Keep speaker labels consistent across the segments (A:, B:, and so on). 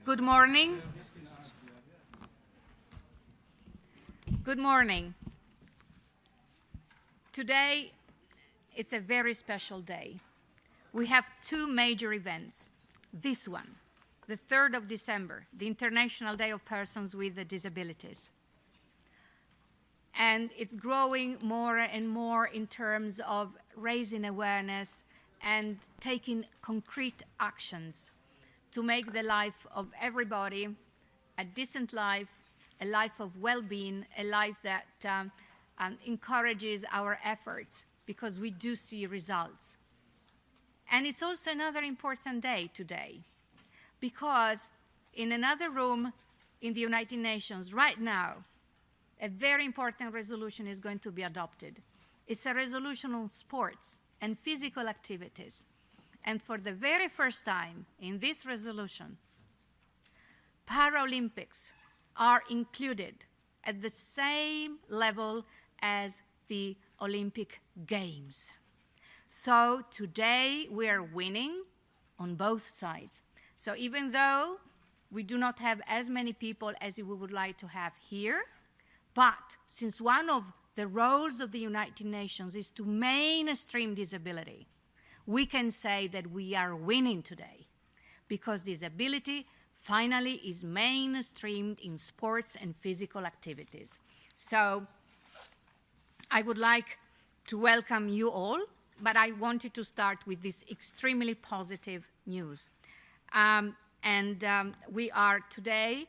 A: Good morning. Good morning. Today, it's a very special day. We have two major events. This one, the 3rd of December, the International Day of Persons with Disabilities. And it's growing more and more in terms of raising awareness and taking concrete actions to make the life of everybody a decent life, a life of well-being, a life that encourages our efforts, because we do see results. And it's also another important day today, because in another room in the United Nations right now, a very important resolution is going to be adopted. It's a resolution on sports and physical activities. And for the very first time in this resolution, Paralympics are included at the same level as the Olympic Games. So today we are winning on both sides. So even though we do not have as many people as we would like to have here, but since one of the roles of the United Nations is to mainstream disability, we can say that we are winning today, because disability finally is mainstreamed in sports and physical activities. So I would like to welcome you all, but I wanted to start with this extremely positive news. We are today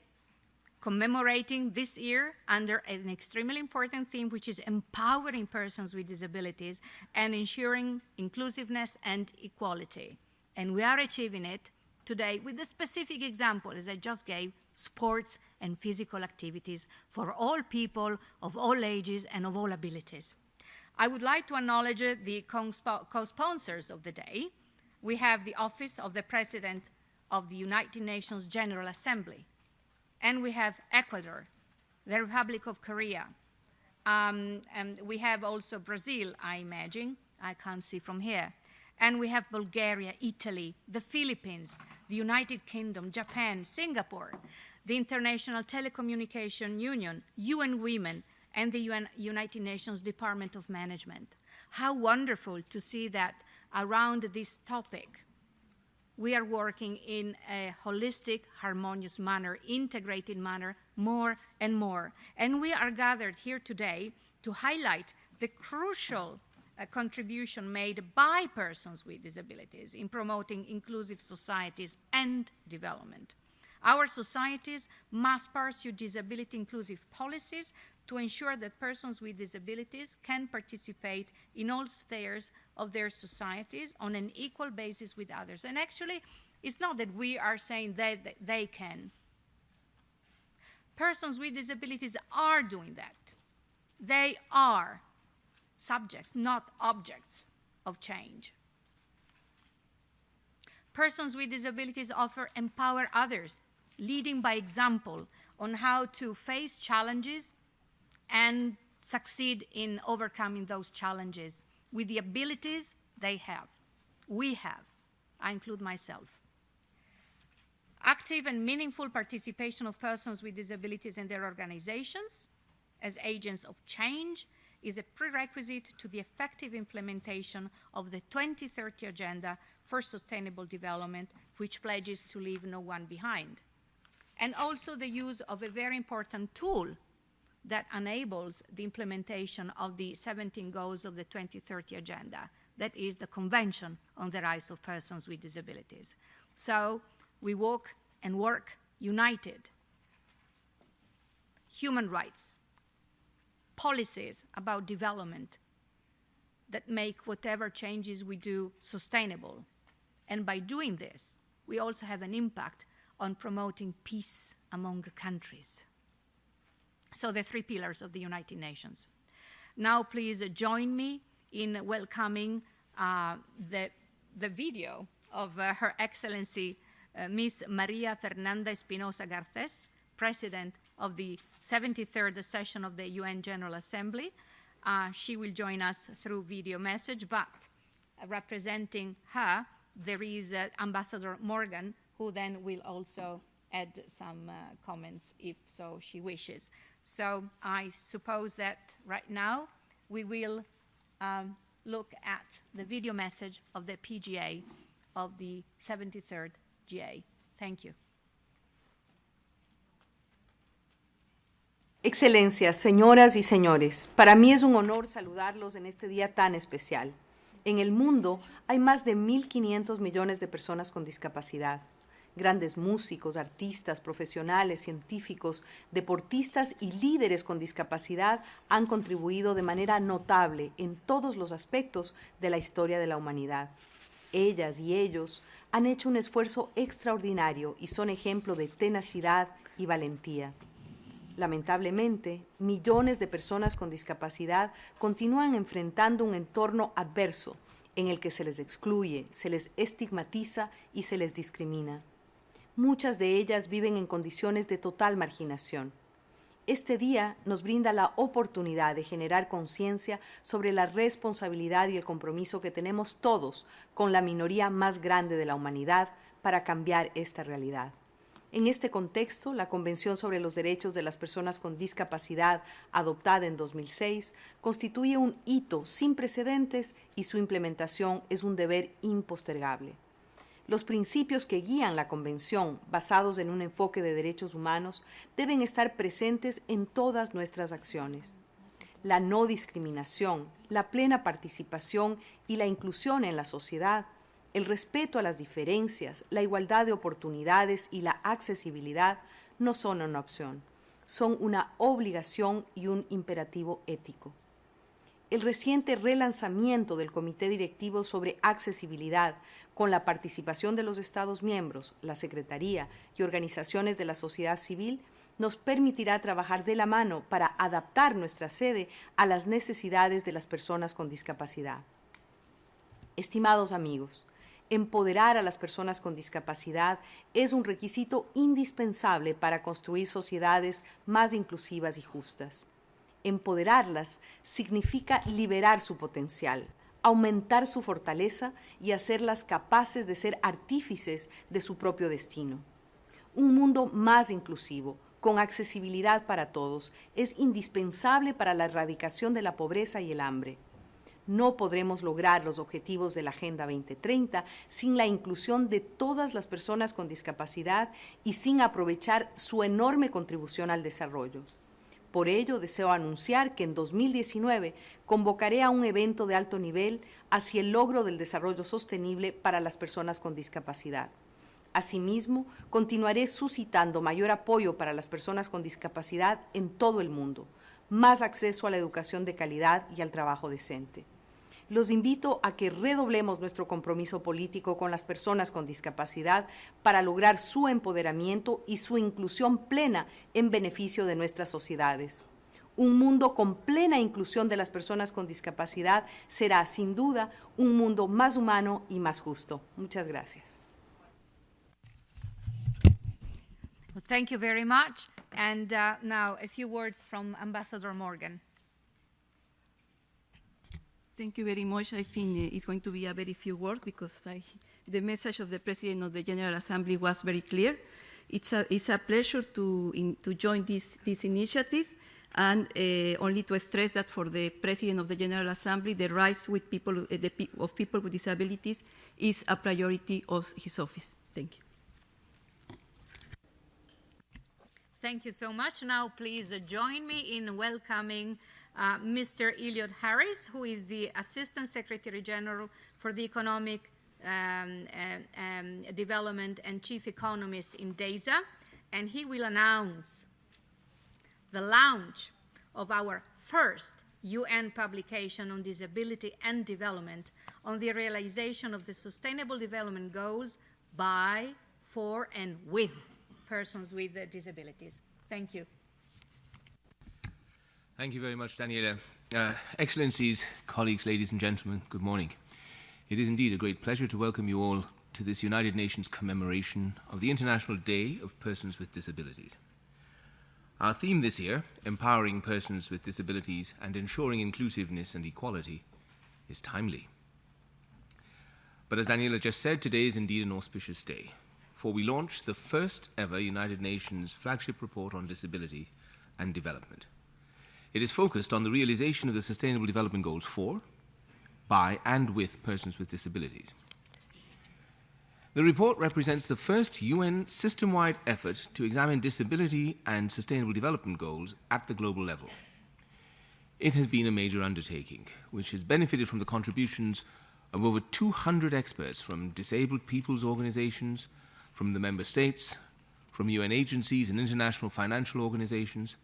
A: commemorating this year under an extremely important theme, which is empowering persons with disabilities and ensuring inclusiveness and equality. And we are achieving it today with the specific example, as I just gave, sports and physical activities for all people of all ages and of all abilities. I would like to acknowledge the co-sponsors of the day. We have the Office of the President of the United Nations General Assembly, and we have Ecuador, the Republic of Korea, and we have also Brazil, I imagine. I can't see from here. And we have Bulgaria, Italy, the Philippines, the United Kingdom, Japan, Singapore, the International Telecommunication Union, UN Women, and the United Nations Department of Management. How wonderful to see that around this topic we are working in a holistic, harmonious manner, integrated manner, more and more. And we are gathered here today to highlight the crucial contribution made by persons with disabilities in promoting inclusive societies and development. Our societies must pursue disability-inclusive policies to ensure that persons with disabilities can participate in all spheres of their societies on an equal basis with others. And actually, it's not that we are saying that they can. Persons with disabilities are doing that. They are subjects, not objects of change. Persons with disabilities often empower others, leading by example on how to face challenges and succeed in overcoming those challenges with the abilities they have. We have. I include myself. Active and meaningful participation of persons with disabilities in their organizations as agents of change is a prerequisite to the effective implementation of the 2030 Agenda for Sustainable Development, which pledges to leave no one behind. And also the use of a very important tool that enables the implementation of the 17 goals of the 2030 Agenda, that is the Convention on the Rights of Persons with Disabilities. So we walk and work united. Human rights, policies about development that make whatever changes we do sustainable. And by doing this, we also have an impact on promoting peace among countries. So the three pillars of the United Nations. Now please join me in welcoming the video of Her Excellency Ms. Maria Fernanda Espinosa Garcés, President of the 73rd session of the UN General Assembly. She will join us through video message, but representing her, there is Ambassador Morgan, who then will also add some comments if so she wishes. So I suppose that right now we will look at the video message of the PGA of the 73rd GA. Thank you.
B: Excelencias, señoras y señores, para mí es un honor saludarlos en este día tan especial. En el mundo hay más de 1.500 millones de personas con discapacidad. Grandes músicos, artistas, profesionales, científicos, deportistas y líderes con discapacidad han contribuido de manera notable en todos los aspectos de la historia de la humanidad. Ellas y ellos han hecho un esfuerzo extraordinario y son ejemplo de tenacidad y valentía. Lamentablemente, millones de personas con discapacidad continúan enfrentando un entorno adverso en el que se les excluye, se les estigmatiza y se les discrimina. Muchas de ellas viven en condiciones de total marginación. Este día nos brinda la oportunidad de generar conciencia sobre la responsabilidad y el compromiso que tenemos todos con la minoría más grande de la humanidad para cambiar esta realidad. En este contexto, la Convención sobre los Derechos de las Personas con Discapacidad, adoptada en 2006, constituye un hito sin precedentes y su implementación es un deber impostergable. Los principios que guían la Convención, basados en un enfoque de derechos humanos, deben estar presentes en todas nuestras acciones. La no discriminación, la plena participación y la inclusión en la sociedad, el respeto a las diferencias, la igualdad de oportunidades y la accesibilidad no son una opción, son una obligación y un imperativo ético. El reciente relanzamiento del Comité Directivo sobre Accesibilidad, con la participación de los Estados miembros, la Secretaría y organizaciones de la sociedad civil, nos permitirá trabajar de la mano para adaptar nuestra sede a las necesidades de las personas con discapacidad. Estimados amigos, empoderar a las personas con discapacidad es un requisito indispensable para construir sociedades más inclusivas y justas. Empoderarlas significa liberar su potencial, aumentar su fortaleza y hacerlas capaces de ser artífices de su propio destino. Un mundo más inclusivo, con accesibilidad para todos, es indispensable para la erradicación de la pobreza y el hambre. No podremos lograr los objetivos de la Agenda 2030 sin la inclusión de todas las personas con discapacidad y sin aprovechar su enorme contribución al desarrollo. Por ello, deseo anunciar que en 2019 convocaré a un evento de alto nivel hacia el logro del desarrollo sostenible para las personas con discapacidad. Asimismo, continuaré suscitando mayor apoyo para las personas con discapacidad en todo el mundo, más acceso a la educación de calidad y al trabajo decente. Los invito a que redoblemos nuestro compromiso político con las personas con discapacidad para lograr su empoderamiento y su inclusión plena en beneficio de nuestras sociedades. Un mundo con plena inclusión de las personas con discapacidad será, sin duda, un mundo más humano y más justo. Muchas gracias.
A: Well, thank you very much. And now a few words from Ambassador Morgan.
C: Thank you very much. I think it's going to be a very few words because the message of the President of the General Assembly was very clear. It's a pleasure to join this initiative and only to stress that for the President of the General Assembly, the rights of people with disabilities is a priority of his office. Thank you.
A: Thank you so much. Now, please join me in welcoming Mr. Elliott Harris, who is the Assistant Secretary General for the Economic Development and Chief Economist in DESA, and he will announce the launch of our first UN publication on disability and development on the realization of the Sustainable Development Goals by, for, and with persons with disabilities. Thank you.
D: Thank you very much, Daniela. Excellencies, colleagues, ladies and gentlemen, good morning. It is indeed a great pleasure to welcome you all to this United Nations commemoration of the International Day of Persons with Disabilities. Our theme this year, Empowering Persons with Disabilities and Ensuring Inclusiveness and Equality, is timely. But as Daniela just said, today is indeed an auspicious day. for we launched the first ever United Nations Flagship Report on Disability and Development. It is focused on the realization of the Sustainable Development Goals for, by, and with persons with disabilities. The report represents the first UN system-wide effort to examine disability and sustainable development goals at the global level. It has been a major undertaking, which has benefited from the contributions of over 200 experts from disabled people's organizations, from the member states, from UN agencies and international financial organizations,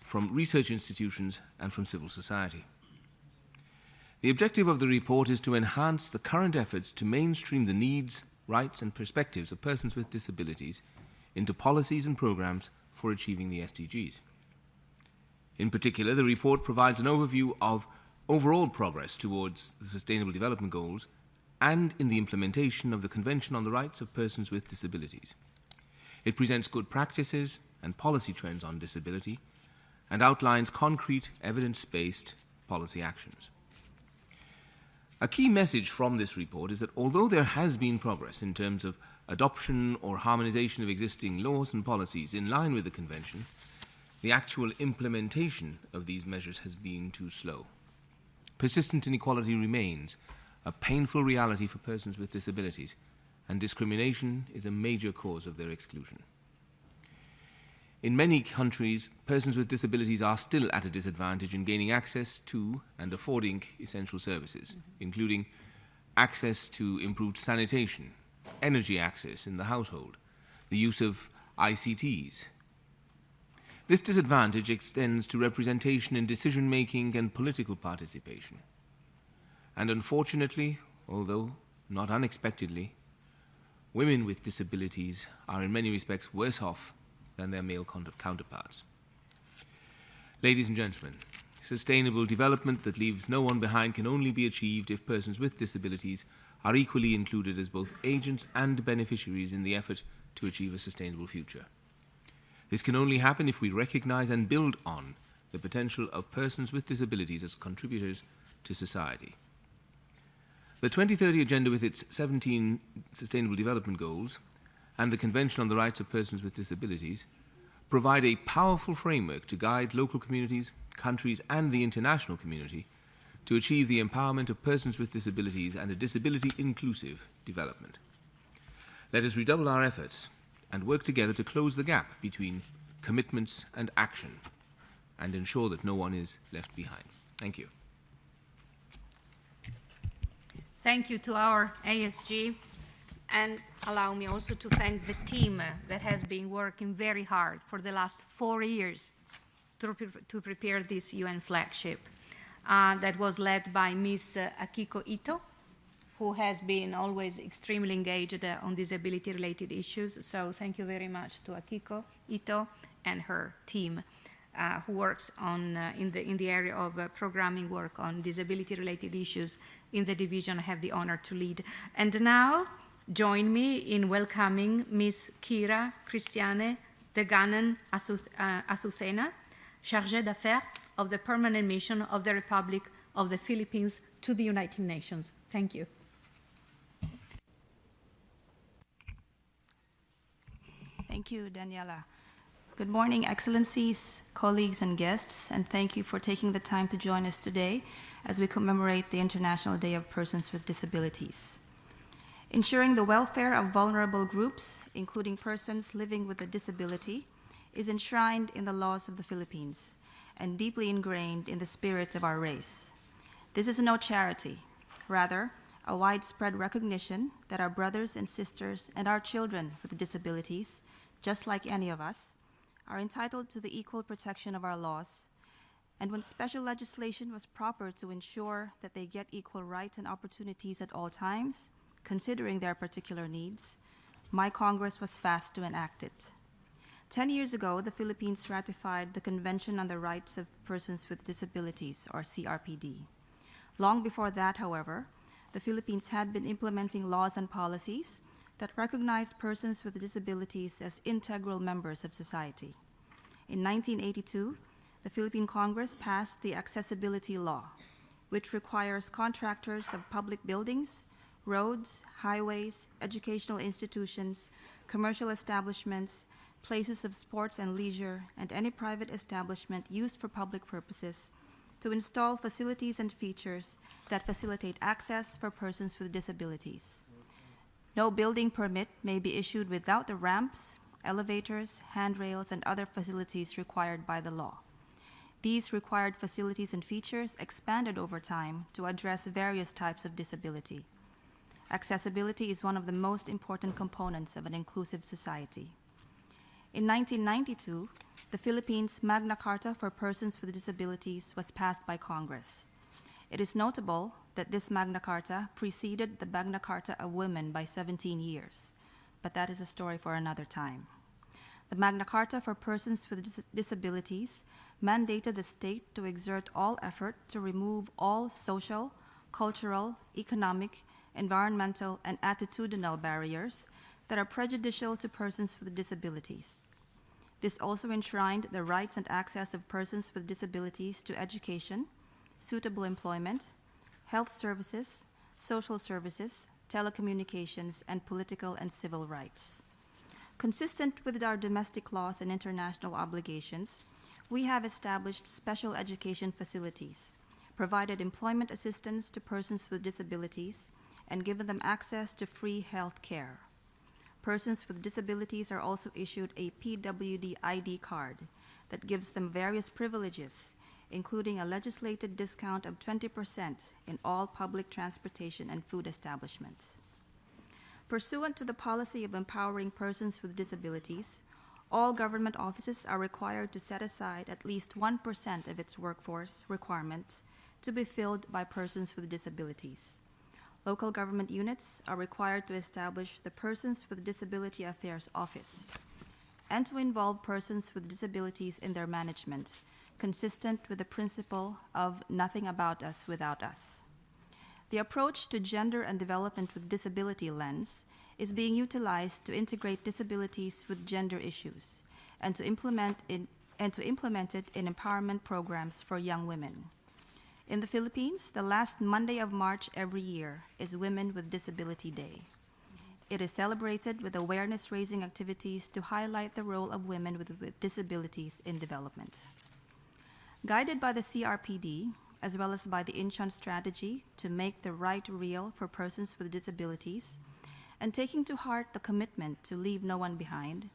D: from research institutions, and from civil society. The objective of the report is to enhance the current efforts to mainstream the needs, rights, and perspectives of persons with disabilities into policies and programs for achieving the SDGs. In particular, the report provides an overview of overall progress towards the Sustainable Development Goals and in the implementation of the Convention on the Rights of Persons with Disabilities. It presents good practices and policy trends on disability and outlines concrete, evidence-based policy actions. A key message from this report is that although there has been progress in terms of adoption or harmonization of existing laws and policies in line with the Convention, the actual implementation of these measures has been too slow. Persistent inequality remains a painful reality for persons with disabilities, and discrimination is a major cause of their exclusion. In many countries, persons with disabilities are still at a disadvantage in gaining access to and affording essential services, including access to improved sanitation, energy access in the household, the use of ICTs. This disadvantage extends to representation in decision-making and political participation. And unfortunately, although not unexpectedly, women with disabilities are in many respects worse off than their male counterparts. Ladies and gentlemen, sustainable development that leaves no one behind can only be achieved if persons with disabilities are equally included as both agents and beneficiaries in the effort to achieve a sustainable future. This can only happen if we recognize and build on the potential of persons with disabilities as contributors to society. The 2030 Agenda with its 17 Sustainable Development Goals and the Convention on the Rights of Persons with Disabilities provide a powerful framework to guide local communities, countries, and the international community to achieve the empowerment of persons with disabilities and a disability-inclusive development. Let us redouble our efforts and work together to close the gap between commitments and action and ensure that no one is left behind. Thank you.
A: Thank you to our ASG, and allow me also to thank the team that has been working very hard for the last 4 years to prepare this UN flagship that was led by Ms. Akiko Ito, who has been always extremely engaged on disability-related issues. So thank you very much to Akiko Ito and her team who works on, in the area of programming work on disability-related issues in the division I have the honor to lead. And now, join me in welcoming Ms. Kira Christiane de Ganan Azucena, Chargée d'Affaires of the Permanent Mission of the Republic of the Philippines to the United Nations. Thank you.
E: Thank you, Daniela. Good morning, Excellencies, colleagues, and guests, and thank you for taking the time to join us today as we commemorate the International Day of Persons with Disabilities. Ensuring the welfare of vulnerable groups, including persons living with a disability, is enshrined in the laws of the Philippines and deeply ingrained in the spirit of our race. This is no charity, rather, a widespread recognition that our brothers and sisters and our children with disabilities, just like any of us, are entitled to the equal protection of our laws, and when special legislation was proper to ensure that they get equal rights and opportunities at all times, considering their particular needs, my Congress was fast to enact it. 10 years ago, the Philippines ratified the Convention on the Rights of Persons with Disabilities, or CRPD. Long before that, however, the Philippines had been implementing laws and policies that recognize persons with disabilities as integral members of society. In 1982, the Philippine Congress passed the Accessibility Law, which requires contractors of public buildings, roads, highways, educational institutions commercial establishments, places of sports and leisure, and any private establishment used for public purposes to install facilities and features that facilitate access for persons with disabilities. No building permit may be issued without the ramps, elevators, handrails, and other facilities required by the law. These required facilities and features expanded over time to address various types of disability. Accessibility is one of the most important components of an inclusive society. In 1992, the Philippines' Magna Carta for Persons with Disabilities was passed by Congress. It is notable that this Magna Carta preceded the Magna Carta of Women by 17 years, but that is a story for another time. The Magna Carta for Persons with Disabilities mandated the state to exert all effort to remove all social, cultural, economic, environmental, and attitudinal barriers that are prejudicial to persons with disabilities. This also enshrined the rights and access of persons with disabilities to education, suitable employment, health services, social services, telecommunications, and political and civil rights. Consistent with our domestic laws and international obligations, we have established special education facilities, provided employment assistance to persons with disabilities, and given them access to free health care. Persons with disabilities are also issued a PWD ID card that gives them various privileges, including a legislated discount of 20% in all public transportation and food establishments. Pursuant to the policy of empowering persons with disabilities, all government offices are required to set aside at least 1% of its workforce requirement to be filled by persons with disabilities. Local government units are required to establish the Persons with Disability Affairs Office and to involve persons with disabilities in their management, consistent with the principle of nothing about us without us. The approach to gender and development with disability lens is being utilized to integrate disabilities with gender issues and to implement it in empowerment programs for young women. In the Philippines, the last Monday of March every year is Women with Disability Day. It is celebrated with awareness-raising activities to highlight the role of women with disabilities in development. Guided by the CRPD, as well as by the Incheon strategy to make the right real for persons with disabilities, and taking to heart the commitment to leave no one behind,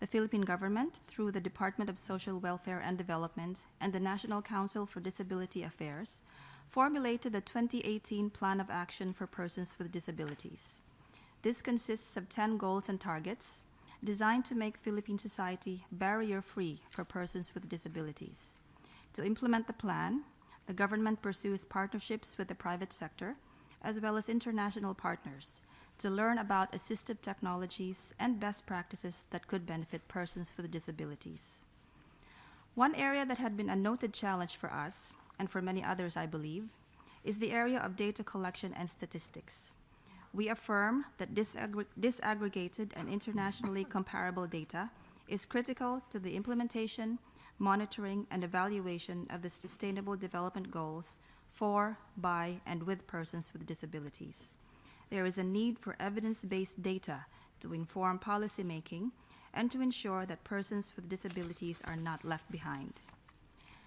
E: the Philippine government, through the Department of Social Welfare and Development and the National Council for Disability Affairs, formulated the 2018 Plan of Action for Persons with Disabilities. This consists of 10 goals and targets designed to make Philippine society barrier-free for persons with disabilities. To implement the plan, the government pursues partnerships with the private sector, as well as international partners, to learn about assistive technologies and best practices that could benefit persons with disabilities. One area that had been a noted challenge for us, and for many others I believe, is the area of data collection and statistics. We affirm that disaggregated and internationally comparable data is critical to the implementation, monitoring, and evaluation of the Sustainable Development Goals for, by, and with persons with disabilities. There is a need for evidence-based data to inform policymaking and to ensure that persons with disabilities are not left behind.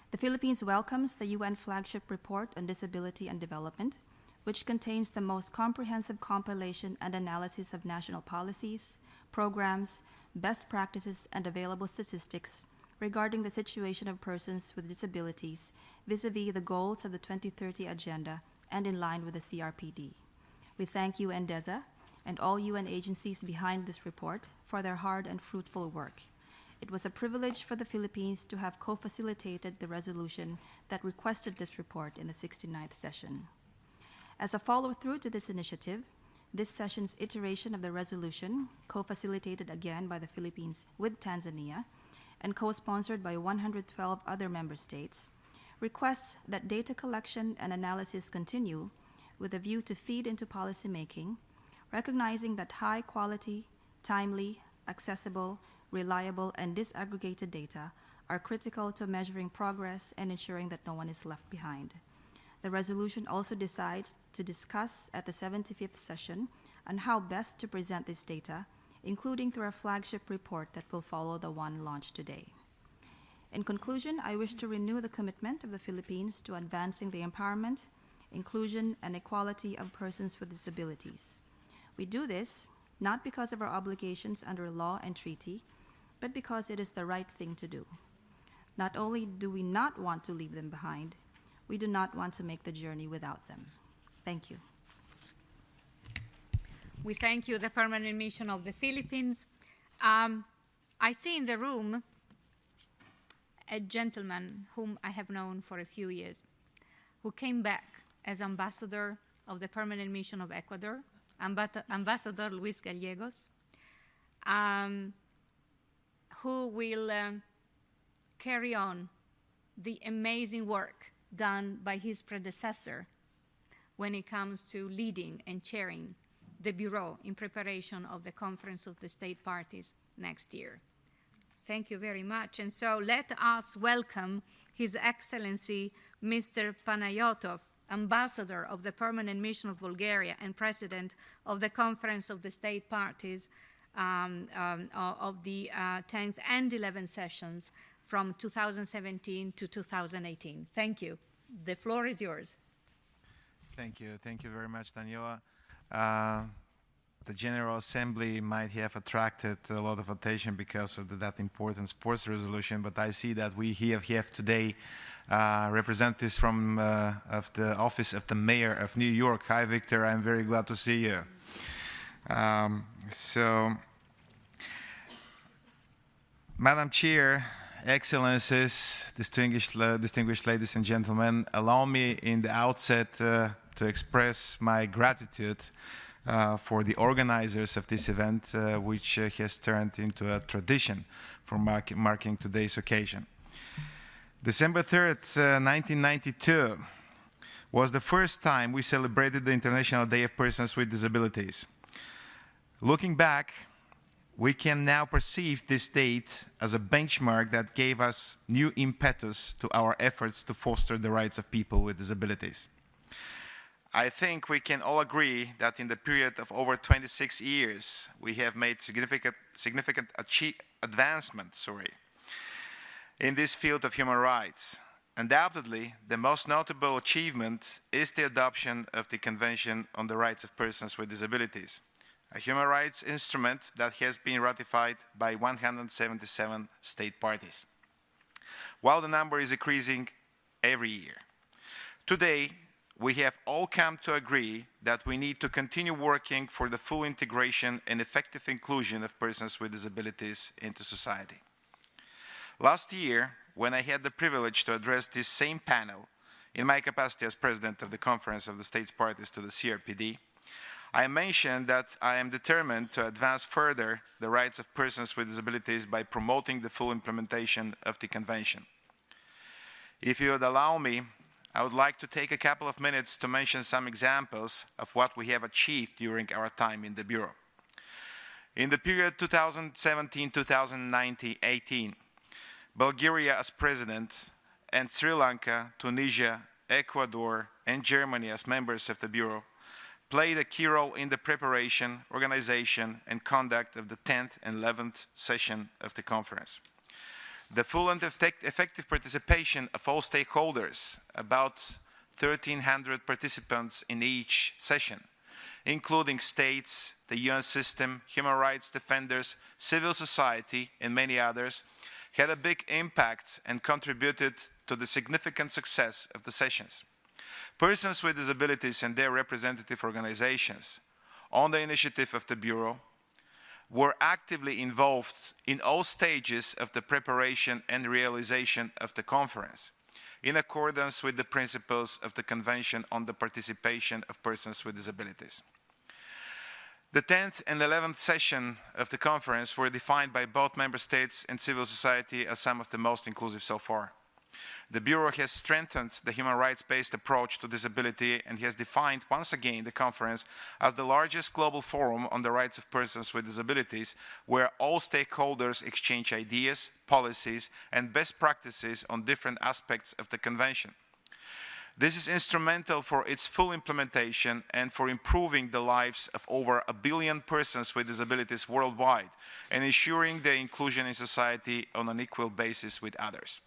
E: The Philippines welcomes the UN Flagship Report on Disability and Development, which contains the most comprehensive compilation and analysis of national policies, programs, best practices, and available statistics regarding the situation of persons with disabilities vis-à-vis the goals of the 2030 Agenda and in line with the CRPD. We thank UN DESA and all UN agencies behind this report for their hard and fruitful work. It was a privilege for the Philippines to have co-facilitated the resolution that requested this report in the 69th session. As a follow-through to this initiative, this session's iteration of the resolution, co-facilitated again by the Philippines with Tanzania and co-sponsored by 112 other member states, requests that data collection and analysis continue with a view to feed into policymaking, recognizing that high-quality, timely, accessible, reliable, and disaggregated data are critical to measuring progress and ensuring that no one is left behind. The resolution also decides to discuss at the 75th session on how best to present this data including through a flagship report that will follow the one launched today. In conclusion, I wish to renew the commitment of the Philippines to advancing the empowerment, inclusion, and equality of persons with disabilities. We do this not because of our obligations under law and treaty, but because it is the right thing to do. Not only do we not want to leave them behind, we do not want to make the journey without them. Thank you.
A: We thank you, the Permanent Mission of the Philippines. I see in the room a gentleman whom I have known for a few years, who came back as ambassador of the Permanent Mission of Ecuador, Ambassador Luis Gallegos, who will carry on the amazing work done by his predecessor when it comes to leading and chairing the Bureau in preparation of the Conference of the State Parties next year. Thank you very much. And so let us welcome His Excellency Mr. Panayotov, Ambassador of the Permanent Mission of Bulgaria and President of the Conference of the State Parties of the 10th and 11th sessions from 2017 to 2018. Thank you. The floor is yours.
F: Thank you. Thank you very much, Daniela. The General Assembly might have attracted a lot of attention because of that important sports resolution, but I see that we have today representatives from of the Office of the Mayor of New York. Hi, Victor. I'm very glad to see you. Madam Chair, Excellencies, distinguished ladies and gentlemen, allow me in the outset to express my gratitude for the organizers of this event, which has turned into a tradition for marking today's occasion. December 3rd, 1992 was the first time we celebrated the International Day of Persons with Disabilities. Looking back, we can now perceive this date as a benchmark that gave us new impetus to our efforts to foster the rights of people with disabilities. I think we can all agree that in the period of over 26 years, we have made significant advancements in this field of human rights. Undoubtedly, the most notable achievement is the adoption of the Convention on the Rights of Persons with Disabilities, a human rights instrument that has been ratified by 177 state parties, while the number is increasing every year. Today, we have all come to agree that we need to continue working for the full integration and effective inclusion of persons with disabilities into society. Last year, when I had the privilege to address this same panel in my capacity as President of the Conference of the States Parties to the CRPD, I mentioned that I am determined to advance further the rights of persons with disabilities by promoting the full implementation of the Convention. If you would allow me, I would like to take a couple of minutes to mention some examples of what we have achieved during our time in the Bureau. In the period 2017-2018, Bulgaria as President and Sri Lanka, Tunisia, Ecuador, and Germany as members of the Bureau played a key role in the preparation, organization, and conduct of the 10th and 11th session of the conference. The full and effective participation of all stakeholders, about 1,300 participants in each session, including states, the UN system, human rights defenders, civil society, and many others, had a big impact and contributed to the significant success of the sessions. Persons with disabilities and their representative organizations, on the initiative of the Bureau, were actively involved in all stages of the preparation and realization of the conference, in accordance with the principles of the Convention on the Participation of Persons with Disabilities. The 10th and 11th session of the conference were defined by both member states and civil society as some of the most inclusive so far. The Bureau has strengthened the human rights-based approach to disability and has defined once again the conference as the largest global forum on the rights of persons with disabilities, where all stakeholders exchange ideas, policies, and best practices on different aspects of the convention. This is instrumental for its full implementation and for improving the lives of over 1 billion persons with disabilities worldwide and ensuring their inclusion in society on an equal basis with others.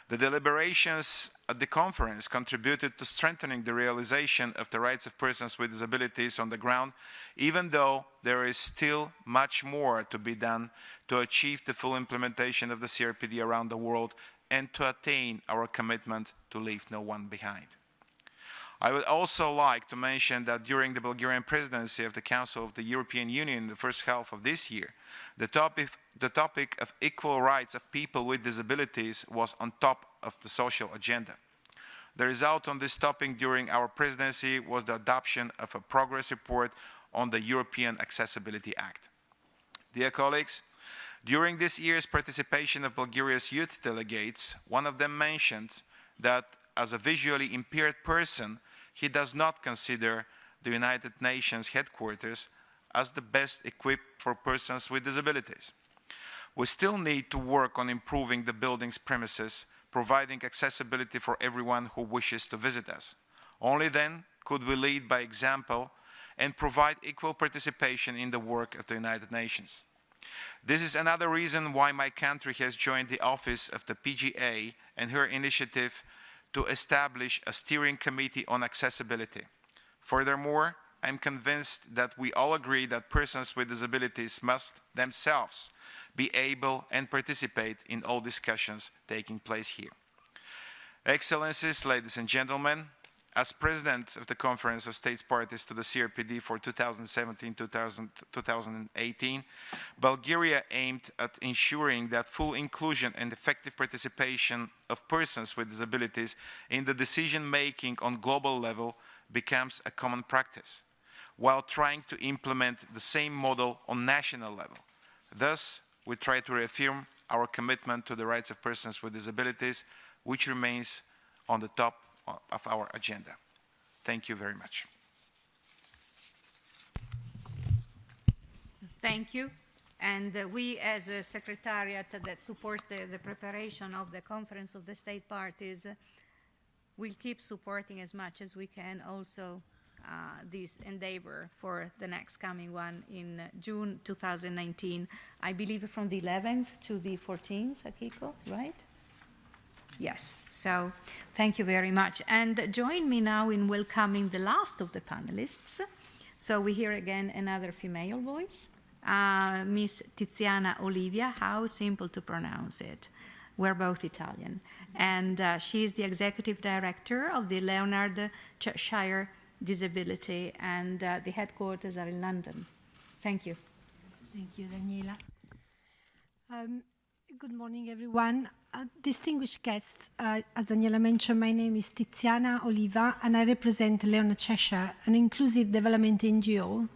F: The deliberations at the conference contributed to strengthening the realization of the rights of persons with disabilities on the ground, even though there is still much more to be done to achieve the full implementation of the CRPD around the world and to attain our commitment to leave no one behind. I would also like to mention that during the Bulgarian presidency of the Council of the European Union in the first half of this year, the topic of equal rights of people with disabilities was on top of the social agenda. The result on this topic during our presidency was the adoption of a progress report on the European Accessibility Act. Dear colleagues, during this year's participation of Bulgaria's youth delegates, one of them mentioned that as a visually impaired person, he does not consider the United Nations headquarters as the best equipped for persons with disabilities. We still need to work on improving the building's premises, providing accessibility for everyone who wishes to visit us. Only then could we lead by example and provide equal participation in the work of the United Nations. This is another reason why my country has joined the office of the PGA and her initiative to establish a steering committee on accessibility. Furthermore, I'm convinced that we all agree that persons with disabilities must themselves be able and participate in all discussions taking place here. Excellencies, ladies and gentlemen, as President of the Conference of States Parties to the CRPD for 2017-2018, Bulgaria aimed at ensuring that full inclusion and effective participation of persons with disabilities in the decision-making on global level becomes a common practice, while trying to implement the same model on national level. Thus, we try to reaffirm our commitment to the rights of persons with disabilities, which remains on the top of our agenda. Thank you very much.
A: Thank you. And we, as a secretariat that supports the preparation of the Conference of the State Parties, will keep supporting as much as we can also this endeavor for the next coming one in June 2019. I believe from the 11th to the 14th, Akiko, right? Yes, so thank you very much. And join me now in welcoming the last of the panelists. So we hear again another female voice, Miss Tiziana Olivia. How simple to pronounce it. We're both Italian. And she is the Executive Director of the Leonard Cheshire Disability, and the headquarters are in London. Thank you.
G: Thank you, Daniela. Good morning, everyone. Distinguished guests, as Daniela mentioned, my name is Tiziana Oliva, and I represent Leonard Cheshire, an inclusive development NGO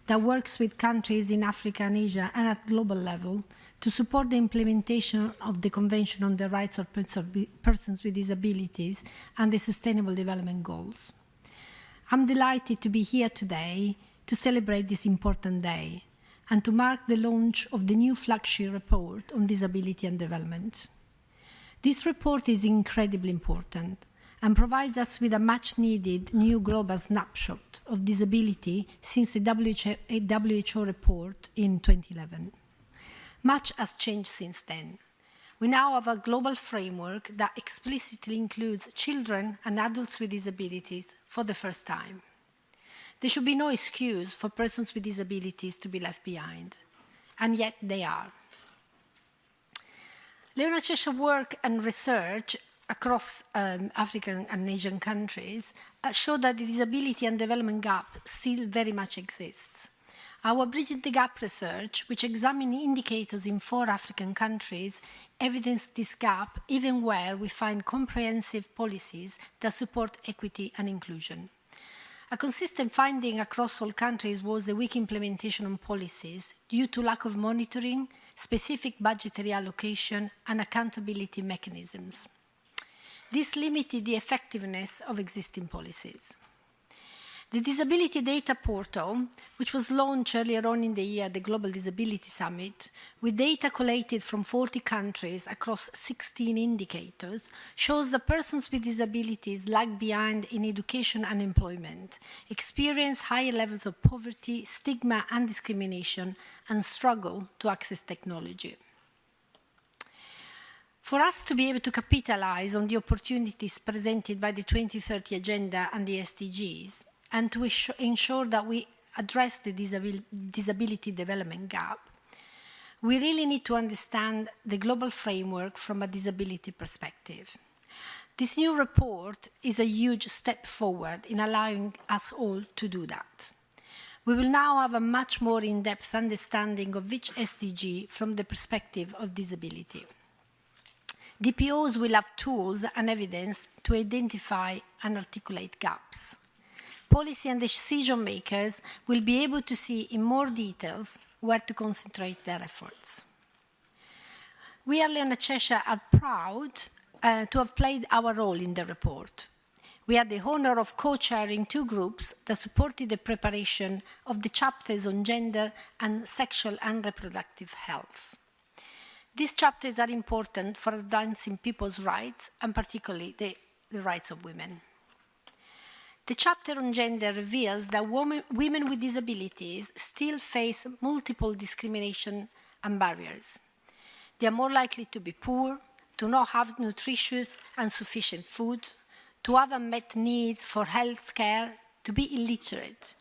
G: that works with countries in Africa and Asia and at global level to support the implementation of the Convention on the Rights of Persons with Disabilities and the Sustainable Development Goals. I'm delighted to be here today to celebrate this important day and to mark the launch of the new flagship report on disability and development. This report is incredibly important and provides us with a much-needed new global snapshot of disability since the WHO report in 2011. Much has changed since then. We now have a global framework that explicitly includes children and adults with disabilities for the first time. There should be no excuse for persons with disabilities to be left behind, and yet they are. Leonard Cheshire work and research across African and Asian countries show that the disability and development gap still very much exists. Our Bridging the Gap research, which examined indicators in 4 African countries, evidenced this gap even where we find comprehensive policies that support equity and inclusion. A consistent finding across all countries was the weak implementation of policies due to lack of monitoring, specific budgetary allocation, and accountability mechanisms. This limited the effectiveness of existing policies. The Disability Data Portal, which was launched earlier on in the year at the Global Disability Summit, with data collated from 40 countries across 16 indicators, shows that persons with disabilities lag behind in education and employment, experience higher levels of poverty, stigma and discrimination, and struggle to access technology. For us to be able to capitalize on the opportunities presented by the 2030 Agenda and the SDGs, and to ensure that we address the disability development gap, we really need to understand the global framework from a disability perspective. This new report is a huge step forward in allowing us all to do that. We will now have a much more in-depth understanding of each SDG from the perspective of disability. DPOs will have tools and evidence to identify and articulate gaps. Policy and decision makers will be able to see in more details where to concentrate their efforts. We at Leona Cheshire are proud to have played our role in the report. We had the honor of co-chairing 2 groups that supported the preparation of the chapters on gender and sexual and reproductive health. These chapters are important for advancing people's rights, and particularly the rights of women. The chapter on gender reveals that women with disabilities still face multiple discrimination and barriers. They are more likely to be poor, to not have nutritious and sufficient food, to have unmet needs for health care, to be illiterate.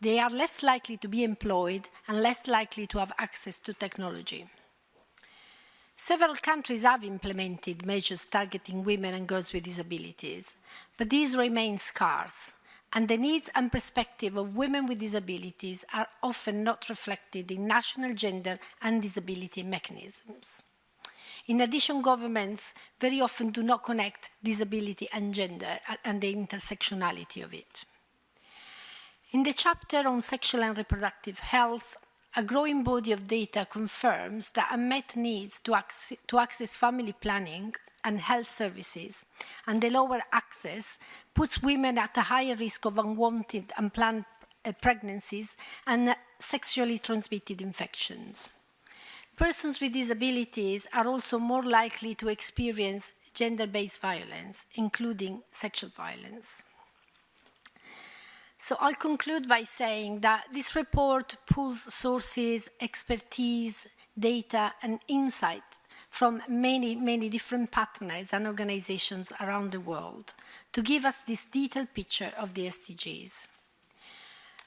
G: They are less likely to be employed and less likely to have access to technology. Several countries have implemented measures targeting women and girls with disabilities, but these remain scarce, and the needs and perspective of women with disabilities are often not reflected in national gender and disability mechanisms. In addition, governments very often do not connect disability and gender and the intersectionality of it. In the chapter on sexual and reproductive health, a growing body of data confirms that unmet needs to access family planning and health services, and the lower access puts women at a higher risk of unwanted unplanned pregnancies and sexually transmitted infections. Persons with disabilities are also more likely to experience gender-based violence, including sexual violence. So I'll conclude by saying that this report pulls sources, expertise, data, and insight from many, many different partners and organizations around the world to give us this detailed picture of the SDGs.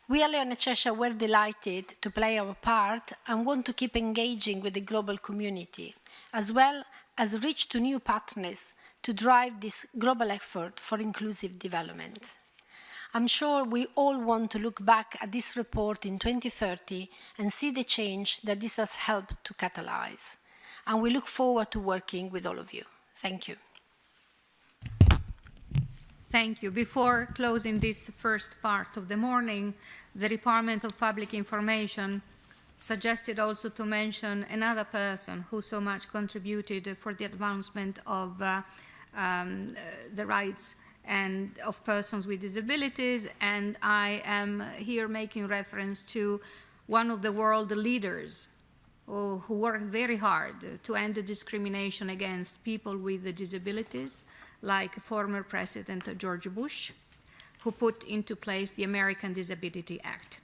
G: We at Leona Cheshire were delighted to play our part and want to keep engaging with the global community, as well as reach to new partners to drive this global effort for inclusive development. I'm sure we all want to look back at this report in 2030 and see the change that this has helped to catalyze. And we look forward to working with all of you. Thank you.
A: Thank you. Before closing this first part of the morning, the Department of Public Information suggested also to mention another person who so much contributed for the advancement of the rights and of persons with disabilities, and I am here making reference to one of the world leaders who worked very hard to end the discrimination against people with disabilities, like former President George Bush, who put into place the American Disability Act.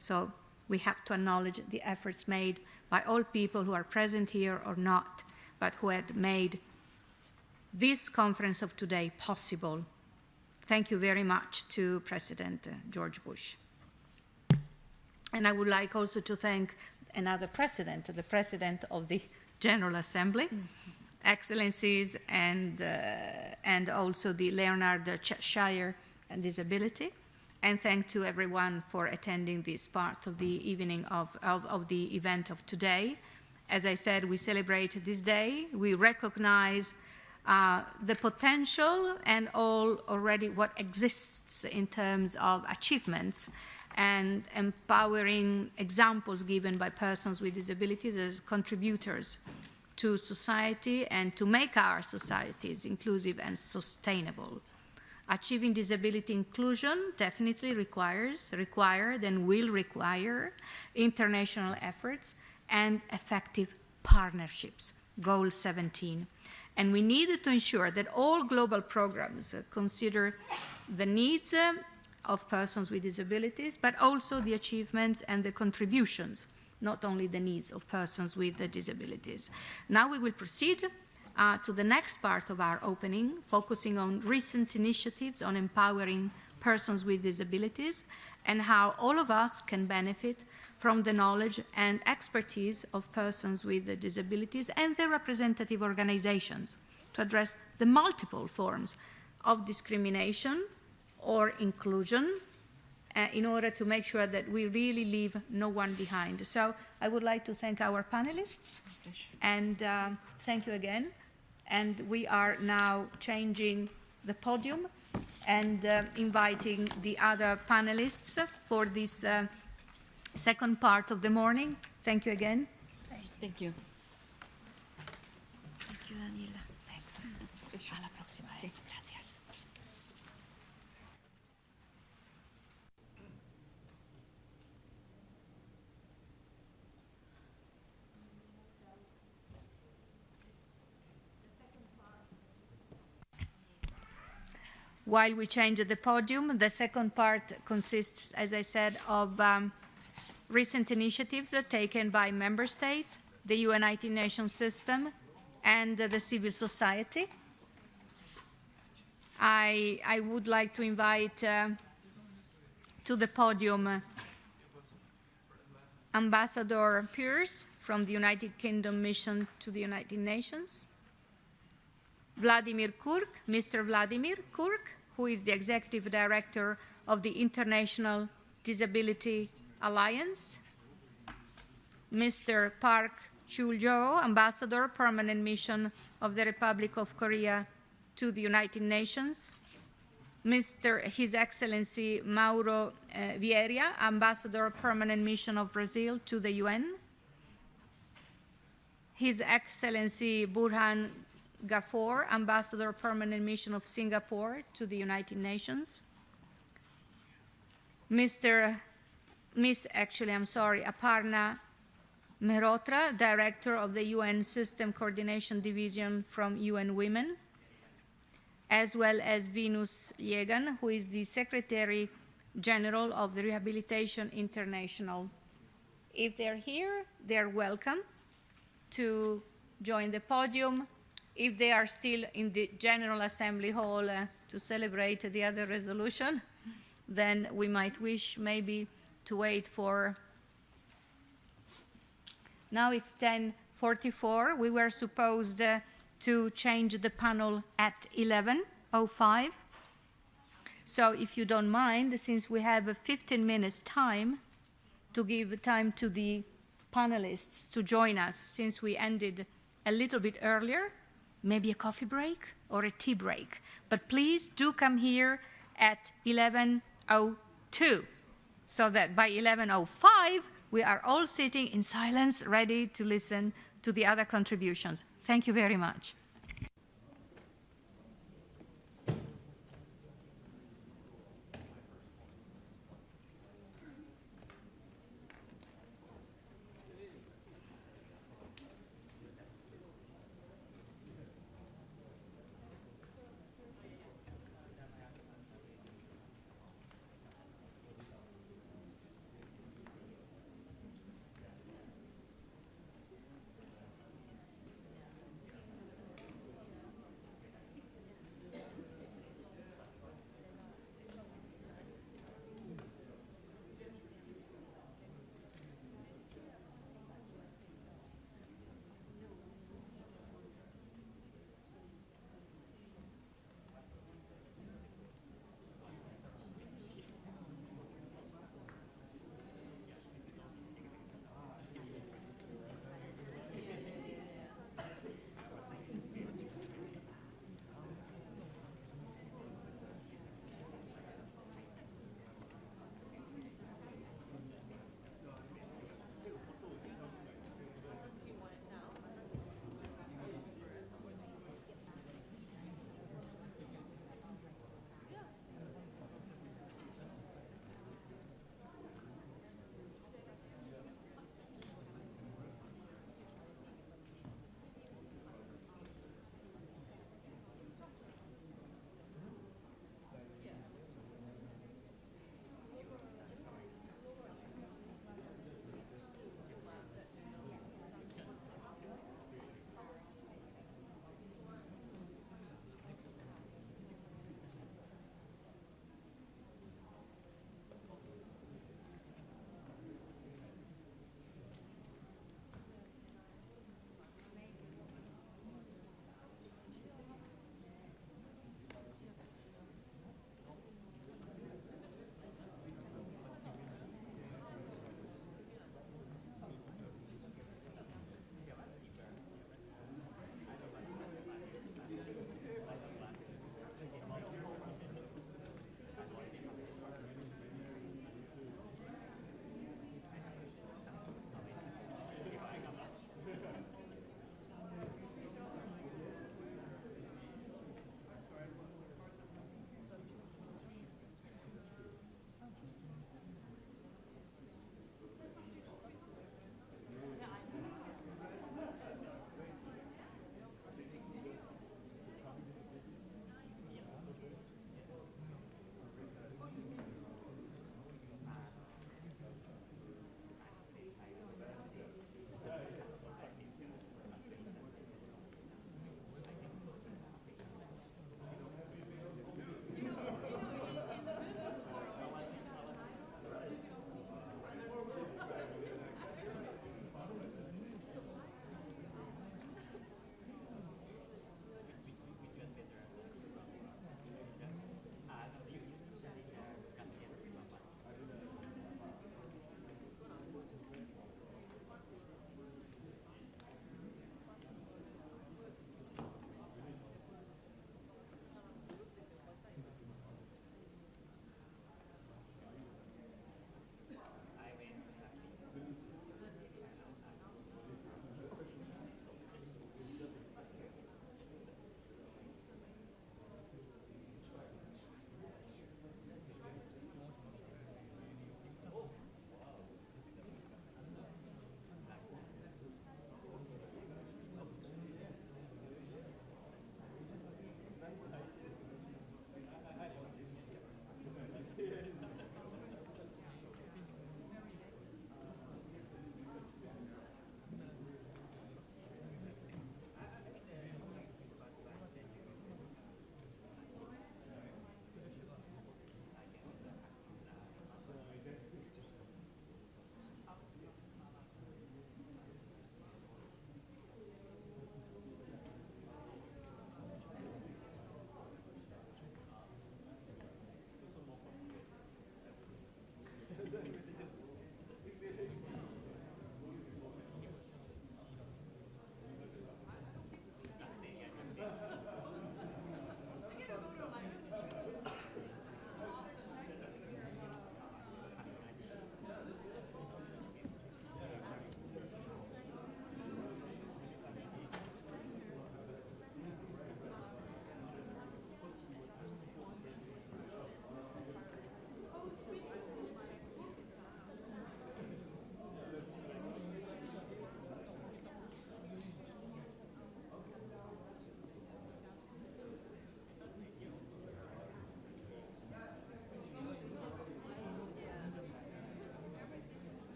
A: So we have to acknowledge the efforts made by all people who are present here or not, but who had made this conference of today possible. Thank you very much to President George Bush. And I would like also to thank another president, the President of the General Assembly, Excellencies, and also the Leonard Cheshire and Disability. And thank to everyone for attending this part of the evening of the event of today. As I said, we celebrate this day. We recognize the potential and all already what exists in terms of achievements and empowering examples given by persons with disabilities as contributors to society and to make our societies inclusive and sustainable. Achieving disability inclusion definitely required and will require international efforts and effective partnerships, Goal 17. And we need to ensure that all global programs consider the needs of persons with disabilities, but also the achievements and the contributions, not only the needs of persons with disabilities. Now we will proceed to the next part of our opening, focusing on recent initiatives on empowering persons with disabilities and how all of us can benefit from the knowledge and expertise of persons with disabilities and their representative organizations to address the multiple forms of discrimination or inclusion in order to make sure that we really leave no one behind. So I would like to thank our panelists, and thank you again. And we are now changing the podium and inviting the other panelists for this second part of the morning. Thank you again.
C: Thank you.
A: Thank you, Daniela. Thanks. A la próxima. Sí. Gracias. While we change the podium, the second part consists, as I said, of recent initiatives taken by member states, the United Nations system, and the civil society. I would like to invite to the podium Ambassador Pierce from the United Kingdom Mission to the United Nations, Vladimir Kurk, Mr. Vladimir Kurk, who is the Executive Director of the International Disability Alliance, Mr. Park Chul-jo, Ambassador, Permanent Mission of the Republic of Korea to the United Nations, His Excellency Mauro Vieira, Ambassador, Permanent Mission of Brazil to the UN, His Excellency Burhan Ghafor, Ambassador, Permanent Mission of Singapore to the United Nations, Aparna Mehrotra, Director of the UN System Coordination Division from UN Women, as well as Venus Yegan, who is the Secretary General of the Rehabilitation International. If they're here, they're welcome to join the podium. If they are still in the General Assembly Hall to celebrate the other resolution, then we might wish maybe to wait for. Now it's 10:44. We were supposed to change the panel at 11:05. So if you don't mind, since we have 15 minutes time to give time to the panelists to join us, since we ended a little bit earlier, maybe a coffee break or a tea break. But please do come here at 11:02 so that by 11:05 we are all sitting in silence ready to listen to the other contributions. Thank you very much.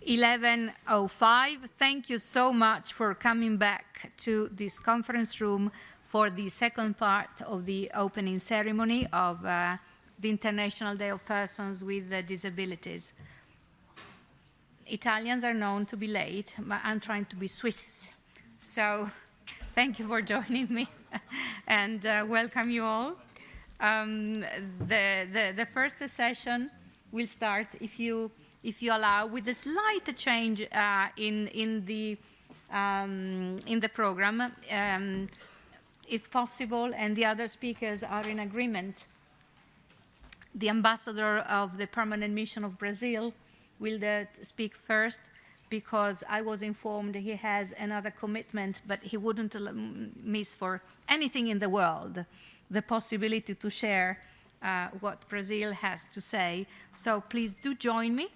A: 11:05. Thank you so much for coming back to this conference room for the second part of the opening ceremony of the International Day of Persons with Disabilities. Italians are known to be late, but I'm trying to be Swiss. So thank you for joining me and welcome you all. The first session will start, if you allow, with a slight change in the program, if possible, and the other speakers are in agreement. The ambassador of the permanent mission of Brazil will speak first, because I was informed he has another commitment, but he wouldn't miss for anything in the world the possibility to share what Brazil has to say. So please do join me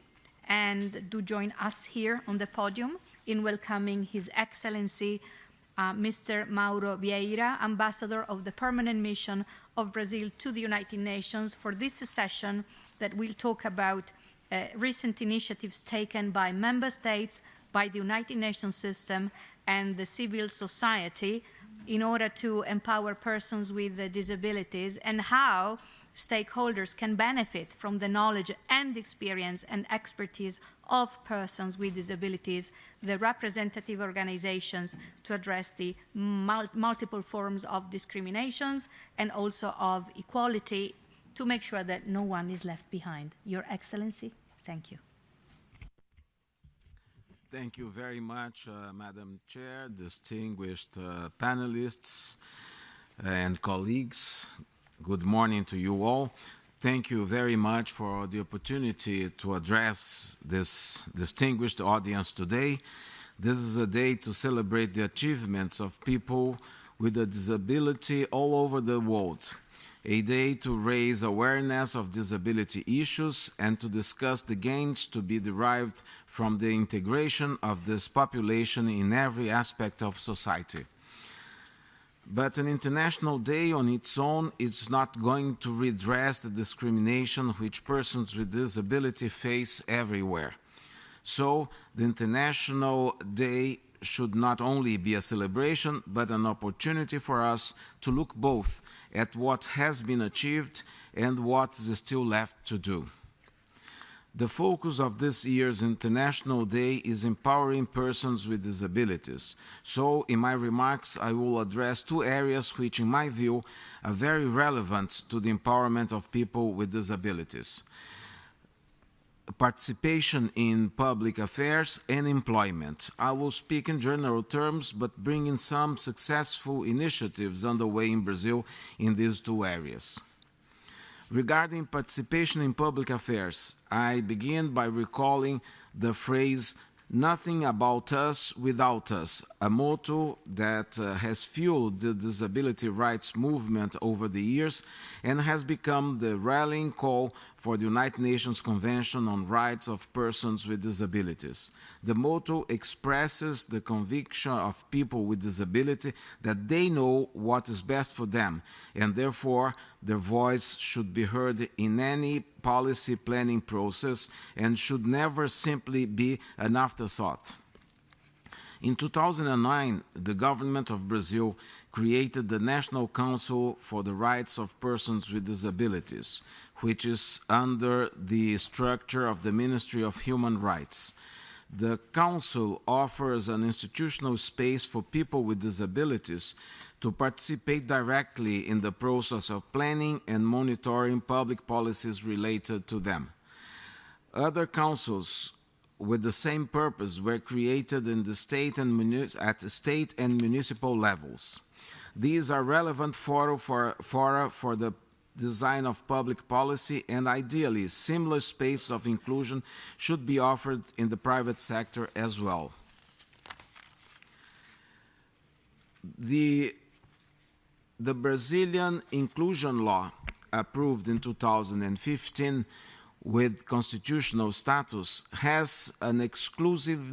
A: and do join us here on the podium in welcoming His Excellency Mr. Mauro Vieira, Ambassador of the Permanent Mission of Brazil to the United Nations, for this session that will talk about recent initiatives taken by member states, by the United Nations system, and the civil society in order to empower persons with disabilities, and how stakeholders can benefit from the knowledge and experience and expertise of persons with disabilities, the representative organizations to address the multiple forms of discriminations and also of equality, to make sure that no one is left behind. Your Excellency, thank you.
H: Thank you very much, Madam Chair, distinguished panelists and colleagues. Good morning to you all. Thank you very much for the opportunity to address this distinguished audience today. This is a day to celebrate the achievements of people with a disability all over the world. A day to raise awareness of disability issues and to discuss the gains to be derived from the integration of this population in every aspect of society. But an international day on its own is not going to redress the discrimination which persons with disability face everywhere. So the International Day should not only be a celebration, but an opportunity for us to look both at what has been achieved and what is still left to do. The focus of this year's International Day is empowering persons with disabilities. So, in my remarks, I will address two areas which, in my view, are very relevant to the empowerment of people with disabilities: participation in public affairs and employment. I will speak in general terms, but bring in some successful initiatives underway in Brazil in these two areas. Regarding participation in public affairs, I begin by recalling the phrase, "Nothing about us without us," a motto that has fueled the disability rights movement over the years and has become the rallying call for the United Nations Convention on Rights of Persons with Disabilities. The motto expresses the conviction of people with disability that they know what is best for them, and therefore their voice should be heard in any policy planning process and should never simply be an afterthought. In 2009, the government of Brazil created the National Council for the Rights of Persons with Disabilities, which is under the structure of the Ministry of Human Rights. The Council offers an institutional space for people with disabilities to participate directly in the process of planning and monitoring public policies related to them. Other councils with the same purpose were created in the at state and municipal levels. These are relevant fora for the design of public policy, and ideally, similar space of inclusion should be offered in the private sector as well. The Brazilian inclusion law, approved in 2015 with constitutional status, has an exclusive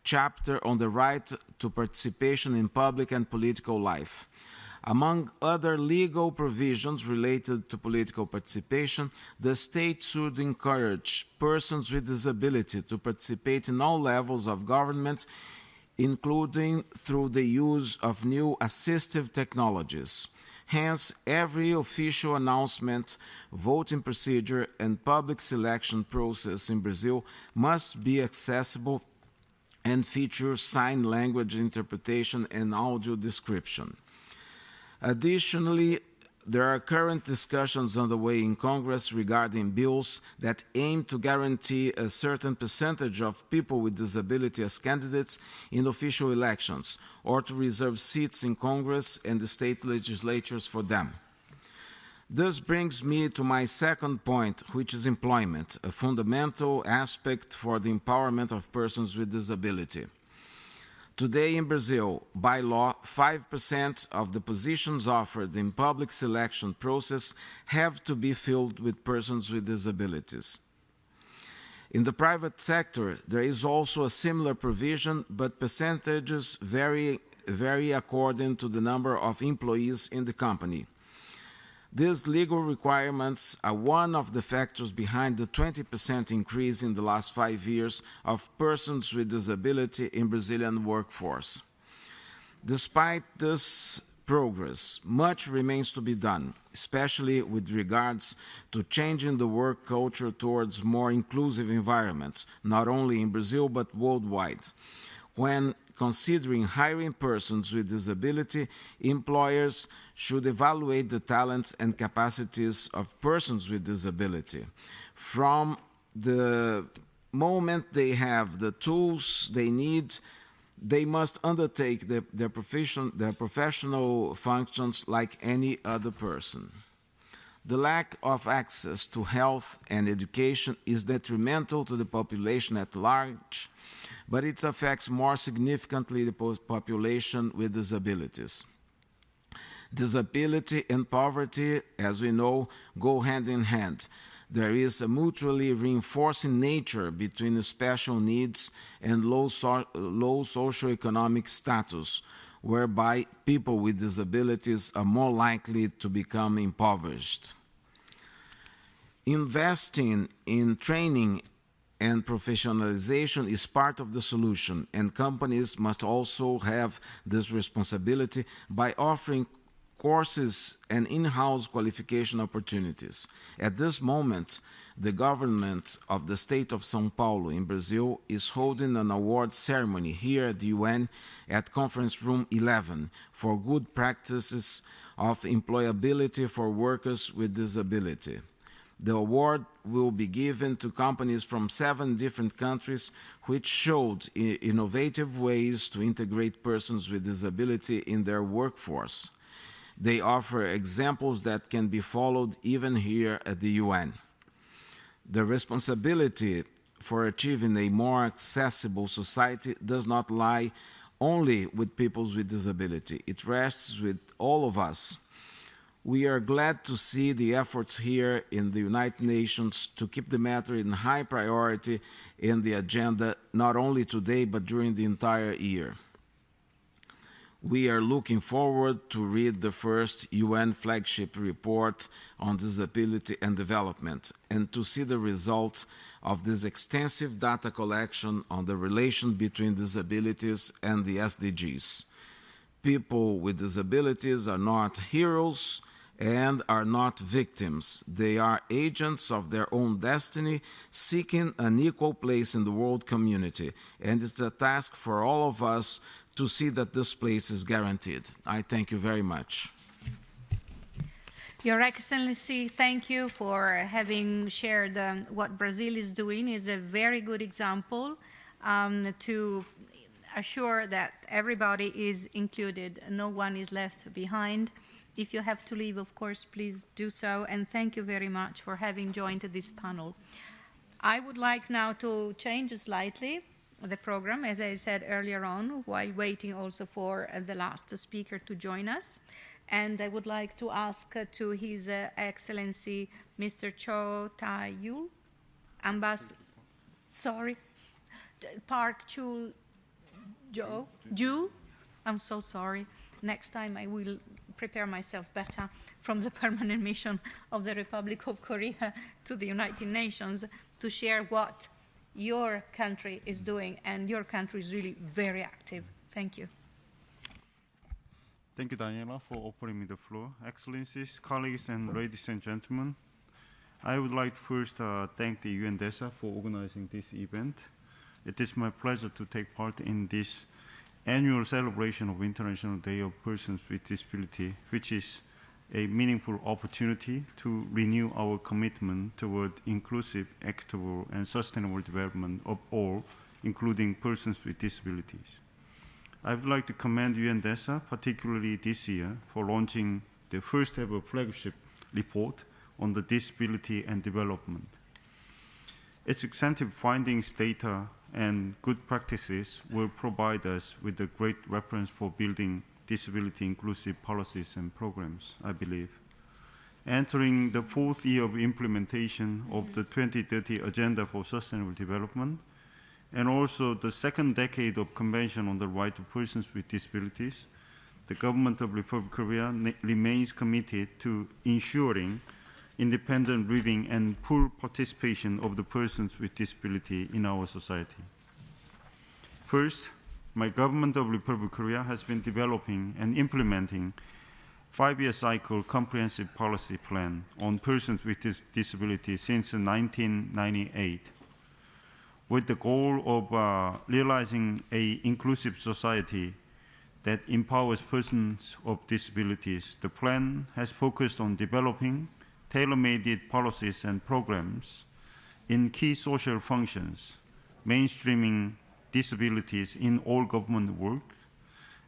H: chapter on the right to participation in public and political life. Among other legal provisions related to political participation, the state should encourage persons with disability to participate in all levels of government, including through the use of new assistive technologies. Hence, every official announcement, voting procedure, and public selection process in Brazil must be accessible and feature sign language interpretation and audio description. Additionally, there are current discussions underway in Congress regarding bills that aim to guarantee a certain percentage of people with disability as candidates in official elections, or to reserve seats in Congress and the state legislatures for them. This brings me to my second point, which is employment, a fundamental aspect for the empowerment of persons with disability. Today in Brazil, by law, 5% of the positions offered in public selection process have to be filled with persons with disabilities. In the private sector, there is also a similar provision, but percentages vary according to the number of employees in the company. These legal requirements are one of the factors behind the 20% increase in the last 5 years of persons with disability in Brazilian workforce. Despite this progress, much remains to be done, especially with regards to changing the work culture towards more inclusive environments, not only in Brazil but worldwide. When considering hiring persons with disability, employers should evaluate the talents and capacities of persons with disability. From the moment they have the tools they need, they must undertake their professional functions like any other person. The lack of access to health and education is detrimental to the population at large, but it affects more significantly the population with disabilities. Disability and poverty, as we know, go hand in hand. There is a mutually reinforcing nature between special needs and low socioeconomic status, whereby people with disabilities are more likely to become impoverished. Investing in training and professionalization is part of the solution, and companies must also have this responsibility by offering courses and in-house qualification opportunities. At this moment, the government of the state of São Paulo in Brazil is holding an award ceremony here at the UN at Conference Room 11 for good practices of employability for workers with disability. The award will be given to companies from 7 different countries which showed innovative ways to integrate persons with disability in their workforce. They offer examples that can be followed even here at the UN. The responsibility for achieving a more accessible society does not lie only with people with disability. It rests with all of us. We are glad to see the efforts here in the United Nations to keep the matter in high priority in the agenda, not only today, but during the entire year. We are looking forward to read the first UN Flagship Report on Disability and Development and to see the result of this extensive data collection on the relation between disabilities and the SDGs. People with disabilities are not heroes and are not victims. They are agents of their own destiny, seeking an equal place in the world community, and it's a task for all of us to see that this place is guaranteed. I thank you very much.
A: Your Excellency, thank you for having shared what Brazil is doing. Is a very good example to assure that everybody is included, no one is left behind. If you have to leave, of course, please do so, and thank you very much for having joined this panel. I would like now to change slightly the program, as I said earlier on, while waiting also for the last speaker to join us. And I would like to ask to His Excellency, Mr. Cho Tae-yul, Park Chul Ju. I'm so sorry. Next time I will prepare myself better from the permanent mission of the Republic of Korea to the United Nations to share what your country is doing, and your country is really very active. Thank you.
I: Thank you, Daniela, for offering me the floor. Excellencies, colleagues, and ladies and gentlemen, I would like to first thank the UN DESA for organizing this event. It is my pleasure to take part in this annual celebration of International Day of Persons with Disability, which is a meaningful opportunity to renew our commitment toward inclusive, equitable, and sustainable development of all, including persons with disabilities. I would like to commend UN DESA, particularly this year, for launching the first ever flagship report on the disability and development. Its extensive findings, data, and good practices will provide us with a great reference for building disability-inclusive policies and programs, I believe. Entering the fourth year of implementation of the 2030 Agenda for Sustainable Development, and also the second decade of Convention on the Right of Persons with Disabilities, the government of Republic of Korea remains committed to ensuring independent living and full participation of the persons with disability in our society. First, my government of Republic of Korea has been developing and implementing 5-year cycle comprehensive policy plan on persons with disability since 1998, with the goal of realizing an inclusive society that empowers persons of disabilities. The plan has focused on developing tailor-made policies and programs in key social functions, mainstreaming disabilities in all government work,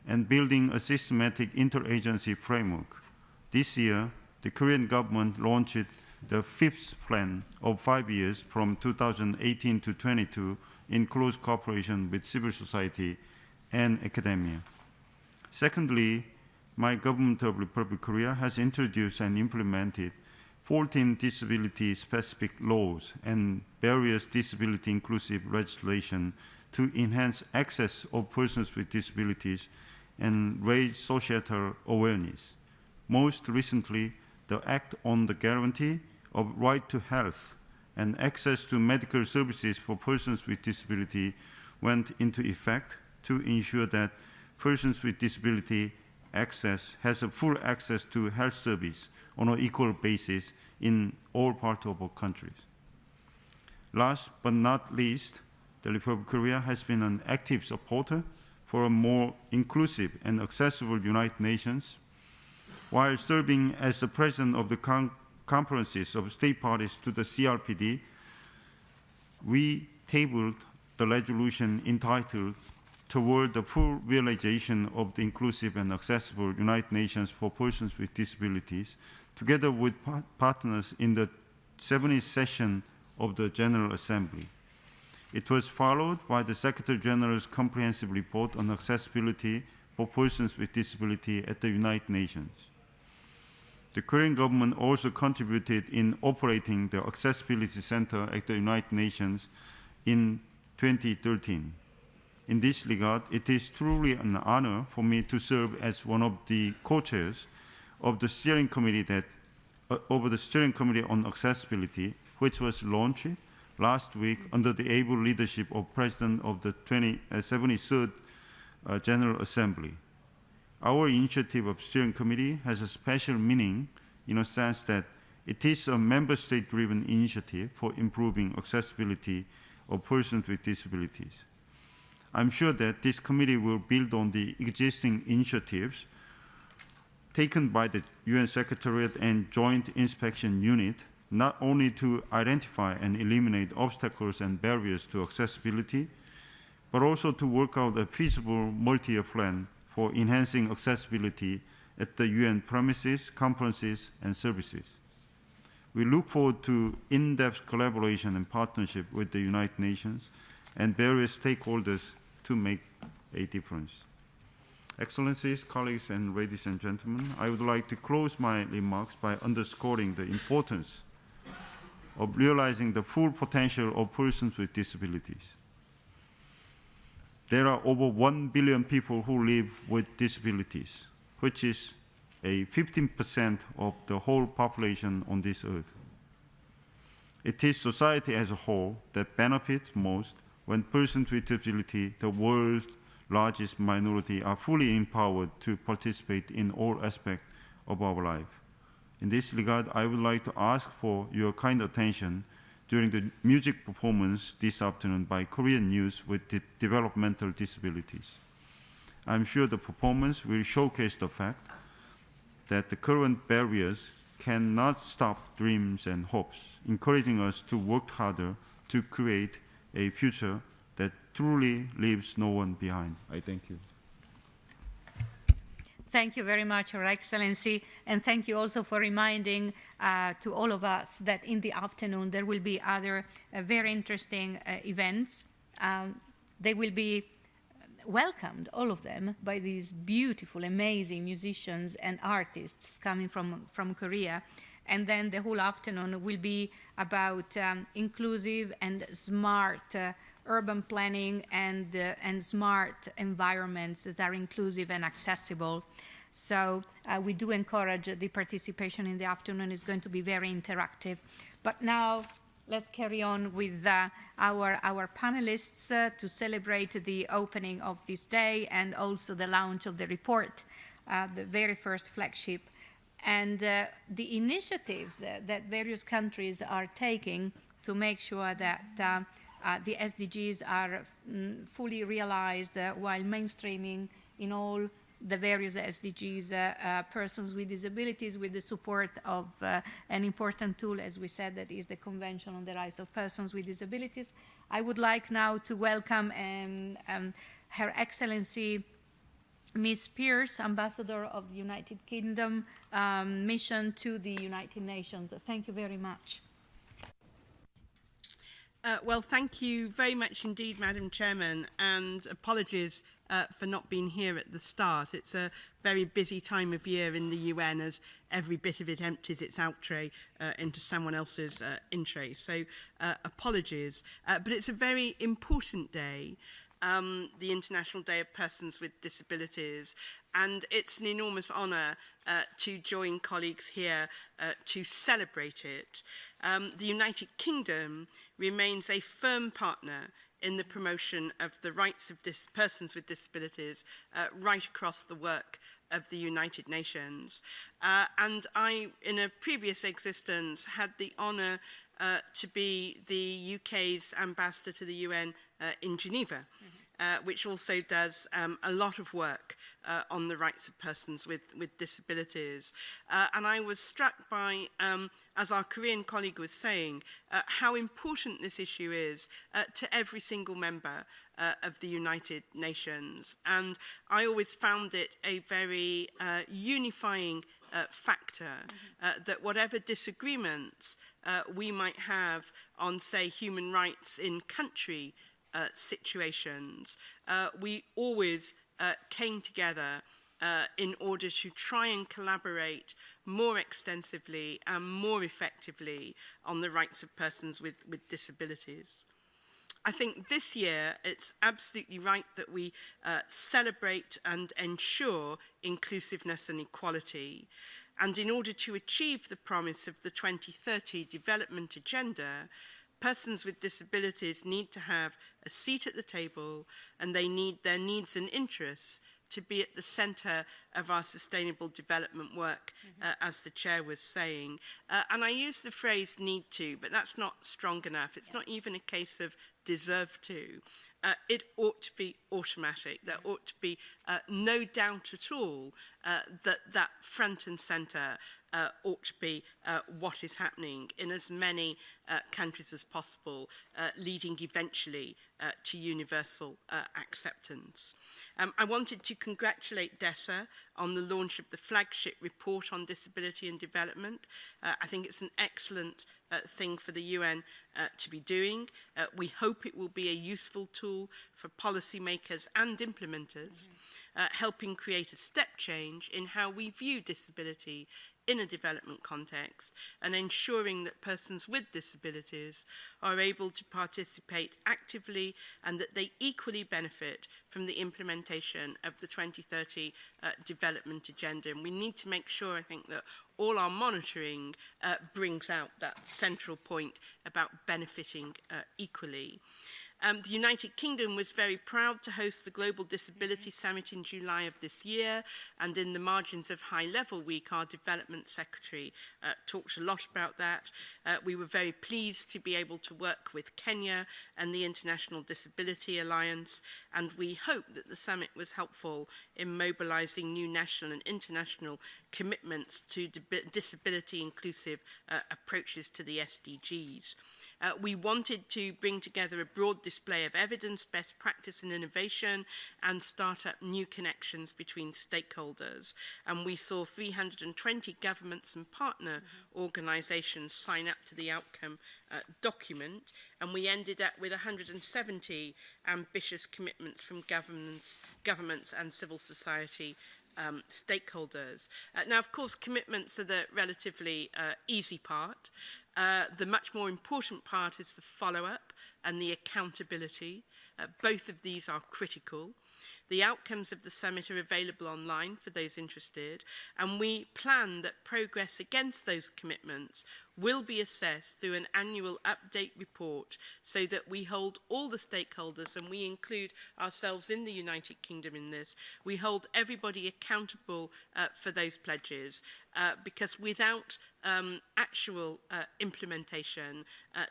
I: and building a systematic interagency framework. This year, the Korean government launched the 5th plan of 5 years from 2018 to 22 in close cooperation with civil society and academia. Secondly, my government of Republic of Korea has introduced and implemented 14 disability-specific laws and various disability-inclusive legislation to enhance access of persons with disabilities and raise societal awareness. Most recently, the Act on the Guarantee of Right to Health and Access to Medical Services for Persons with Disability went into effect to ensure that persons with disability has a full access to health service on an equal basis in all parts of our countries. Last but not least, the Republic of Korea has been an active supporter for a more inclusive and accessible United Nations. While serving as the president of the conferences of state parties to the CRPD, we tabled the resolution entitled Toward the Full Realization of the Inclusive and Accessible United Nations for Persons with Disabilities, together with partners in the 70th session of the General Assembly. It was followed by the Secretary General's Comprehensive Report on Accessibility for Persons with Disability at the United Nations. The Korean government also contributed in operating the Accessibility Center at the United Nations in 2013. In this regard, it is truly an honor for me to serve as one of the co-chairs of the steering committee over the steering committee on accessibility, which was launched last week under the able leadership of President of the 73rd General Assembly. Our initiative of steering committee has a special meaning in a sense that it is a member state-driven initiative for improving accessibility of persons with disabilities. I'm sure that this committee will build on the existing initiatives taken by the UN Secretariat and Joint Inspection Unit, not only to identify and eliminate obstacles and barriers to accessibility, but also to work out a feasible multi-year plan for enhancing accessibility at the UN premises, conferences, and services. We look forward to in-depth collaboration and partnership with the United Nations and various stakeholders to make a difference. Excellencies, colleagues, and ladies and gentlemen, I would like to close my remarks by underscoring the importance of realizing the full potential of persons with disabilities. There are over 1 billion people who live with disabilities, which is a 15% of the whole population on this earth. It is society as a whole that benefits most when persons with disability, the world's largest minority, are fully empowered to participate in all aspects of our life. In this regard, I would like to ask for your kind attention during the music performance this afternoon by Korean youth with developmental disabilities. I'm sure the performance will showcase the fact that the current barriers cannot stop dreams and hopes, encouraging us to work harder to create a future that truly leaves no one behind. I thank you.
A: Thank you very much, Your Excellency, and thank you also for reminding to all of us that in the afternoon there will be other very interesting events. They will be welcomed, all of them, by these beautiful, amazing musicians and artists coming from Korea. And then the whole afternoon will be about inclusive and smart urban planning and smart environments that are inclusive and accessible. So we do encourage the participation in the afternoon. It's going to be very interactive. But now let's carry on with our panelists to celebrate the opening of this day and also the launch of the report, the very first flagship, and the initiatives that various countries are taking to make sure that the SDGs are fully realized while mainstreaming in all the various SDGs, persons with disabilities, with the support of an important tool, as we said, that is the Convention on the Rights of Persons with Disabilities. I would like now to welcome Her Excellency Ms. Pierce, Ambassador of the United Kingdom mission to the United Nations. Thank you very much.
J: Well, thank you very much indeed, Madam Chairman, and apologies for not being here at the start. It's a very busy time of year in the UN as every bit of it empties its out tray into someone else's in tray. So apologies. But it's a very important day, the International Day of Persons with Disabilities, and it's an enormous honour to join colleagues here to celebrate it. The United Kingdom remains a firm partner in the promotion of the rights of persons with disabilities right across the work of the United Nations. And I, in a previous existence, had the honour to be the UK's ambassador to the UN in Geneva, which also does a lot of work on the rights of persons with disabilities. And I was struck by, as our Korean colleague was saying, how important this issue is to every single member of the United Nations. And I always found it a very unifying factor that whatever disagreements we might have on, say, human rights in country situations, we always came together in order to try and collaborate more extensively and more effectively on the rights of persons with disabilities. I think this year it's absolutely right that we celebrate and ensure inclusiveness and equality. And in order to achieve the promise of the 2030 Development Agenda, persons with disabilities need to have a seat at the table, and they need their needs and interests to be at the centre of our sustainable development work, as the chair was saying. And I use the phrase need to, but that's not strong enough. It's not even a case of deserve to. It ought to be automatic. There ought to be no doubt at all that front and centre ought to be what is happening in as many countries as possible, leading eventually to universal acceptance. I wanted to congratulate DESA on the launch of the flagship report on disability and development. I think it's an excellent thing for the UN to be doing. We hope it will be a useful tool for policymakers and implementers, helping create a step change in how we view disability in a development context and ensuring that persons with disabilities are able to participate actively and that they equally benefit from the implementation of the 2030 development agenda. And we need to make sure, I think, that all our monitoring brings out that central point about benefiting equally. The United Kingdom was very proud to host the Global Disability Summit in July of this year, and in the Margins of High Level Week, our Development Secretary talked a lot about that. We were very pleased to be able to work with Kenya and the International Disability Alliance, and we hope that the summit was helpful in mobilising new national and international commitments to disability-inclusive approaches to the SDGs. We wanted to bring together a broad display of evidence, best practice and innovation, and start up new connections between stakeholders. And we saw 320 governments and partner organisations sign up to the outcome document, and we ended up with 170 ambitious commitments from governments and civil society stakeholders. Now, of course, commitments are the relatively easy part. The much more important part is the follow-up and the accountability. Both of these are critical. The outcomes of the summit are available online for those interested, and we plan that progress against those commitments will be assessed through an annual update report so that we hold all the stakeholders, and we include ourselves in the United Kingdom in this, we hold everybody accountable for those pledges, because without actual implementation,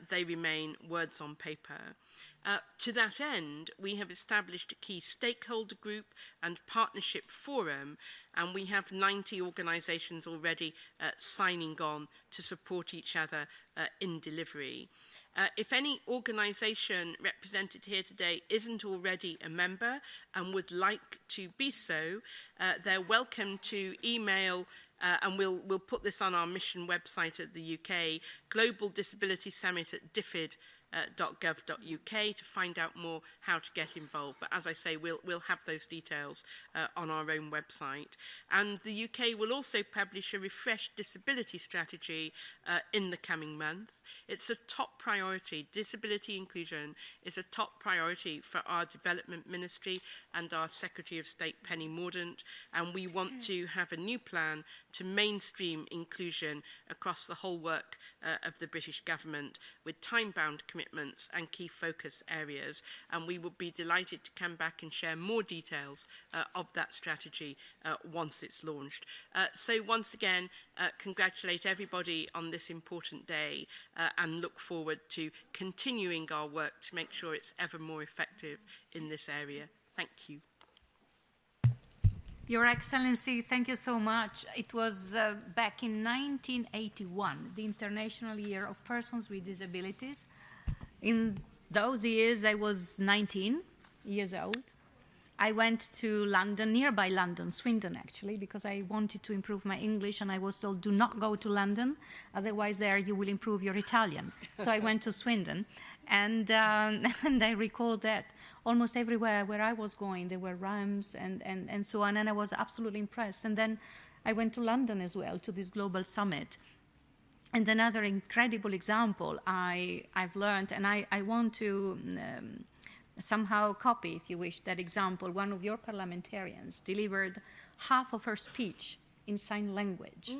J: they remain words on paper. To that end, we have established a key stakeholder group and partnership forum, and we have 90 organisations already signing on to support each other in delivery. If any organisation represented here today isn't already a member and would like to be so, they're welcome to email and we'll put this on our mission website at the UK, Global Disability Summit at DFID.gov.uk to find out more how to get involved. But as I say, we'll have those details on our own website. And the UK will also publish a refreshed disability strategy in the coming month. It's a top priority. Disability inclusion is a top priority for our development ministry and our Secretary of State, Penny Mordaunt, and we want to have a new plan to mainstream inclusion across the whole work of the British government with time-bound commitments and key focus areas, and we will be delighted to come back and share more details of that strategy once it's launched. So once again, congratulate everybody on this important day and look forward to continuing our work to make sure it's ever more effective in this area. Thank you.
A: Your Excellency, thank you so much. It was back in 1981, the International Year of Persons with Disabilities. In those years, I was 19 years old. I went to London, nearby London, Swindon actually, because I wanted to improve my English, and I was told, do not go to London, otherwise there you will improve your Italian. So I went to Swindon, and I recall that almost everywhere where I was going, there were ramps and so on, and I was absolutely impressed. And then I went to London as well, to this global summit. And another incredible example I've learned, and I want to somehow copy, if you wish, that example. One of your parliamentarians delivered half of her speech in sign language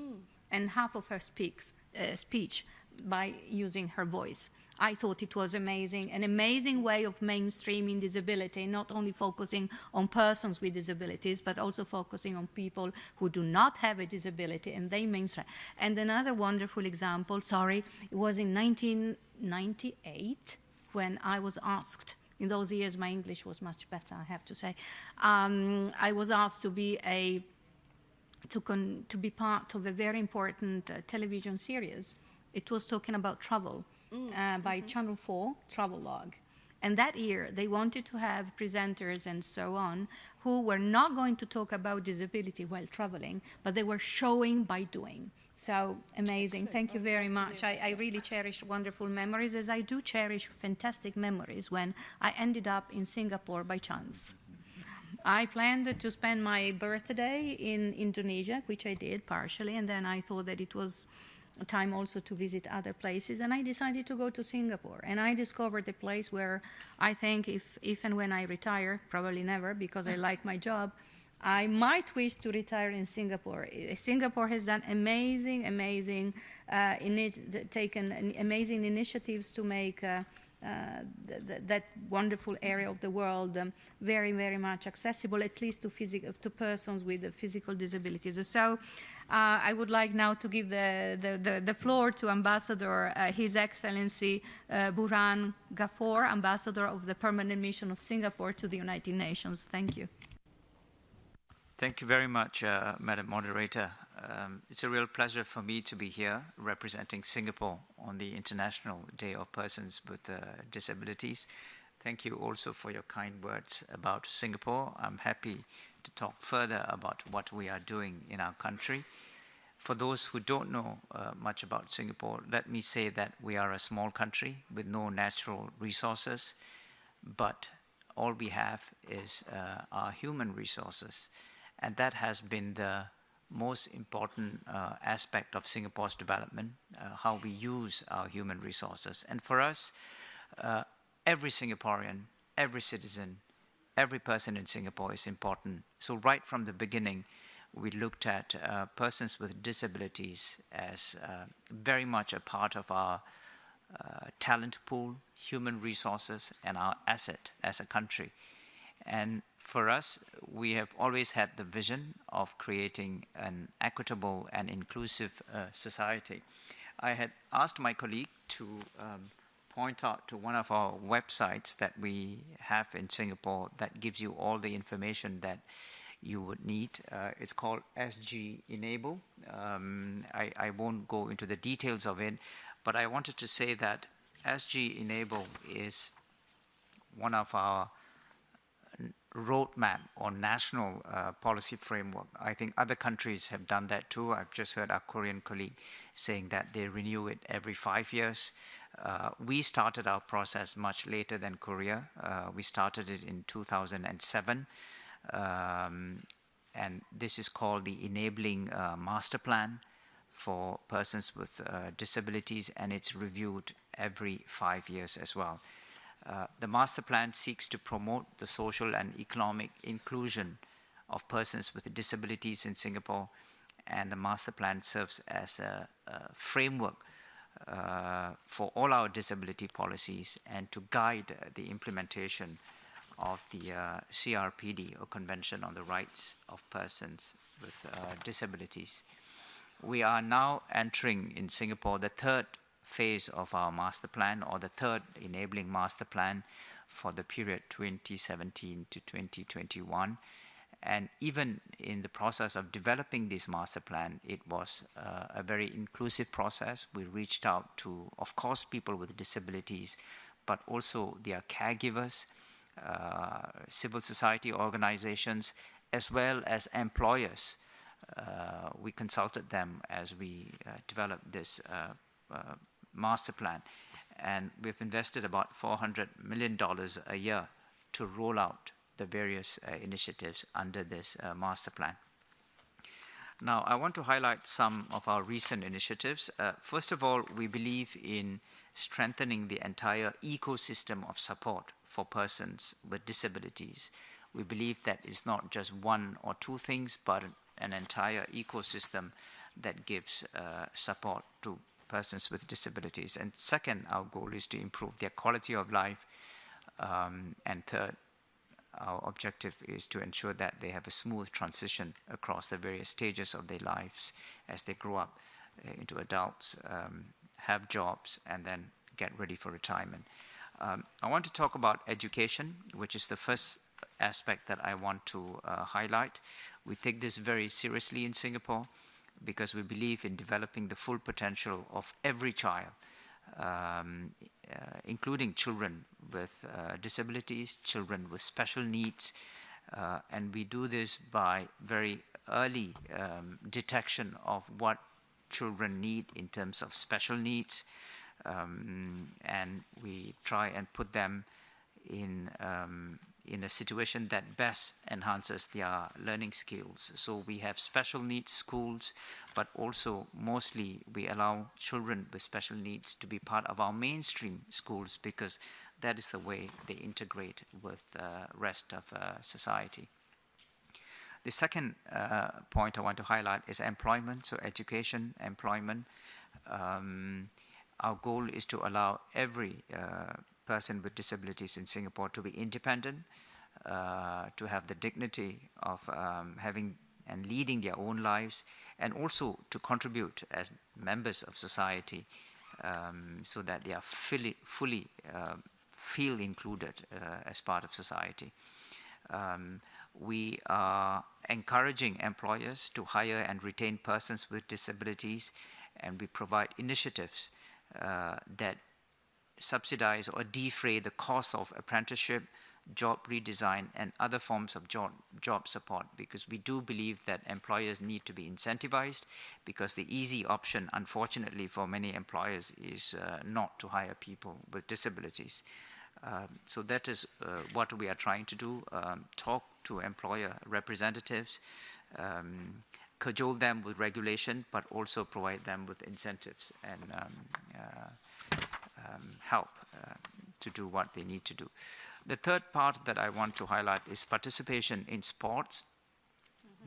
A: and half of her speech by using her voice. I thought it was amazing, an amazing way of mainstreaming disability, not only focusing on persons with disabilities, but also focusing on people who do not have a disability, and they mainstream. And another wonderful example, it was in 1998 when I was asked. In those years, my English was much better, I have to say. I was asked to be part of a very important television series. It was talking about travel by Channel 4, Travelogue. And that year, they wanted to have presenters and so on who were not going to talk about disability while traveling, but they were showing by doing. So amazing. Thank you very much. I really cherish wonderful memories, as I do cherish fantastic memories when I ended up in Singapore by chance. I planned to spend my birthday in Indonesia, which I did partially, and then I thought that it was time also to visit other places, and I decided to go to Singapore. And I discovered a place where I think if and when I retire, probably never because I like my job, I might wish to retire in Singapore. Singapore has done amazing initiatives to make that wonderful area of the world very, very much accessible, at least to persons with physical disabilities. So I would like now to give the floor to Ambassador, His Excellency Burhan Ghafor, Ambassador of the Permanent Mission of Singapore to the United Nations. Thank you.
K: Thank you very much, Madam Moderator. It's a real pleasure for me to be here representing Singapore on the International Day of Persons with Disabilities. Thank you also for your kind words about Singapore. I'm happy to talk further about what we are doing in our country. For those who don't know much about Singapore, let me say that we are a small country with no natural resources, but all we have is our human resources. And that has been the most important aspect of Singapore's development, how we use our human resources. And for us, every Singaporean, every citizen, every person in Singapore is important. So right from the beginning, we looked at persons with disabilities as very much a part of our talent pool, human resources, and our asset as a country. And for us, we have always had the vision of creating an equitable and inclusive society. I had asked my colleague to point out to one of our websites that we have in Singapore that gives you all the information that you would need. It's called SG Enable. I won't go into the details of it, but I wanted to say that SG Enable is one of our roadmap or national policy framework. I think other countries have done that too. I've just heard our Korean colleague saying that they renew it every 5 years. We started our process much later than Korea. We started it in 2007. And this is called the Enabling Master Plan for persons with disabilities, and it's reviewed every 5 years as well. The master plan seeks to promote the social and economic inclusion of persons with disabilities in Singapore, and the master plan serves as a framework for all our disability policies and to guide the implementation of the CRPD, or Convention on the Rights of Persons with Disabilities. We are now entering in Singapore the third phase of our master plan, or the third enabling master plan for the period 2017 to 2021. And even in the process of developing this master plan, it was a very inclusive process. We reached out to, of course, people with disabilities, but also their caregivers, civil society organizations, as well as employers. We consulted them as we developed this master plan, and we've invested about $400 million a year to roll out the various initiatives under this master plan. Now, I want to highlight some of our recent initiatives. First of all, we believe in strengthening the entire ecosystem of support for persons with disabilities. We believe that it's not just one or two things, but an entire ecosystem that gives support to persons with disabilities. And second, our goal is to improve their quality of life. And third, our objective is to ensure that they have a smooth transition across the various stages of their lives as they grow up into adults, have jobs, and then get ready for retirement. I want to talk about education, which is the first aspect that I want to highlight. We take this very seriously in Singapore because we believe in developing the full potential of every child, including children with disabilities, children with special needs, and we do this by very early detection of what children need in terms of special needs, and we try and put them in a situation that best enhances their learning skills. So we have special needs schools, but also mostly we allow children with special needs to be part of our mainstream schools because that is the way they integrate with the rest of society. The second point I want to highlight is employment, so education, employment. Our goal is to allow every person with disabilities in Singapore to be independent, to have the dignity of having and leading their own lives, and also to contribute as members of society so that they are fully feel included as part of society. We are encouraging employers to hire and retain persons with disabilities, and we provide initiatives that subsidize or defray the cost of apprenticeship, job redesign, and other forms of job support, because we do believe that employers need to be incentivized, because the easy option, unfortunately, for many employers is not to hire people with disabilities. So that is what we are trying to do, talk to employer representatives, cajole them with regulation, but also provide them with incentives and help to do what they need to do. The third part that I want to highlight is participation in sports.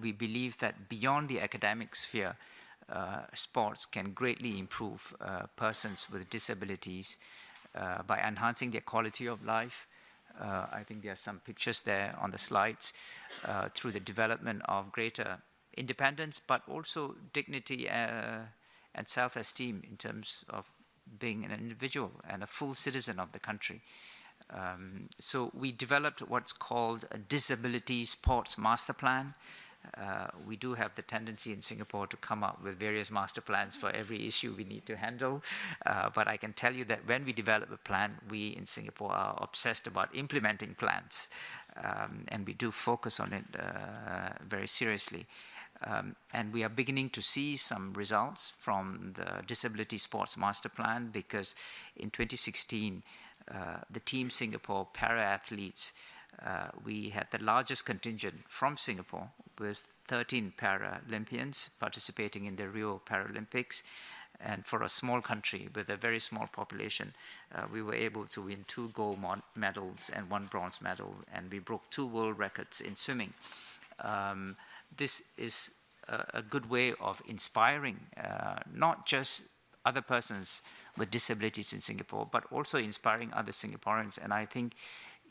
K: We believe that beyond the academic sphere, sports can greatly improve persons with disabilities by enhancing their quality of life. I think there are some pictures there on the slides, through the development of greater independence, but also dignity and self-esteem in terms of being an individual and a full citizen of the country. So we developed what's called a Disability Sports Master Plan. We do have the tendency in Singapore to come up with various master plans for every issue we need to handle. But I can tell you that when we develop a plan, we in Singapore are obsessed about implementing plans. And we do focus on it very seriously. And we are beginning to see some results from the Disability Sports Master Plan, because in 2016, the Team Singapore para-athletes, we had the largest contingent from Singapore with 13 Paralympians participating in the Rio Paralympics. And for a small country with a very small population, we were able to win 2 gold medals and 1 bronze medal, and we broke 2 world records in swimming. This is a good way of inspiring not just other persons with disabilities in Singapore, but also inspiring other Singaporeans. And I think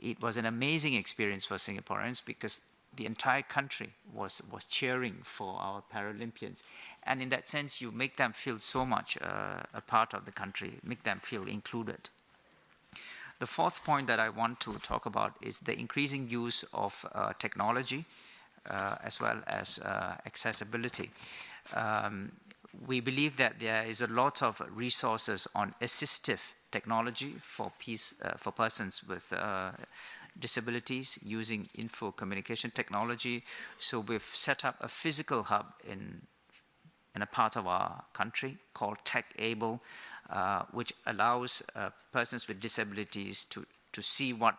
K: it was an amazing experience for Singaporeans, because the entire country was cheering for our Paralympians. And in that sense, you make them feel so much a part of the country, make them feel included. The fourth point that I want to talk about is the increasing use of technology as well as accessibility. We believe that there is a lot of resources on assistive technology for persons with disabilities using info communication technology. So we've set up a physical hub in a part of our country called TechAble, which allows persons with disabilities to see what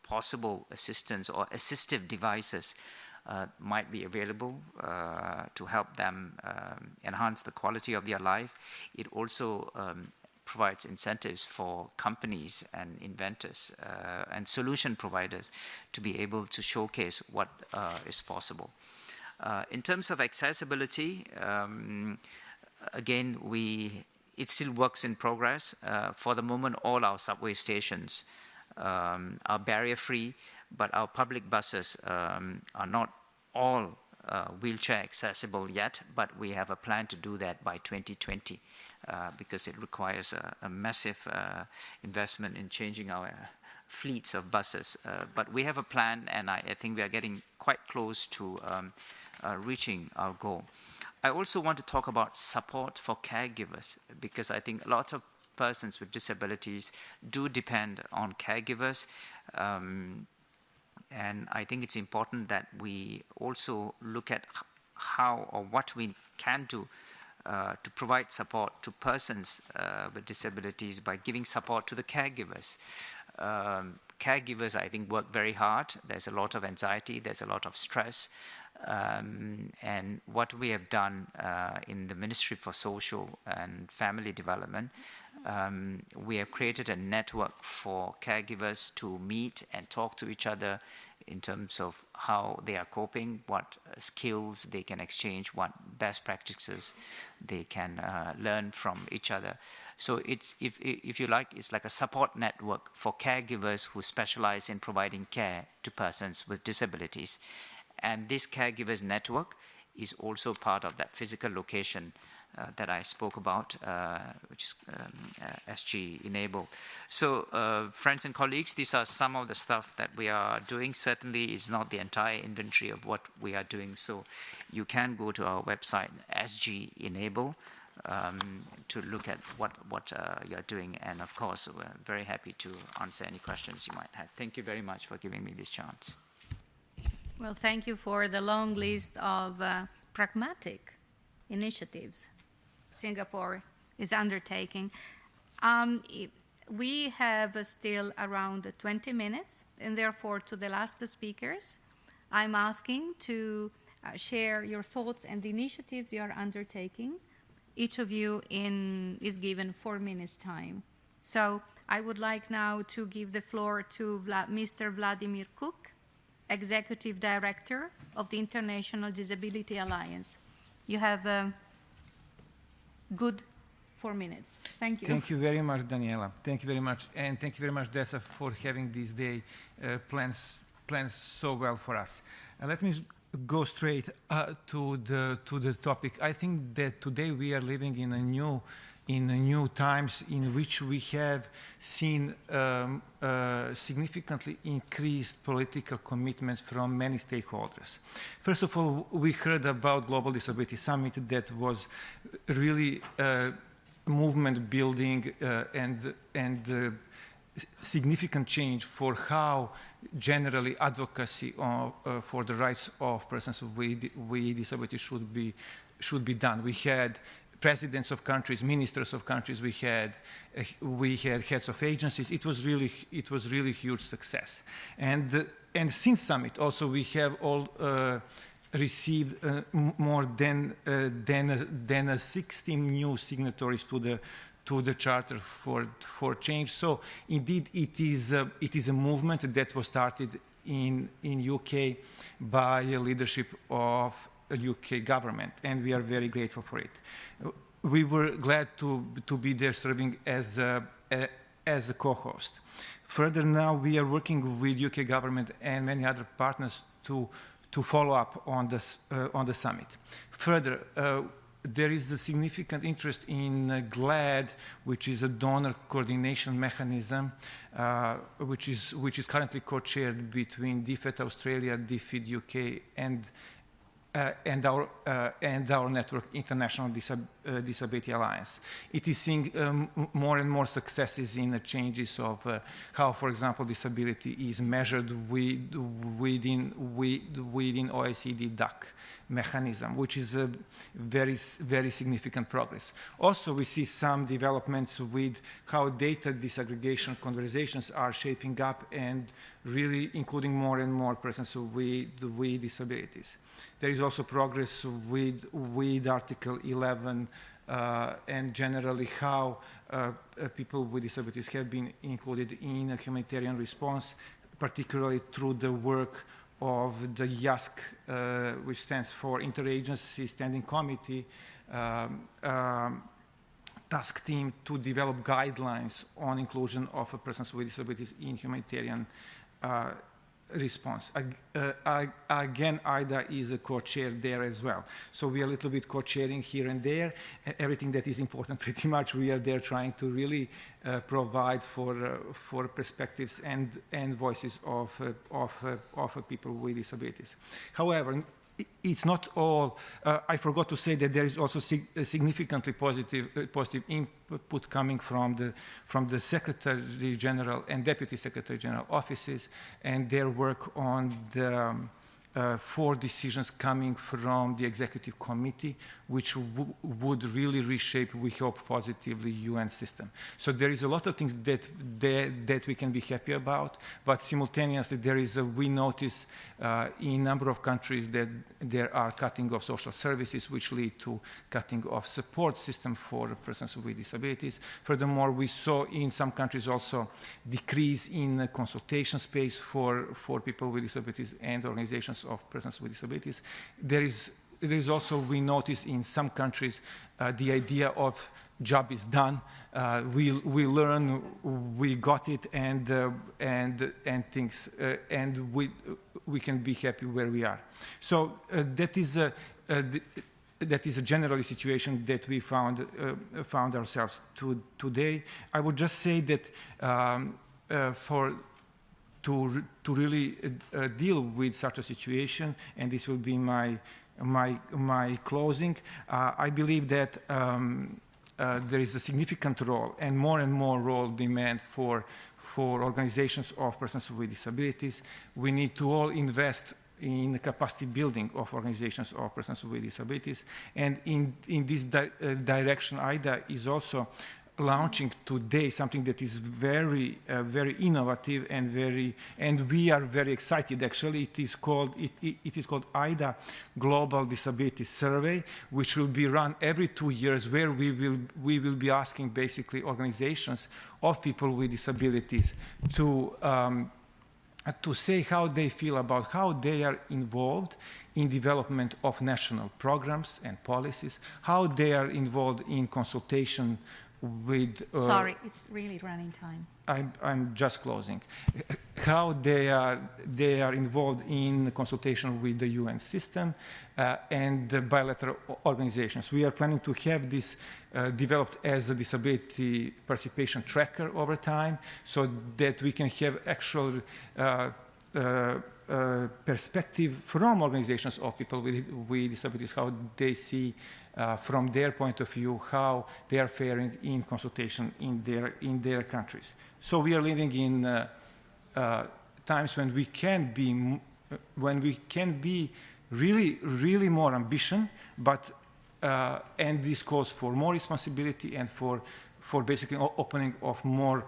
K: possible assistance or assistive devices might be available to help them enhance the quality of their life. It also provides incentives for companies and inventors and solution providers to be able to showcase what is possible. In terms of accessibility, again, it still works in progress. For the moment, all our subway stations are barrier-free, but our public buses are not all wheelchair accessible yet, but we have a plan to do that by 2020 because it requires a massive investment in changing our fleets of buses. But we have a plan, and I think we are getting quite close to reaching our goal. I also want to talk about support for caregivers, because I think a lot of persons with disabilities do depend on caregivers. And I think it's important that we also look at how or what we can do to provide support to persons with disabilities by giving support to the caregivers. Caregivers, I think, work very hard. There's a lot of anxiety, there's a lot of stress. And what we have done in the Ministry for Social and Family Development, we have created a network for caregivers to meet and talk to each other in terms of how they are coping, what skills they can exchange, what best practices they can learn from each other. So it's, if you like, it's like a support network for caregivers who specialize in providing care to persons with disabilities. And this caregivers network is also part of that physical location that I spoke about, which is SG Enable. So friends and colleagues, these are some of the stuff that we are doing. Certainly it's not the entire inventory of what we are doing. So you can go to our website, SG Enable, to look at what you're doing. And of course, we're very happy to answer any questions you might have. Thank you very much for giving me this chance.
A: Well, thank you for the long list of pragmatic initiatives Singapore is undertaking. We have still around 20 minutes, and therefore to the last speakers, I'm asking to share your thoughts and the initiatives you are undertaking. Each of you is given 4 minutes time. So I would like now to give the floor to Mr. Vladimir Cook, Executive Director of the International Disability Alliance. You have good 4 minutes. Thank you.
L: Thank you very much, Daniela. Thank you very much. And thank you very much, DESA, for having this day planned so well for us. Let me go straight to the topic. I think that today we are living in new times in which we have seen significantly increased political commitments from many stakeholders. First of all, we heard about Global Disability Summit that was really movement building and significant change for how generally advocacy for the rights of persons with disabilities should be done. We had presidents of countries, ministers of countries. We had heads of agencies. It was really huge success. And since summit, also we have all received more than 16 new signatories to the Charter for Change. So indeed, it is a movement that was started in UK by a leadership of UK government, and we are very grateful for it. We were glad to be there serving as a co-host. Further, now we are working with UK government and many other partners to follow up on the summit. Further, there is a significant interest in GLAD, which is a donor coordination mechanism, which is currently co-chaired between DFID Australia, DFID UK, and our network, International Disability Alliance. It is seeing more and more successes in the changes of how, for example, disability is measured within OECD DAC mechanism, which is a very, very significant progress. Also, we see some developments with how data disaggregation conversations are shaping up and really including more and more persons with disabilities. There is also progress with Article 11 and generally how people with disabilities have been included in a humanitarian response, particularly through the work of the YASC, which stands for Interagency Standing Committee, task team to develop guidelines on inclusion of persons with disabilities in humanitarian response. Again, IDA is a co-chair there as well. So we are a little bit co-chairing here and there. Everything that is important, pretty much, we are there trying to really provide for perspectives and voices of people with disabilities. However, it's not all. I forgot to say that there is also significantly positive input coming from the Secretary General and Deputy Secretary General offices and their work on for decisions coming from the executive committee, which would really reshape, we hope, positively UN system. So there is a lot of things that we can be happy about, but simultaneously we notice in a number of countries that there are cutting of social services, which lead to cutting of support system for persons with disabilities. Furthermore, we saw in some countries also decrease in consultation space for people with disabilities and organizations of persons with disabilities. There is also, we notice in some countries, the idea of job is done. We learn, we got it, and things, and we can be happy where we are. So that is a generally situation that we found ourselves today. I would just say that to really deal with such a situation, and this will be my closing, I believe that there is a significant role and more role demand for organizations of persons with disabilities. We need to all invest in the capacity building of organizations of persons with disabilities, and in this direction, IDA is also launching today something that is very innovative and we are very excited. Actually, it is called IDA Global Disability Survey, which will be run every 2 years, where we will be asking basically organizations of people with disabilities to say how they feel about how they are involved in development of national programs and policies, how they are involved in consultation with...
A: Sorry, it's really running time.
L: I'm just closing. How they are involved in consultation with the UN system and the bilateral organizations. We are planning to have this developed as a disability participation tracker over time, so that we can have actual perspective from organizations of people with disabilities, how they see from their point of view how they are faring in consultation in their countries. So we are living in times when we can be really more ambition, but and this calls for more responsibility and for basically opening of more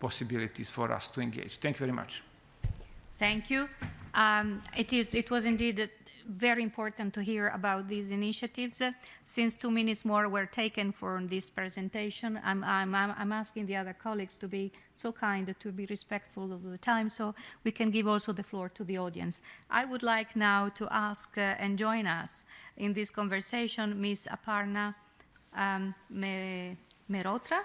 L: possibilities for us to engage. Thank you very much.
A: Thank you. It was indeed very important to hear about these initiatives. Since 2 minutes more were taken for this presentation, I'm asking the other colleagues to be so kind, to be respectful of the time, so we can give also the floor to the audience. I would like now to ask and join us in this conversation Ms. Aparna Mehrotra,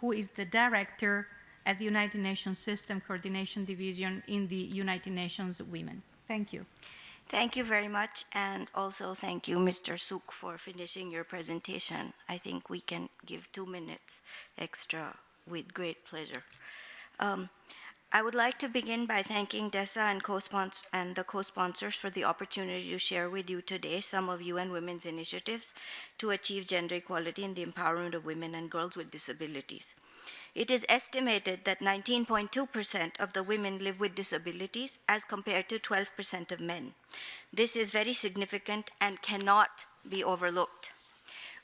A: who is the director at the United Nations System Coordination Division in the United Nations Women. Thank you.
M: Thank you very much, and also thank you, Mr. Suk, for finishing your presentation. I think we can give 2 minutes extra with great pleasure. I would like to begin by thanking DESA and the co-sponsors for the opportunity to share with you today some of UN Women's initiatives to achieve gender equality and the empowerment of women and girls with disabilities. It is estimated that 19.2% of the women live with disabilities as compared to 12% of men. This is very significant and cannot be overlooked.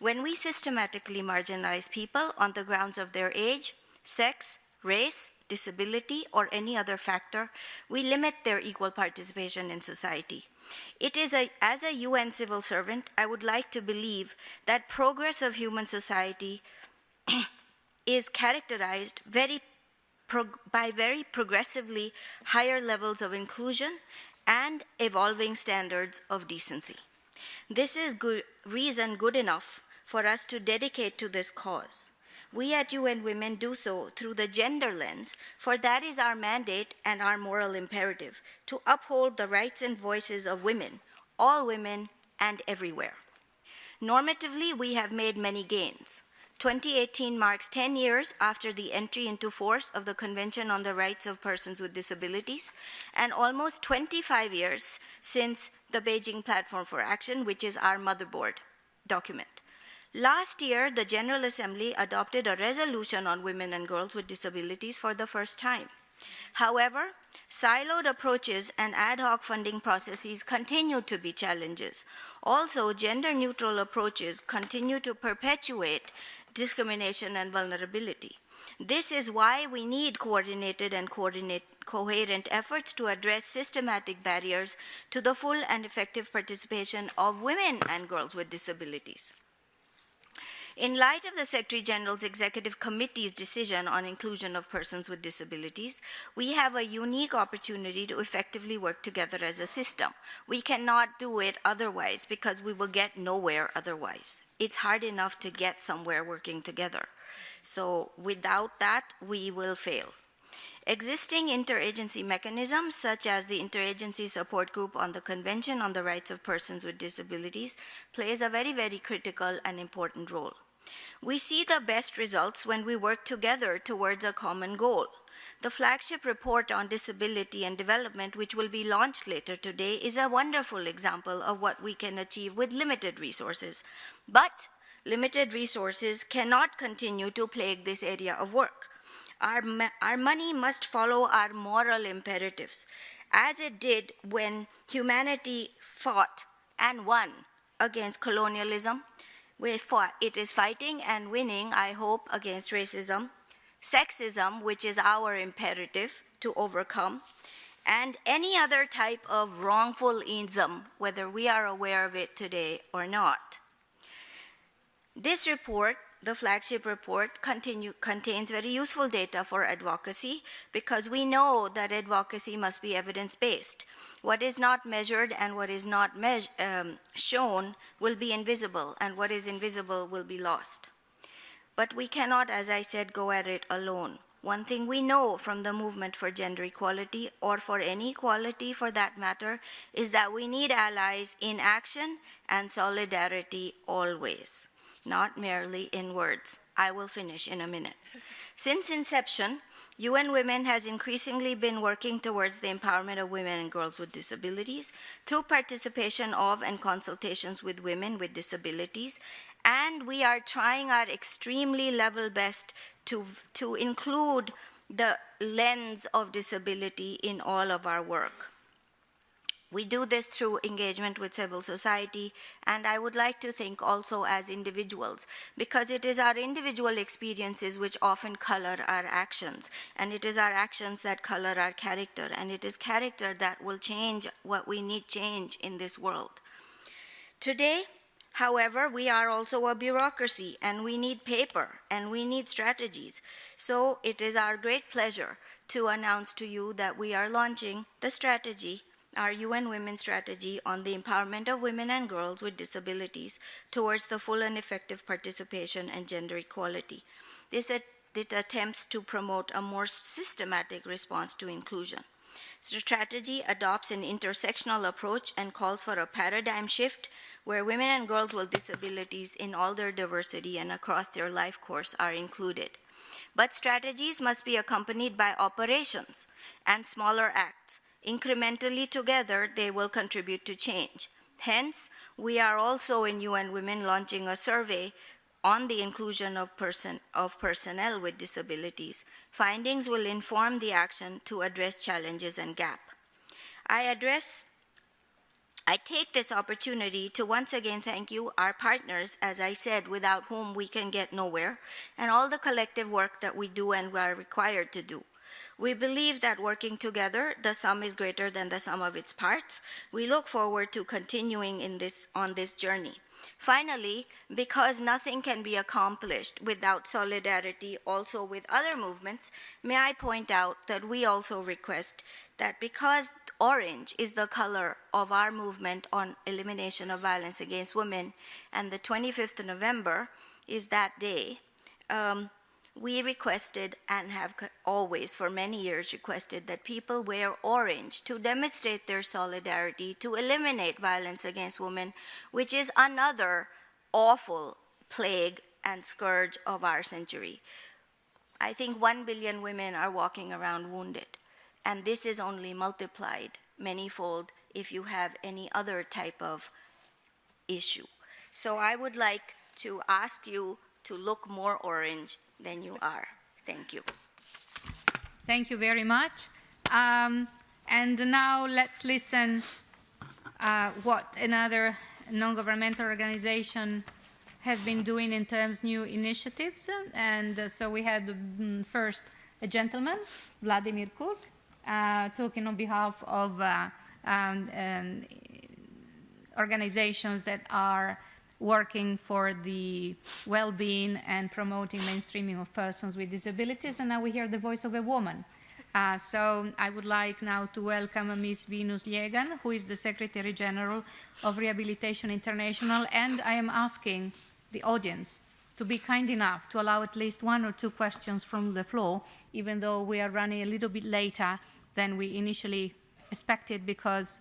M: When we systematically marginalize people on the grounds of their age, sex, race, disability, or any other factor, we limit their equal participation in society. As a UN civil servant, I would like to believe that progress of human society is characterized by very progressively higher levels of inclusion and evolving standards of decency. This is reason good enough for us to dedicate to this cause. We at UN Women do so through the gender lens, for that is our mandate and our moral imperative, to uphold the rights and voices of women, all women and everywhere. Normatively, we have made many gains. 2018 marks 10 years after the entry into force of the Convention on the Rights of Persons with Disabilities, and almost 25 years since the Beijing Platform for Action, which is our motherboard document. Last year, the General Assembly adopted a resolution on women and girls with disabilities for the first time. However, siloed approaches and ad hoc funding processes continue to be challenges. Also, gender-neutral approaches continue to perpetuate discrimination and vulnerability. This is why we need coordinated and coherent efforts to address systematic barriers to the full and effective participation of women and girls with disabilities. In light of the Secretary General's Executive Committee's decision on inclusion of persons with disabilities, we have a unique opportunity to effectively work together as a system. We cannot do it otherwise because we will get nowhere otherwise. It's hard enough to get somewhere working together. So without that, we will fail. Existing interagency mechanisms, such as the Interagency Support Group on the Convention on the Rights of Persons with Disabilities, plays a very, very critical and important role. We see the best results when we work together towards a common goal. The flagship report on disability and development, which will be launched later today, is a wonderful example of what we can achieve with limited resources. But limited resources cannot continue to plague this area of work. Our money must follow our moral imperatives, as it did when humanity fought and won against colonialism. It is fighting and winning, I hope, against racism, sexism, which is our imperative to overcome, and any other type of wrongful-ism, whether we are aware of it today or not. This report, the flagship report, contains very useful data for advocacy because we know that advocacy must be evidence-based. What is not measured and what is not shown will be invisible, and what is invisible will be lost. But we cannot, as I said, go at it alone. One thing we know from the movement for gender equality, or for any equality for that matter, is that we need allies in action and solidarity always, not merely in words. I will finish in a minute. Since inception, UN Women has increasingly been working towards the empowerment of women and girls with disabilities through participation of and consultations with women with disabilities, and we are trying our extremely level best to include the lens of disability in all of our work. We do this through engagement with civil society, and I would like to think also as individuals, because it is our individual experiences which often color our actions, and it is our actions that color our character, and it is character that will change what we need change in this world. Today, however, we are also a bureaucracy, and we need paper, and we need strategies. So it is our great pleasure to announce to you that we are launching the strategy, our UN Women Strategy on the empowerment of women and girls with disabilities towards the full and effective participation and gender equality. It attempts to promote a more systematic response to inclusion. The strategy adopts an intersectional approach and calls for a paradigm shift where women and girls with disabilities in all their diversity and across their life course are included. But strategies must be accompanied by operations and smaller acts. Incrementally together, they will contribute to change. Hence, we are also in UN Women launching a survey on the inclusion of personnel with disabilities. Findings will inform the action to address challenges and gaps. I take this opportunity to once again thank you, our partners, as I said, without whom we can get nowhere, and all the collective work that we do and we are required to do. We believe that working together, the sum is greater than the sum of its parts. We look forward to continuing on this journey. Finally, because nothing can be accomplished without solidarity also with other movements, may I point out that we also request that because orange is the color of our movement on elimination of violence against women, and the 25th of November is that day, we requested and have always for many years requested that people wear orange to demonstrate their solidarity to eliminate violence against women, which is another awful plague and scourge of our century. I think 1 billion women are walking around wounded, and this is only multiplied manyfold if you have any other type of issue. So I would like to ask you to look more orange than you are. Thank you.
A: Thank you very much. And now let's listen what another non-governmental organization has been doing in terms of new initiatives. And so we had first a gentleman, Vladimir Kurk, talking on behalf of organizations that are working for the well-being and promoting mainstreaming of persons with disabilities. And now we hear the voice of a woman. So I would like now to welcome Ms. Venus Liegan, who is the Secretary General of Rehabilitation International, and I am asking the audience to be kind enough to allow at least 1 or 2 questions from the floor, even though we are running a little bit later than we initially expected, because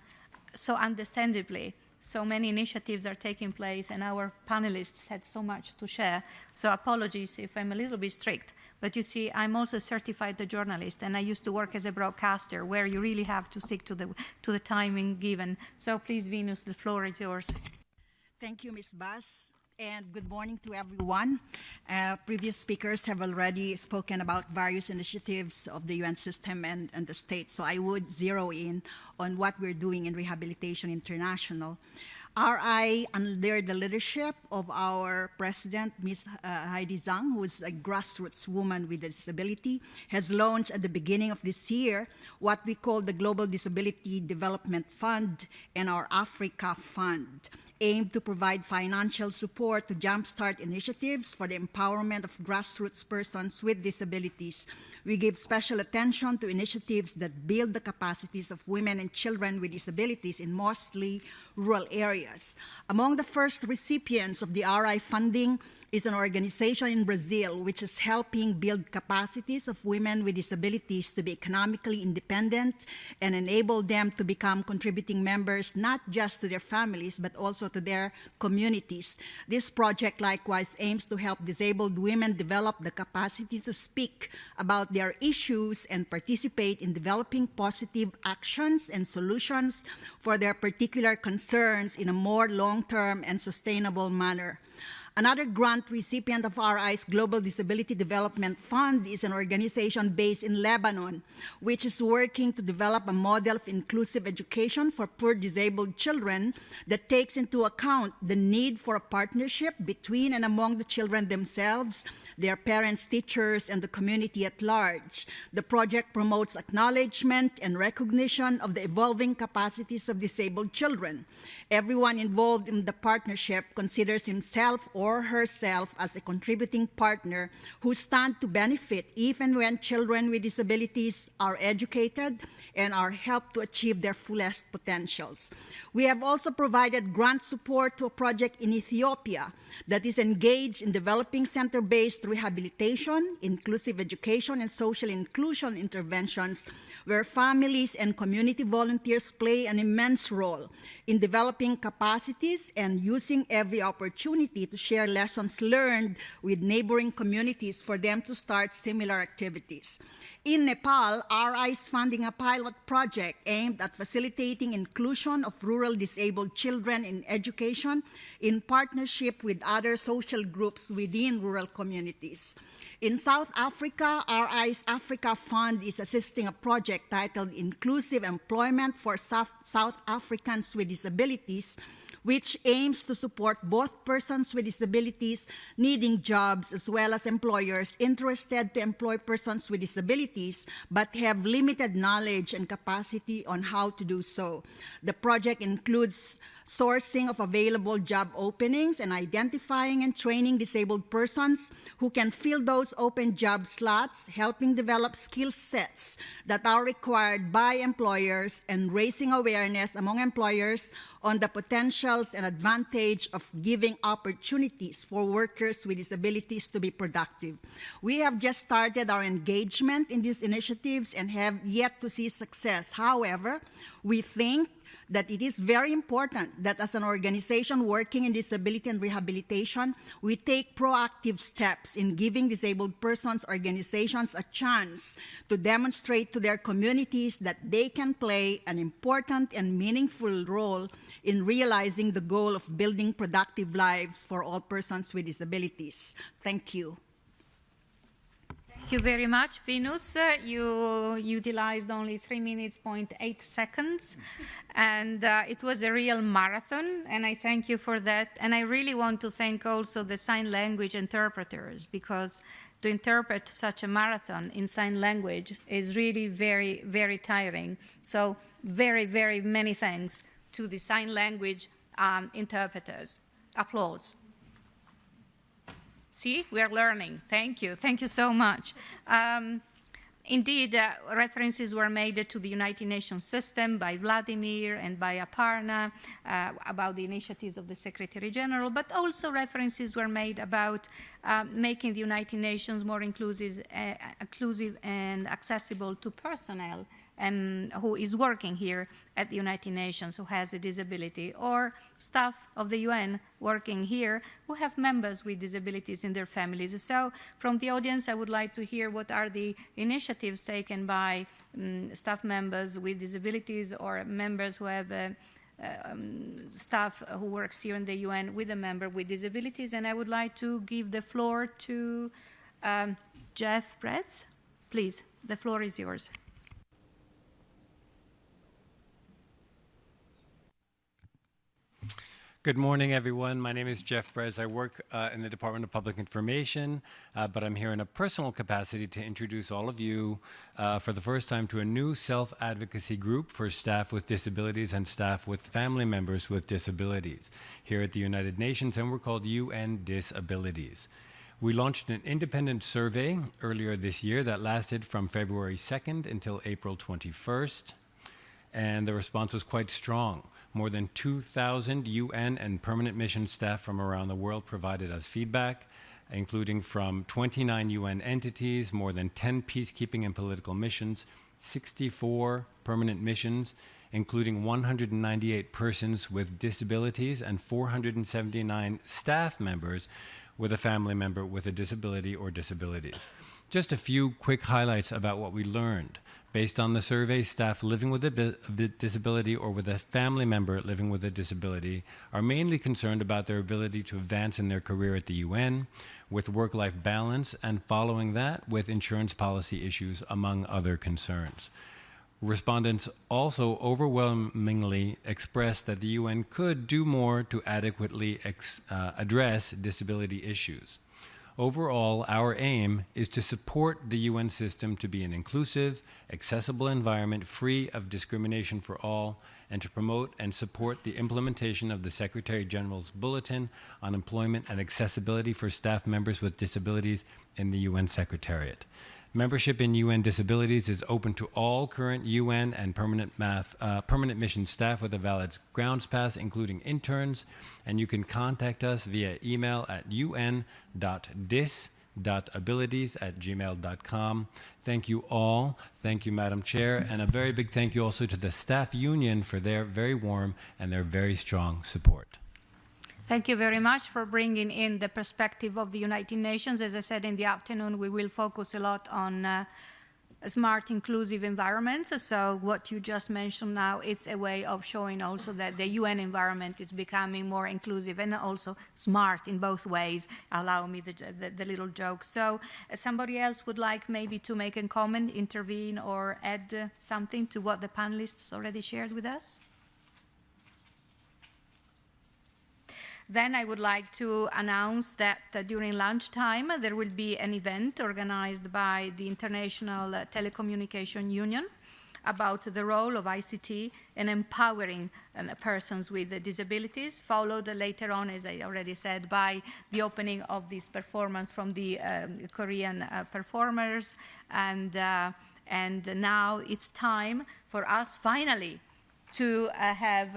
A: so understandably, so many initiatives are taking place and our panelists had so much to share. So apologies if I'm a little bit strict. But you see, I'm also a certified journalist, and I used to work as a broadcaster, where you really have to stick to the timing given. So please, Venus, the floor is yours.
N: Thank you, Ms. Bass, and good morning to everyone. Previous speakers have already spoken about various initiatives of the UN system and the state, so I would zero in on what we're doing in Rehabilitation International. RI, under the leadership of our president, Ms. Heidi Zhang, who is a grassroots woman with a disability, has launched at the beginning of this year what we call the Global Disability Development Fund and our Africa Fund, aimed to provide financial support to jumpstart initiatives for the empowerment of grassroots persons with disabilities. We give special attention to initiatives that build the capacities of women and children with disabilities in mostly rural areas. Among the first recipients of the RI funding is an organization in Brazil which is helping build capacities of women with disabilities to be economically independent and enable them to become contributing members not just to their families but also to their communities. This project likewise aims to help disabled women develop the capacity to speak about their issues and participate in developing positive actions and solutions for their particular concerns in a more long-term and sustainable manner. Another grant recipient of RI's Global Disability Development Fund is an organization based in Lebanon, which is working to develop a model of inclusive education for poor disabled children that takes into account the need for a partnership between and among the children themselves, their parents, teachers, and the community at large. The project promotes acknowledgement and recognition of the evolving capacities of disabled children. Everyone involved in the partnership considers himself or herself as a contributing partner who stand to benefit even when children with disabilities are educated and are helped to achieve their fullest potentials. We have also provided grant support to a project in Ethiopia that is engaged in developing center-based rehabilitation, inclusive education, and social inclusion interventions where families and community volunteers play an immense role in developing capacities and using every opportunity to share lessons learned with neighboring communities for them to start similar activities. In Nepal, RI is funding a pilot project aimed at facilitating inclusion of rural disabled children in education in partnership with other social groups within rural communities. In South Africa, RI's Africa Fund is assisting a project titled Inclusive Employment for South Africans with Disabilities, which aims to support both persons with disabilities needing jobs as well as employers interested to employ persons with disabilities but have limited knowledge and capacity on how to do so. The project includes sourcing of available job openings and identifying and training disabled persons who can fill those open job slots, helping develop skill sets that are required by employers and raising awareness among employers on the potentials and advantage of giving opportunities for workers with disabilities to be productive. We have just started our engagement in these initiatives and have yet to see success. However, we think that it is very important that as an organization working in disability and rehabilitation, we take proactive steps in giving disabled persons organizations a chance to demonstrate to their communities that they can play an important and meaningful role in realizing the goal of building productive lives for all persons with disabilities. Thank you.
A: Thank Thank you very much, Venus. You utilized only 3 minutes, 0.8 seconds, and it was a real marathon, and I thank you for that. And I really want to thank also the sign language interpreters, because to interpret such a marathon in sign language is really very, very tiring. So very, very many thanks to the sign language interpreters. Applause. See, we are learning. Thank you. Thank you so much. Indeed, references were made to the United Nations system by Vladimir and by Aparna about the initiatives of the Secretary General, but also references were made about making the United Nations more inclusive and accessible to personnel who is working here at the United Nations, who has a disability, or staff of the UN working here who have members with disabilities in their families. So from the audience, I would like to hear what are the initiatives taken by staff members with disabilities or members who have staff who works here in the UN with a member with disabilities. And I would like to give the floor to Jeff Bretz. Please, the floor is yours.
O: Good morning, everyone. My name is Jeff Brez. I work in the Department of Public Information, but I'm here in a personal capacity to introduce all of you for the first time to a new self-advocacy group for staff with disabilities and staff with family members with disabilities here at the United Nations, and we're called UN Disabilities. We launched an independent survey earlier this year that lasted from February 2nd until April 21st, and the response was quite strong. More than 2,000 UN and permanent mission staff from around the world provided us feedback, including from 29 UN entities, more than 10 peacekeeping and political missions, 64 permanent missions, including 198 persons with disabilities and 479 staff members with a family member with a disability or disabilities. Just a few quick highlights about what we learned. Based on the survey, staff living with a disability or with a family member living with a disability are mainly concerned about their ability to advance in their career at the UN, with work-life balance, and following that, with insurance policy issues, among other concerns. Respondents also overwhelmingly expressed that the UN could do more to adequately address disability issues. Overall, our aim is to support the UN system to be an inclusive, accessible environment free of discrimination for all, and to promote and support the implementation of the Secretary General's Bulletin on Employment and Accessibility for Staff Members with Disabilities in the UN Secretariat. Membership in UN Disabilities is open to all current UN and permanent mission staff with a valid grounds pass, including interns, and you can contact us via email at un.dis.abilities@gmail.com. Thank you all. Thank you, Madam Chair, and a very big thank you also to the staff union for their very warm and their very strong support.
A: Thank you very much for bringing in the perspective of the United Nations. As I said in the afternoon, we will focus a lot on smart, inclusive environments. So what you just mentioned now is a way of showing also that the UN environment is becoming more inclusive and also smart in both ways. Allow me the little joke. So somebody else would like maybe to make a comment, intervene, or add something to what the panelists already shared with us? Then I would like to announce that during lunchtime there will be an event organized by the International Telecommunication Union about the role of ICT in empowering persons with disabilities, followed later on, as I already said, by the opening of this performance from the Korean performers. And now it's time for us finally to have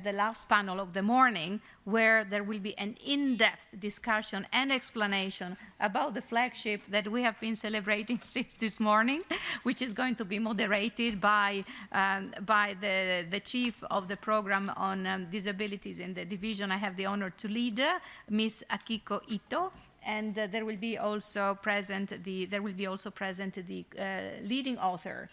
A: the last panel of the morning, where there will be an in-depth discussion and explanation about the flagship that we have been celebrating since this morning, which is going to be moderated by the chief of the program on disabilities in the division I have the honor to lead, Ms. Akiko Ito. And there will be also present the leading author.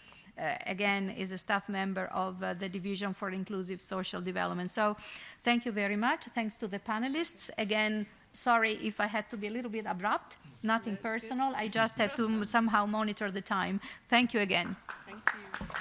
A: Again, is a staff member of the Division for Inclusive Social Development. So thank you very much. Thanks to the panelists. Again, Sorry if I had to be a little bit abrupt, nothing personal. I just had to somehow monitor the time. Thank you again.
J: Thank you.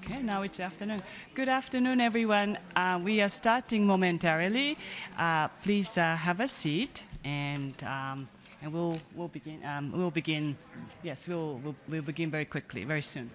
P: Okay, now it's afternoon. Good afternoon, everyone. We are starting momentarily. Please have a seat, and we'll begin. We'll begin. Yes, we'll begin very quickly, very soon.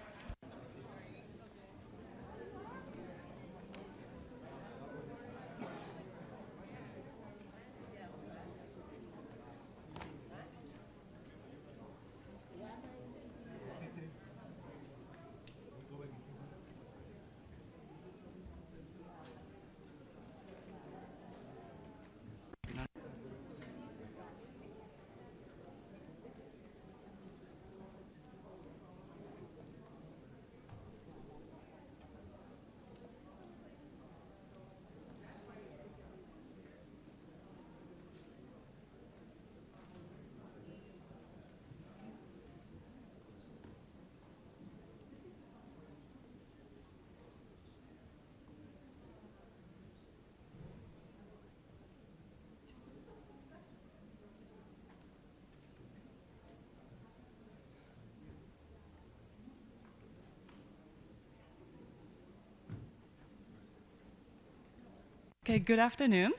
P: Okay, good afternoon.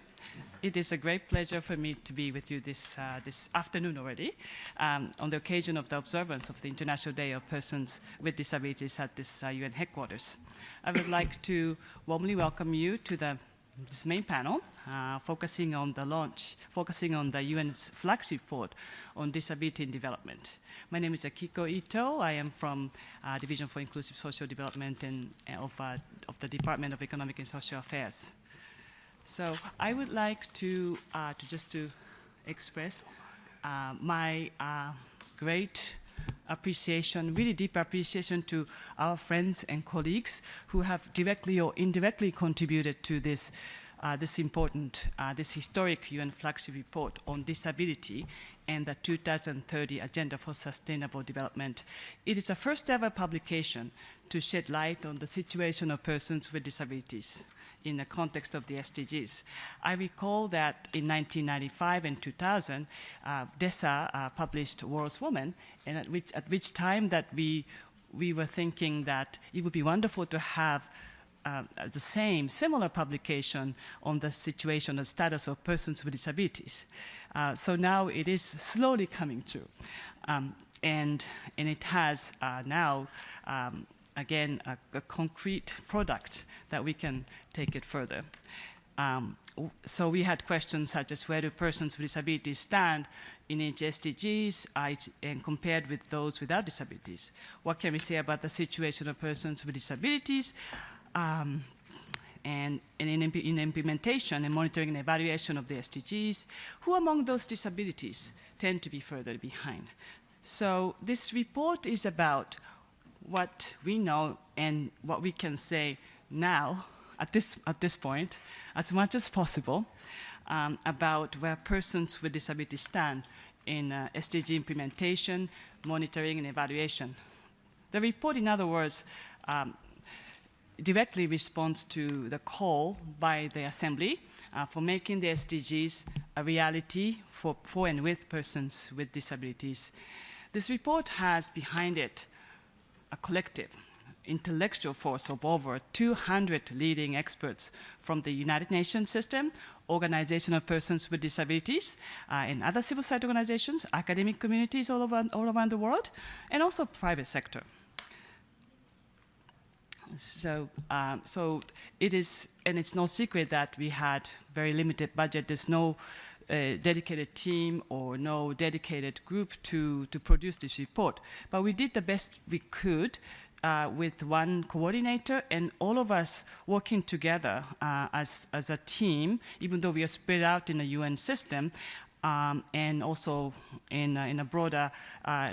P: It is a great pleasure for me to be with you this afternoon already on the occasion of the observance of the International Day of Persons with Disabilities at this UN headquarters. I would like to warmly welcome you to this main panel, focusing on the UN's Flagship Report on Disability in Development. My name is Akiko Ito. I am from Division for Inclusive Social Development of the Department of Economic and Social Affairs. So I would like to express my great appreciation, really deep appreciation to our friends and colleagues who have directly or indirectly contributed to this historic UN Flagship Report on Disability and the 2030 Agenda for Sustainable Development. It is a first ever publication to shed light on the situation of persons with disabilities in the context of the SDGs. I recall that in 1995 and 2000, DESA published World's Woman, and at which time that we were thinking that it would be wonderful to have similar publication on the situation and status of persons with disabilities. So now it is slowly coming true. And it has now again, a concrete product that we can take it further. So we had questions such as where do persons with disabilities stand in each SDGs and compared with those without disabilities? What can we say about the situation of persons with disabilities? And in implementation and monitoring and evaluation of the SDGs, who among those disabilities tend to be further behind? So this report is about what we know and what we can say now at this point, as much as possible, about where persons with disabilities stand in SDG implementation, monitoring, and evaluation. The report, in other words, directly responds to the call by the Assembly for making the SDGs a reality for and with persons with disabilities. This report has behind it a collective intellectual force of over 200 leading experts from the United Nations system, Organization of Persons with Disabilities, and other civil society organizations, academic communities all around the world, and also private sector. So it is, and it's no secret that we had very limited budget. There's no dedicated team or no dedicated group to produce this report. But we did the best we could with one coordinator and all of us working together as a team, even though we are spread out in the UN system, and also in a broader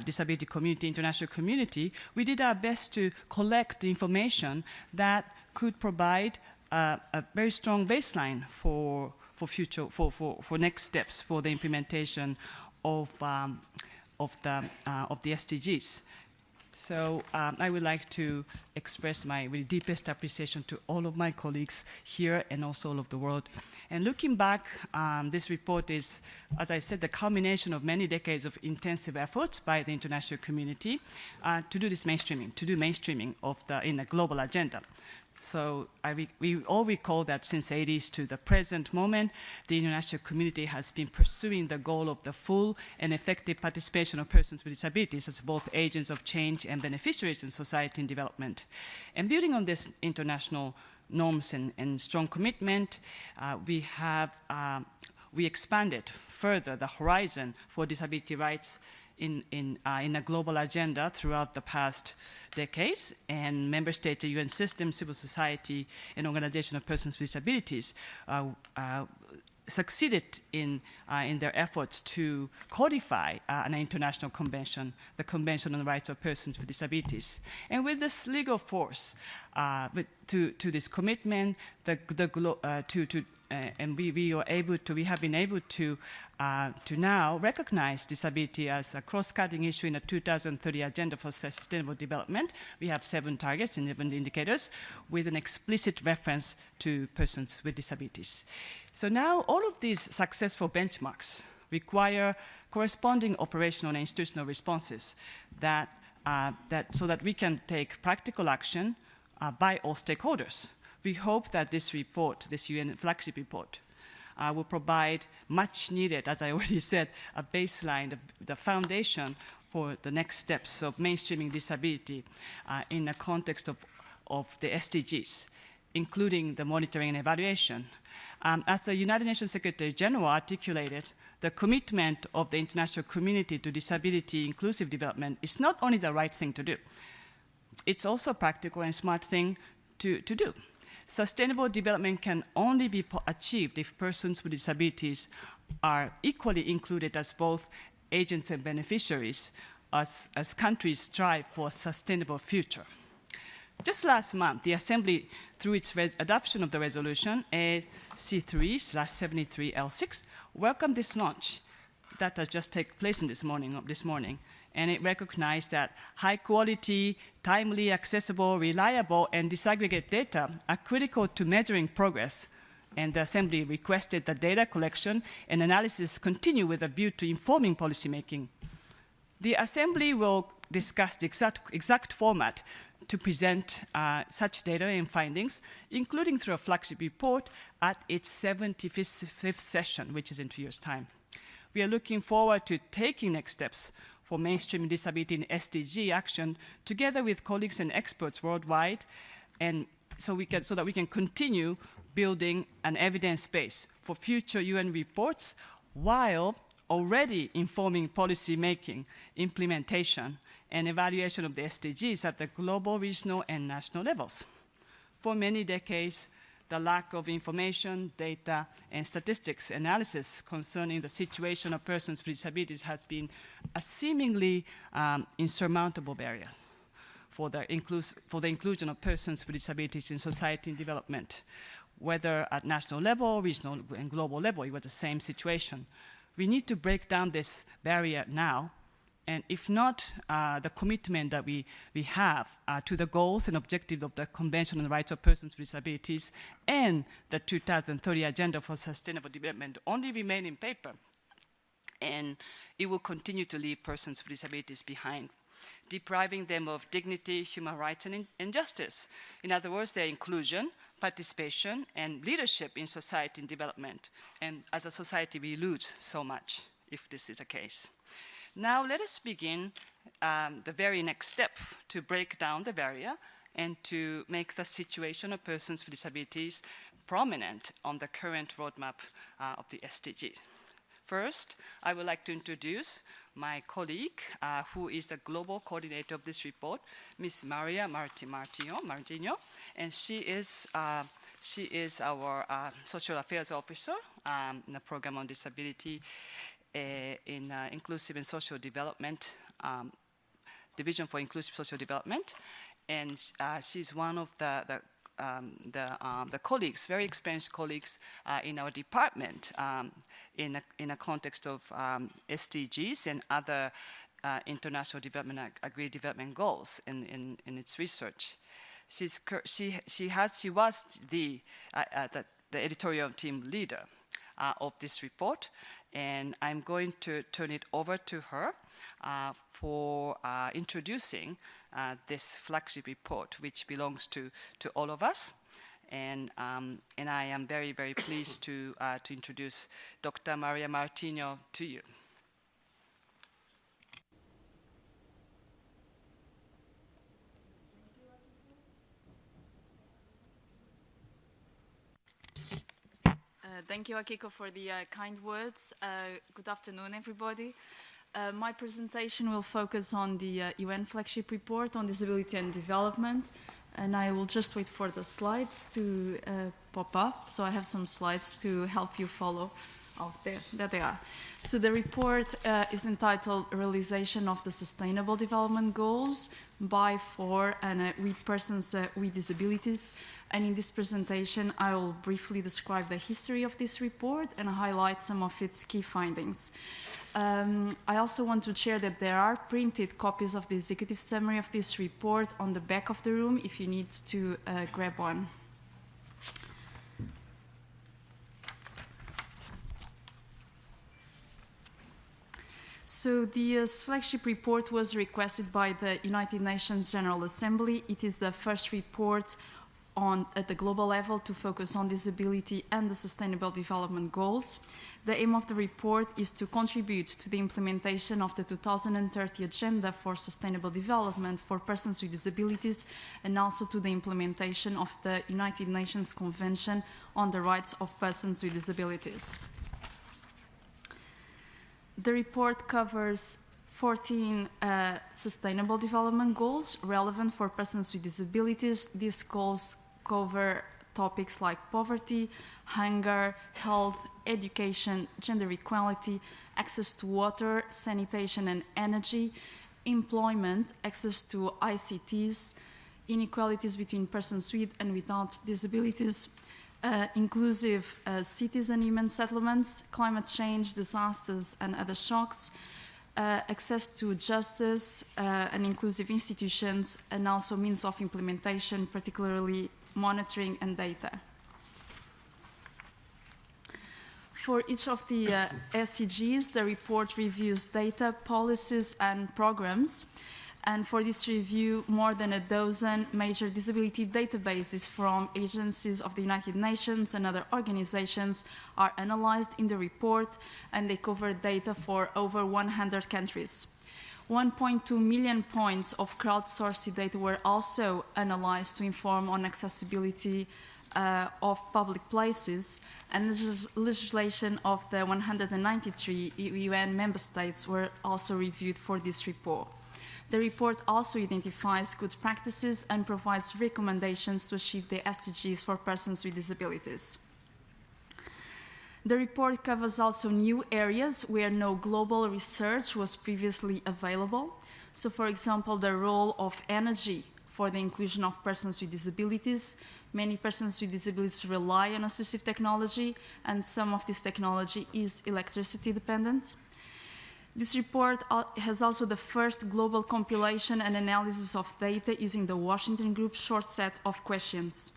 P: disability community, international community. We did our best to collect the information that could provide a very strong baseline for next steps for the implementation of the SDGs. So I would like to express my really deepest appreciation to all of my colleagues here and also all over the world. And looking back, this report is, as I said, the culmination of many decades of intensive efforts by the international community to do mainstreaming in a global agenda. So we all recall that since the 80s to the present moment, the international community has been pursuing the goal of the full and effective participation of persons with disabilities as both agents of change and beneficiaries in society and development. And building on this international norms and strong commitment, we expanded further the horizon for disability rights in a global agenda throughout the past decades, and member states, the UN system, civil society, and organization of persons with disabilities succeeded in their efforts to codify an international convention, the Convention on the Rights of Persons with Disabilities. And with this legal force, to this commitment, and we have been able to now recognize disability as a cross-cutting issue in the 2030 Agenda for Sustainable Development. We have 7 targets and 7 indicators with an explicit reference to persons with disabilities. So now all of these successful benchmarks require corresponding operational and institutional responses so that we can take practical action by all stakeholders. We hope that this report, this UN Flagship Report, will provide much needed, as I already said, a baseline, the foundation for the next steps of mainstreaming disability in the context of the SDGs, including the monitoring and evaluation. As the United Nations Secretary General articulated, the commitment of the international community to disability inclusive development is not only the right thing to do, it's also a practical and smart thing to do. Sustainable development can only be achieved if persons with disabilities are equally included as both agents and beneficiaries as countries strive for a sustainable future. Just last month, the Assembly, through its adoption of the resolution AC3/73L6, welcomed this launch that has just taken place this morning, and it recognized that high quality, timely, accessible, reliable, and disaggregated data are critical to measuring progress. And the Assembly requested that data collection and analysis continue with a view to informing policymaking. The Assembly will discuss the exact format to present such data and findings, including through a flagship report at its 75th session, which is in 2 years' time. We are looking forward to taking next steps for mainstreaming disability in SDG action together with colleagues and experts worldwide, and so that we can continue building an evidence base for future UN reports while already informing policy making, implementation, and evaluation of the SDGs at the global, regional, and national levels. For many decades, the lack of information, data, and statistics analysis concerning the situation of persons with disabilities has been a seemingly insurmountable barrier for the inclusion of persons with disabilities in society and development. Whether at national level, regional, and global level, it was the same situation. We need to break down this barrier now. And if not, the commitment that we have to the goals and objectives of the Convention on the Rights of Persons with Disabilities and the 2030 Agenda for Sustainable Development only remain in paper. And it will continue to leave persons with disabilities behind, depriving them of dignity, human rights, and justice. In other words, their inclusion, participation, and leadership in society and development. And as a society, we lose so much if this is the case. Now let us begin the very next step to break down the barrier and to make the situation of persons with disabilities prominent on the current roadmap of the SDGs. First, I would like to introduce my colleague, who is the global coordinator of this report, Ms. Maria Martino, and she is our social affairs officer in the program on disability in inclusive and social development, Division for Inclusive Social Development, and she's one of the colleagues, very experienced colleagues in our department in a context of SDGs and other international development agreed development goals in its research. She was the editorial team leader of this report, and I'm going to turn it over to her for introducing this flagship report, which belongs to all of us. And I am very, very pleased to introduce Dr. Maria Martino to you.
Q: Thank you, Akiko, for the kind words. Good afternoon, everybody. My presentation will focus on the UN Flagship Report on Disability and Development, and I will just wait for the slides to pop up. So I have some slides to help you follow. Oh, there they are. So the report is entitled Realization of the Sustainable Development Goals by, for, and with persons with disabilities. And in this presentation, I will briefly describe the history of this report and highlight some of its key findings. I also want to share that there are printed copies of the executive summary of this report on the back of the room if you need to grab one. So the flagship report was requested by the United Nations General Assembly. It is the first report at the global level to focus on disability and the Sustainable Development Goals. The aim of the report is to contribute to the implementation of the 2030 Agenda for Sustainable Development for Persons with Disabilities, and also to the implementation of the United Nations Convention on the Rights of Persons with Disabilities. The report covers 14 Sustainable Development Goals relevant for persons with disabilities. These goals cover topics like poverty, hunger, health, education, gender equality, access to water, sanitation and energy, employment, access to ICTs, inequalities between persons with and without disabilities, inclusive cities and human settlements, climate change, disasters and other shocks, access to justice and inclusive institutions, and also means of implementation, particularly monitoring and data. For each of the SDGs, the report reviews data, policies, and programs. And for this review, more than a dozen major disability databases from agencies of the United Nations and other organizations are analyzed in the report, and they cover data for over 100 countries. 1.2 million points of crowdsourced data were also analyzed to inform on accessibility of public places, and legislation of the 193 UN member states were also reviewed for this report. The report also identifies good practices and provides recommendations to achieve the SDGs for persons with disabilities. The report covers also new areas where no global research was previously available. So, for example, the role of energy for the inclusion of persons with disabilities. Many persons with disabilities rely on assistive technology, and some of this technology is electricity dependent. This report has also the first global compilation and analysis of data using the Washington Group's short set of questions.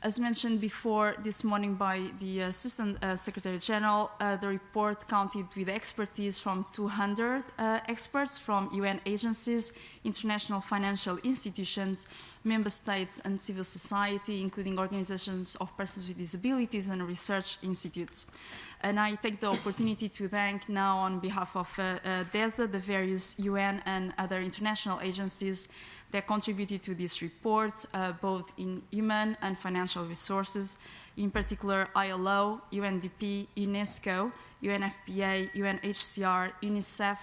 Q: As mentioned before this morning by the Assistant Secretary General, the report counted with expertise from 200 experts from UN agencies, international financial institutions, member states, and civil society, including organizations of persons with disabilities and research institutes. And I take the opportunity to thank now on behalf of DESA, the various UN and other international agencies that contributed to this report, both in human and financial resources, in particular ILO, UNDP, UNESCO, UNFPA, UNHCR, UNICEF,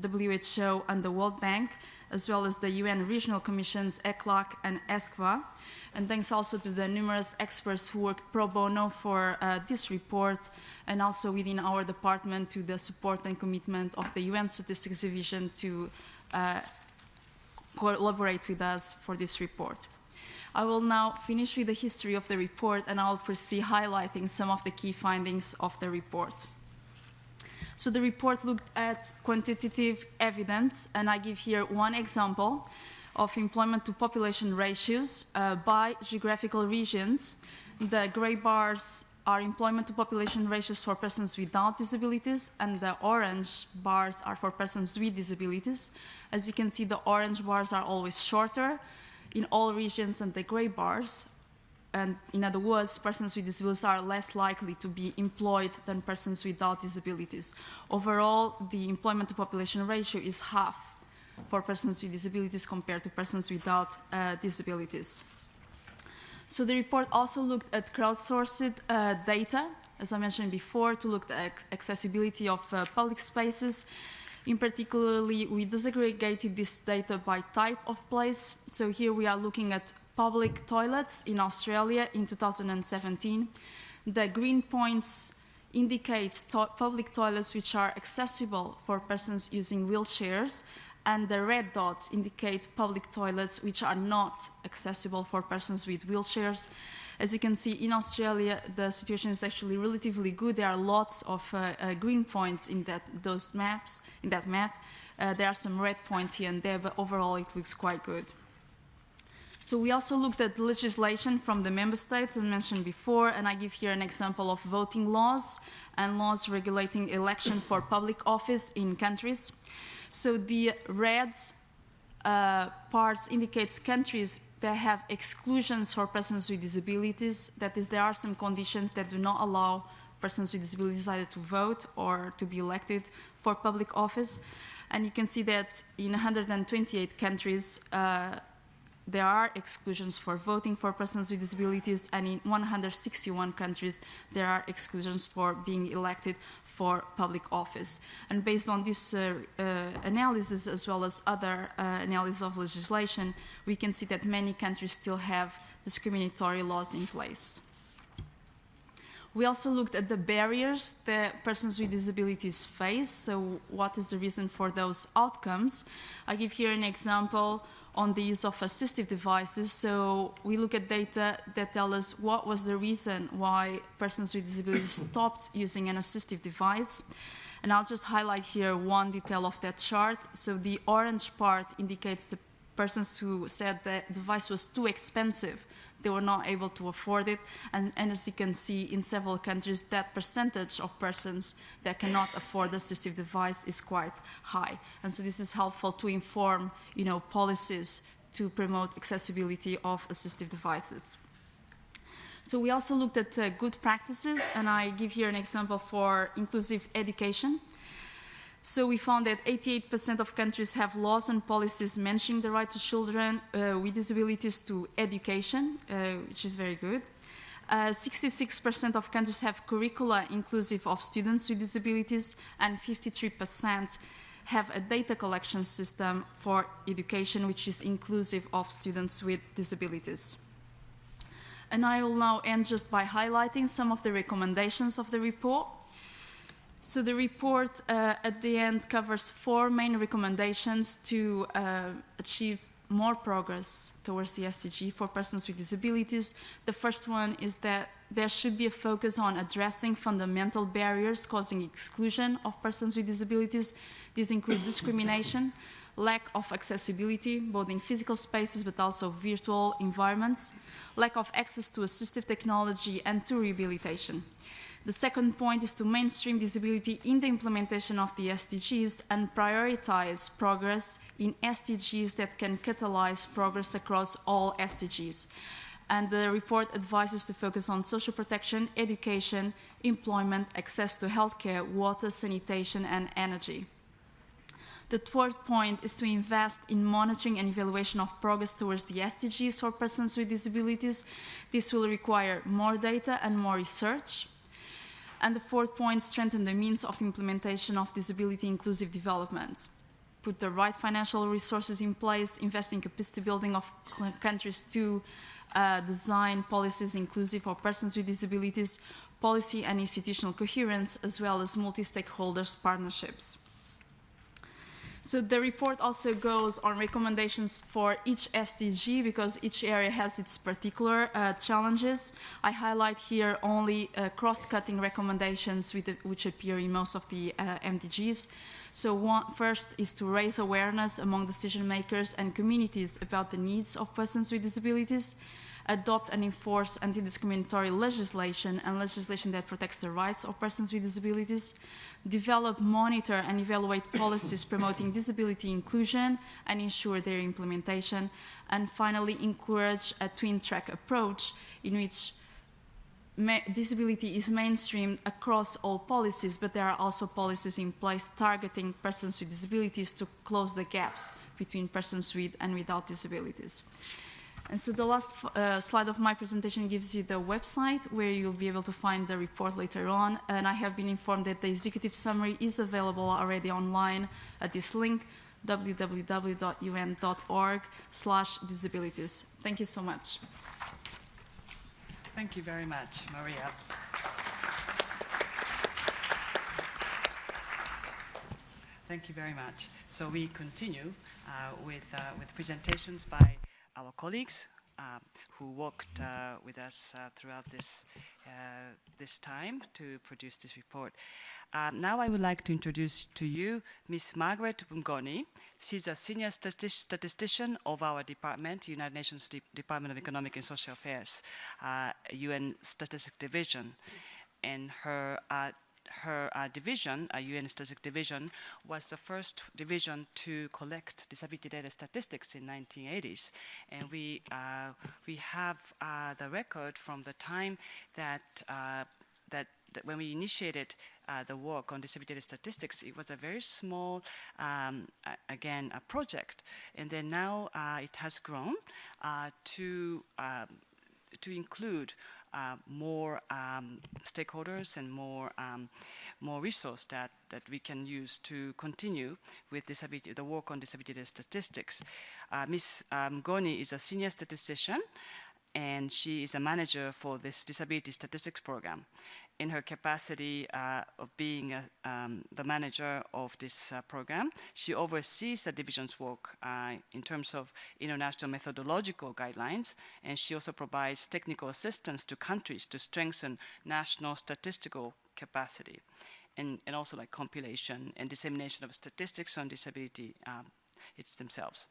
Q: WHO, and the World Bank, as well as the UN regional commissions ECLAC and ESCVA. And thanks also to the numerous experts who worked pro bono for this report, and also within our department to the support and commitment of the UN Statistics Division to collaborate with us for this report. I will now finish with the history of the report, and I'll proceed highlighting some of the key findings of the report. So the report looked at quantitative evidence, and I give here one example of employment to population ratios by geographical regions. The gray bars are employment to population ratios for persons without disabilities, and the orange bars are for persons with disabilities. As you can see, the orange bars are always shorter in all regions than the gray bars. And in other words, persons with disabilities are less likely to be employed than persons without disabilities. Overall, the employment to population ratio is half for persons with disabilities compared to persons without disabilities. So the report also looked at crowdsourced data, as I mentioned before, to look at accessibility of public spaces. In particular, we disaggregated this data by type of place. So here we are looking at public toilets in Australia in 2017. The green points indicate public toilets which are accessible for persons using wheelchairs, and the red dots indicate public toilets which are not accessible for persons with wheelchairs. As you can see, in Australia, the situation is actually relatively good. There are lots of green points in that map. There are some red points here and there, but overall it looks quite good. So we also looked at legislation from the member states, as mentioned before, and I give here an example of voting laws and laws regulating election for public office in countries. So the red parts indicates countries they have exclusions for persons with disabilities. That is, there are some conditions that do not allow persons with disabilities either to vote or to be elected for public office. And you can see that in 128 countries, there are exclusions for voting for persons with disabilities, and in 161 countries, there are exclusions for being elected for public office. And based on this analysis, as well as other analysis of legislation, we can see that many countries still have discriminatory laws in place. We also looked at the barriers that persons with disabilities face. So what is the reason for those outcomes? I give here an example on the use of assistive devices. So we look at data that tell us what was the reason why persons with disabilities stopped using an assistive device. And I'll just highlight here one detail of that chart. So the orange part indicates the persons who said the device was too expensive. They were not able to afford it. And as you can see, in several countries, that percentage of persons that cannot afford the assistive device is quite high. And so this is helpful to inform, policies to promote accessibility of assistive devices. So we also looked at good practices, and I give here an example for inclusive education. So we found that 88% of countries have laws and policies mentioning the right to children with disabilities to education, which is very good. 66% of countries have curricula inclusive of students with disabilities, and 53% have a data collection system for education which is inclusive of students with disabilities. And I will now end just by highlighting some of the recommendations of the report. So the report at the end covers 4 main recommendations to achieve more progress towards the SDG for persons with disabilities. The first one is that there should be a focus on addressing fundamental barriers causing exclusion of persons with disabilities. These include discrimination, lack of accessibility, both in physical spaces but also virtual environments, lack of access to assistive technology and to rehabilitation. The second point is to mainstream disability in the implementation of the SDGs and prioritize progress in SDGs that can catalyze progress across all SDGs. And the report advises to focus on social protection, education, employment, access to healthcare, water, sanitation, and energy. The third point is to invest in monitoring and evaluation of progress towards the SDGs for persons with disabilities. This will require more data and more research. And the fourth point, strengthen the means of implementation of disability inclusive development. Put the right financial resources in place, invest in capacity building of countries to design policies inclusive for persons with disabilities, policy and institutional coherence, as well as multi-stakeholders partnerships. So the report also goes on recommendations for each SDG because each area has its particular challenges. I highlight here only cross-cutting recommendations which appear in most of the MDGs. So first is to raise awareness among decision makers and communities about the needs of persons with disabilities, adopt and enforce anti-discriminatory legislation and legislation that protects the rights of persons with disabilities, develop, monitor, and evaluate policies promoting disability inclusion and ensure their implementation, and finally encourage a twin-track approach in which disability is mainstreamed across all policies, but there are also policies in place targeting persons with disabilities to close the gaps between persons with and without disabilities. And so the last slide of my presentation gives you the website where you'll be able to find the report later on. And I have been informed that the executive summary is available already online at this link, www.un.org/disabilities. Thank you so much.
P: Thank you very much, Maria. Thank you very much. So we continue with presentations by our colleagues who worked with us throughout this time to produce this report. Now I would like to introduce to you Ms. Margaret Bungoni. She's a senior statistician of our department, United Nations Department of Economic and Social Affairs, UN Statistics Division. And her her division, UN Statistics Division, was the first division to collect disability data statistics in 1980s, and we have the record from the time that when we initiated the work on disability statistics. It was a very small, again, a project, and then now it has grown to include more stakeholders and more resource that we can use to continue with the work on disability statistics. Ms. Mgoni is a senior statistician, and she is a manager for this disability statistics program. In her capacity of being the manager of this program, she oversees the division's work in terms of international methodological guidelines, and she also provides technical assistance to countries to strengthen national statistical capacity, and also like compilation and dissemination of statistics on disability it's themselves.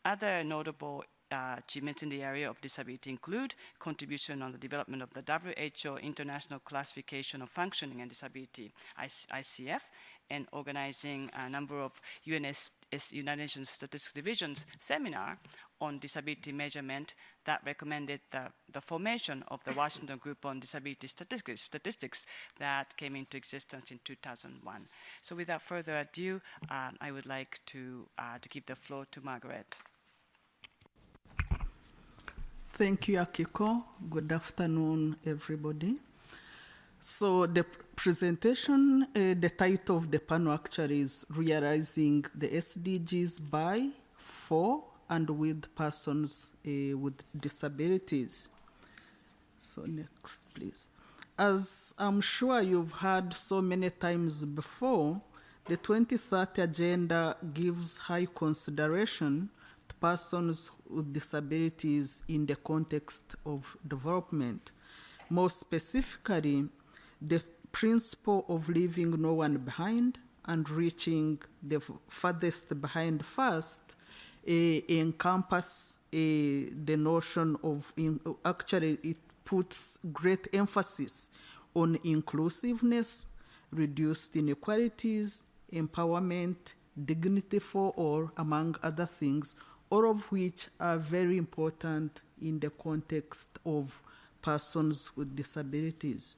P: Other notable achievements in the area of disability include contribution on the development of the WHO International Classification of Functioning and Disability, ICF, and organizing a number of United Nations Statistics Division's seminar on disability measurement that recommended the formation of the Washington Group on Disability Statistics that came into existence in 2001. So without further ado, I would like to give the floor to Margaret.
R: Thank you, Akiko. Good afternoon, everybody. So the presentation, the title of the panel actually is Realizing the SDGs by, for, and with persons with disabilities. So next, please. As I'm sure you've heard so many times before, the 2030 Agenda gives high consideration to persons with disabilities in the context of development. More specifically, the principle of leaving no one behind and reaching the farthest behind first encompass the notion of, actually it puts great emphasis on inclusiveness, reduced inequalities, empowerment, dignity for all, among other things, all of which are very important in the context of persons with disabilities.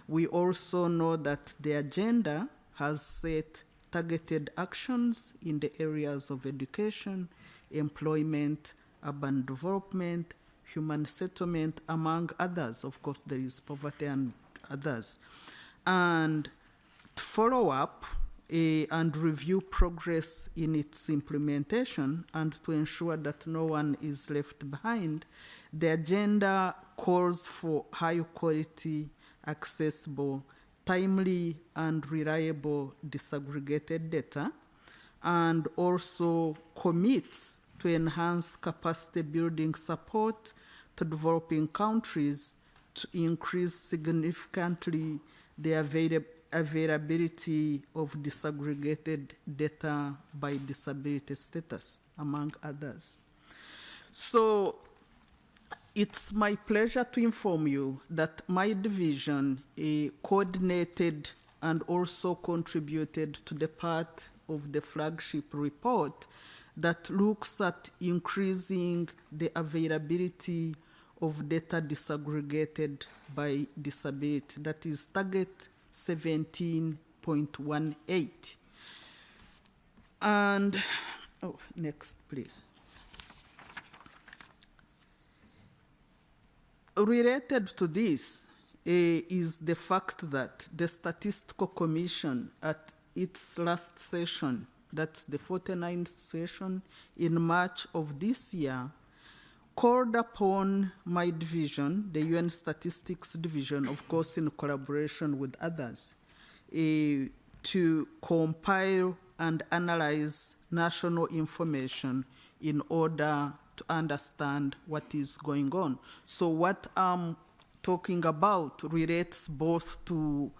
R: We also know that the agenda has set targeted actions in the areas of education, employment, urban development, human settlement, among others. Of course, there is poverty and others. And to follow up and review progress in its implementation and to ensure that no one is left behind, the agenda calls for high quality, accessible, timely, and reliable disaggregated data, and also commits to enhance capacity building support to developing countries to increase significantly the availability of disaggregated data by disability status, among others. So it's my pleasure to inform you that my division coordinated and also contributed to the part of the flagship report that looks at increasing the availability of data disaggregated by disability, that is target 17.18. And, next, please. Related to this is the fact that the Statistical Commission at its last session, that's the 49th session in March of this year, called upon my division, the UN Statistics Division, of course in collaboration with others, to compile and analyze national information in order to understand what is going on. So what I'm talking about relates both to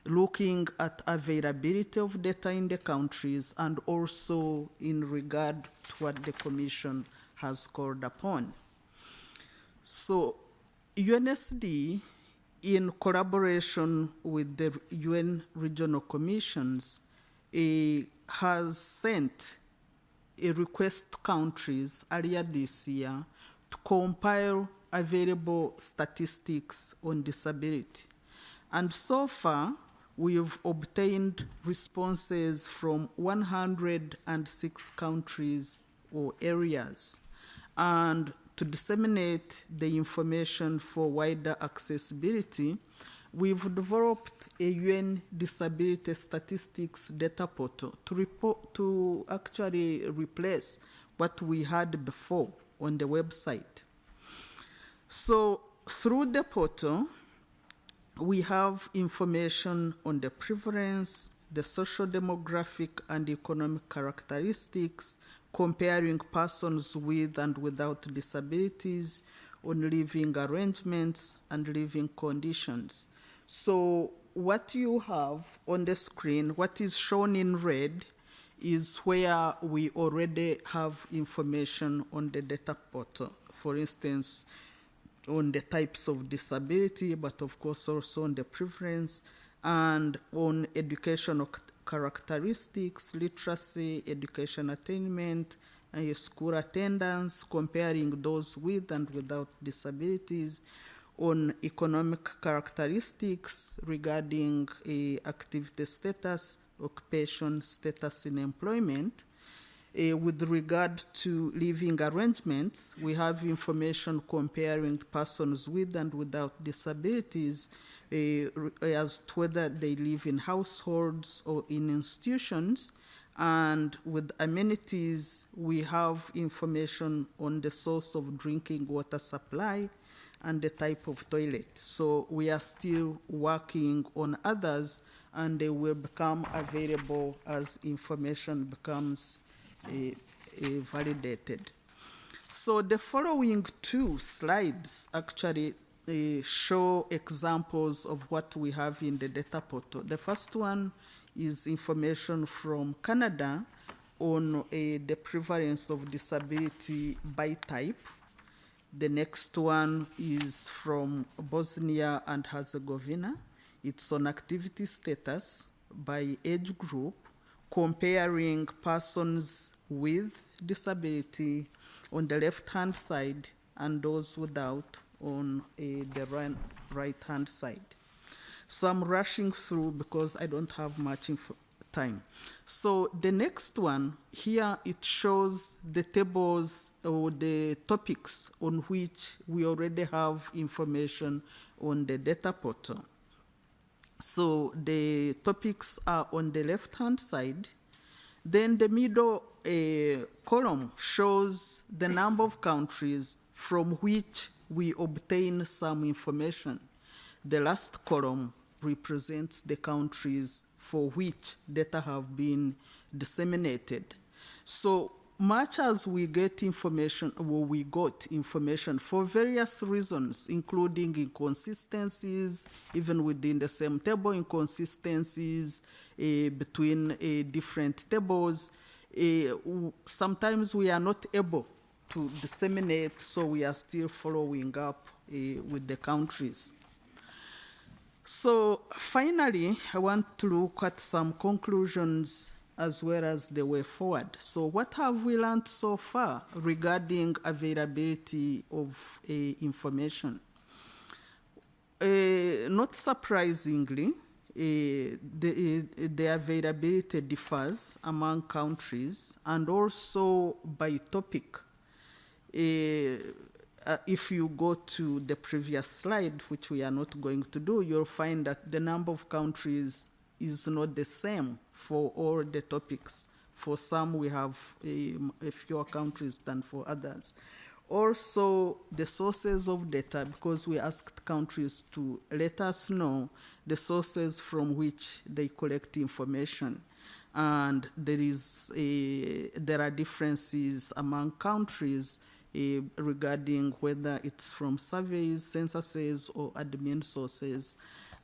R: looking at availability of data in the countries and also in regard to what the Commission has called upon. So UNSD in collaboration with the UN regional commissions, has sent a request to countries earlier this year to compile available statistics on disability. And so far, we've obtained responses from 106 countries or areas. And to disseminate the information for wider accessibility, we've developed a UN disability statistics data portal to actually replace what we had before on the website. So through the portal, we have information on the prevalence, the social demographic and economic characteristics, comparing persons with and without disabilities, on living arrangements and living conditions. So what you have on the screen, what is shown in red, is where we already have information on the data portal. For instance, on the types of disability, but of course also on the preference, and on educational characteristics, literacy, education attainment, and school attendance, comparing those with and without disabilities, on economic characteristics regarding activity status, occupation status in employment. With regard to living arrangements, we have information comparing persons with and without disabilities as to whether they live in households or in institutions. And with amenities, we have information on the source of drinking water supply and the type of toilet. So we are still working on others, and they will become available as information becomes validated. So the following two slides actually show examples of what we have in the data portal. The first one is information from Canada on the prevalence of disability by type. The next one is from Bosnia and Herzegovina. It's on activity status by age group, comparing persons with disability on the left-hand side and those without on the right-hand side. So I'm rushing through because I don't have much time. So the next one, here it shows the tables or the topics on which we already have information on the data portal. So the topics are on the left-hand side. Then the middle column shows the number of countries from which we obtain some information. The last column represents the countries for which data have been disseminated. So much as we get information, or we got information for various reasons, including inconsistencies, even within the same table, inconsistencies between different tables, sometimes we are not able to disseminate, so we are still following up with the countries. So finally, I want to look at some conclusions as well as the way forward. So what have we learned so far regarding availability of information? Not surprisingly, the availability differs among countries and also by topic. If you go to the previous slide, which we are not going to do, you'll find that the number of countries is not the same for all the topics. For some, we have fewer countries than for others. Also, the sources of data, because we asked countries to let us know the sources from which they collect information. And there are differences among countries regarding whether it's from surveys, censuses, or admin sources.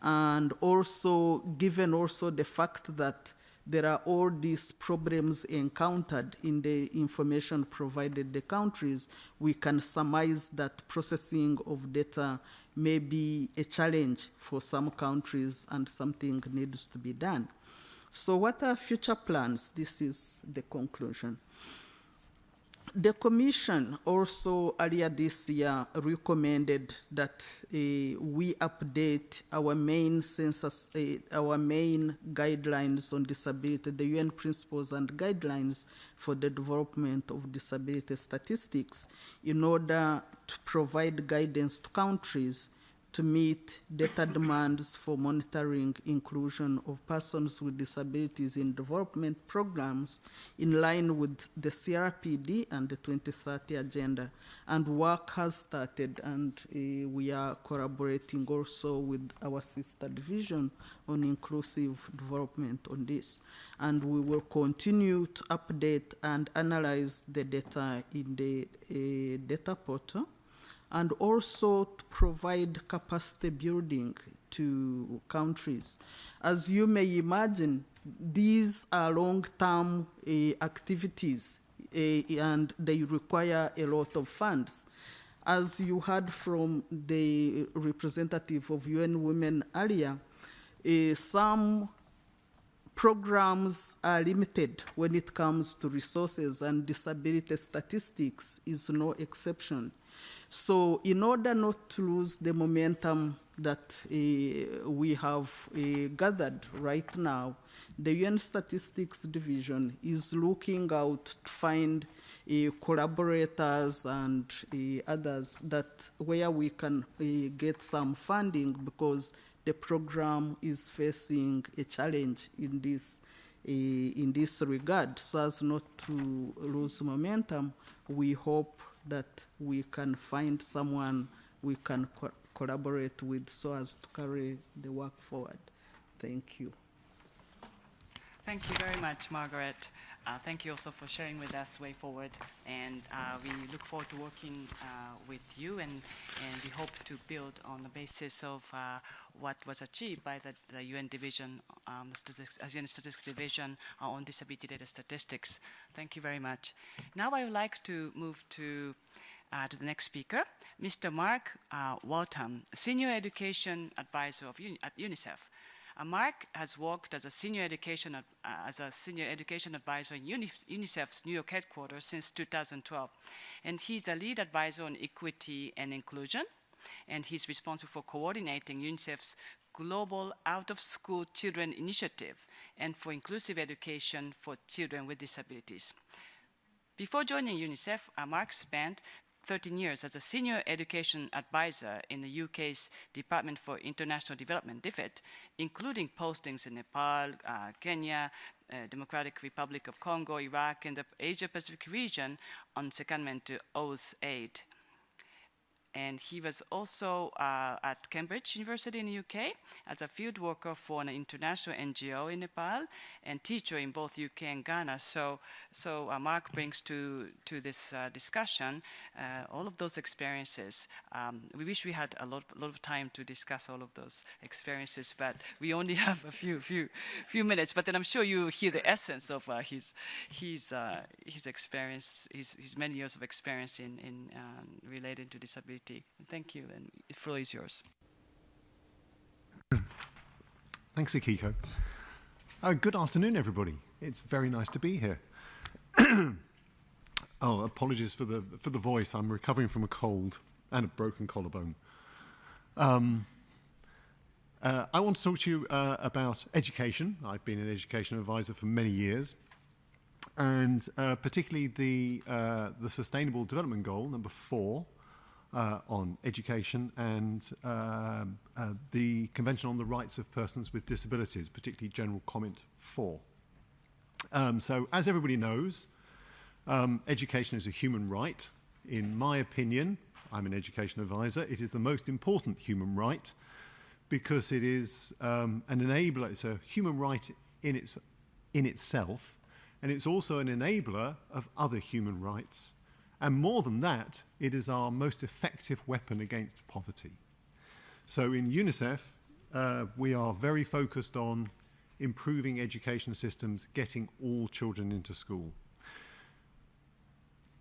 R: And also, given also the fact that there are all these problems encountered in the information provided the countries, we can surmise that processing of data may be a challenge for some countries and something needs to be done. So what are future plans? This is the conclusion. The Commission also earlier this year recommended that we update our main census, our main guidelines on disability, the UN principles and guidelines for the development of disability statistics, in order to provide guidance to countries to meet data demands for monitoring inclusion of persons with disabilities in development programs in line with the CRPD and the 2030 agenda. And work has started, and we are collaborating also with our sister division on inclusive development on this. And we will continue to update and analyze the data in the data portal, and also to provide capacity building to countries. As you may imagine, these are long-term activities and they require a lot of funds. As you heard from the representative of UN Women earlier, some programs are limited when it comes to resources, and disability statistics is no exception. So in order not to lose the momentum that we have gathered right now, the UN Statistics Division is looking out to find collaborators and others that where we can get some funding, because the program is facing a challenge in this regard. So as not to lose momentum, we hope that we can find someone we can collaborate with so as to carry the work forward. Thank you.
P: Thank you very much, Margaret. Thank you also for sharing with us way forward, and we look forward to working with you, and we hope to build on the basis of what was achieved by the UN Division, UN Statistics Division on disability data statistics. Thank you very much. Now I would like to move to the next speaker, Mr. Mark Waltham, Senior Education Advisor at UNICEF. Mark has worked as a senior education advisor in UNICEF's New York headquarters since 2012, and he's a lead advisor on equity and inclusion, and he's responsible for coordinating UNICEF's Global Out-of-School Children Initiative and for inclusive education for children with disabilities. Before joining UNICEF, Mark spent 13 years as a senior education advisor in the UK's Department for International Development, DFID, including postings in Nepal, Kenya, Democratic Republic of Congo, Iraq, and the Asia-Pacific region on secondment to OAS aid. And he was also at Cambridge University in the UK as a field worker for an international NGO in Nepal and teacher in both UK and Ghana. So Mark brings to this discussion all of those experiences. We wish we had a lot of time to discuss all of those experiences, but we only have a few minutes. But then I'm sure you hear the essence of his experience, his many years of experience in related to disability. Thank you, and the floor is yours.
S: Thanks, Akiko. Good afternoon, everybody. It's very nice to be here. Oh, apologies for the voice. I'm recovering from a cold and a broken collarbone. I want to talk to you about education. I've been an education advisor for many years, and particularly the Sustainable Development Goal, number 4, on education, and the Convention on the Rights of Persons with Disabilities, particularly General Comment 4. So, as everybody knows, education is a human right. In my opinion, I'm an education advisor, it is the most important human right because it is an enabler. It's a human right in itself, and it's also an enabler of other human rights. And more than that, it is our most effective weapon against poverty. So in UNICEF, we are very focused on improving education systems, getting all children into school.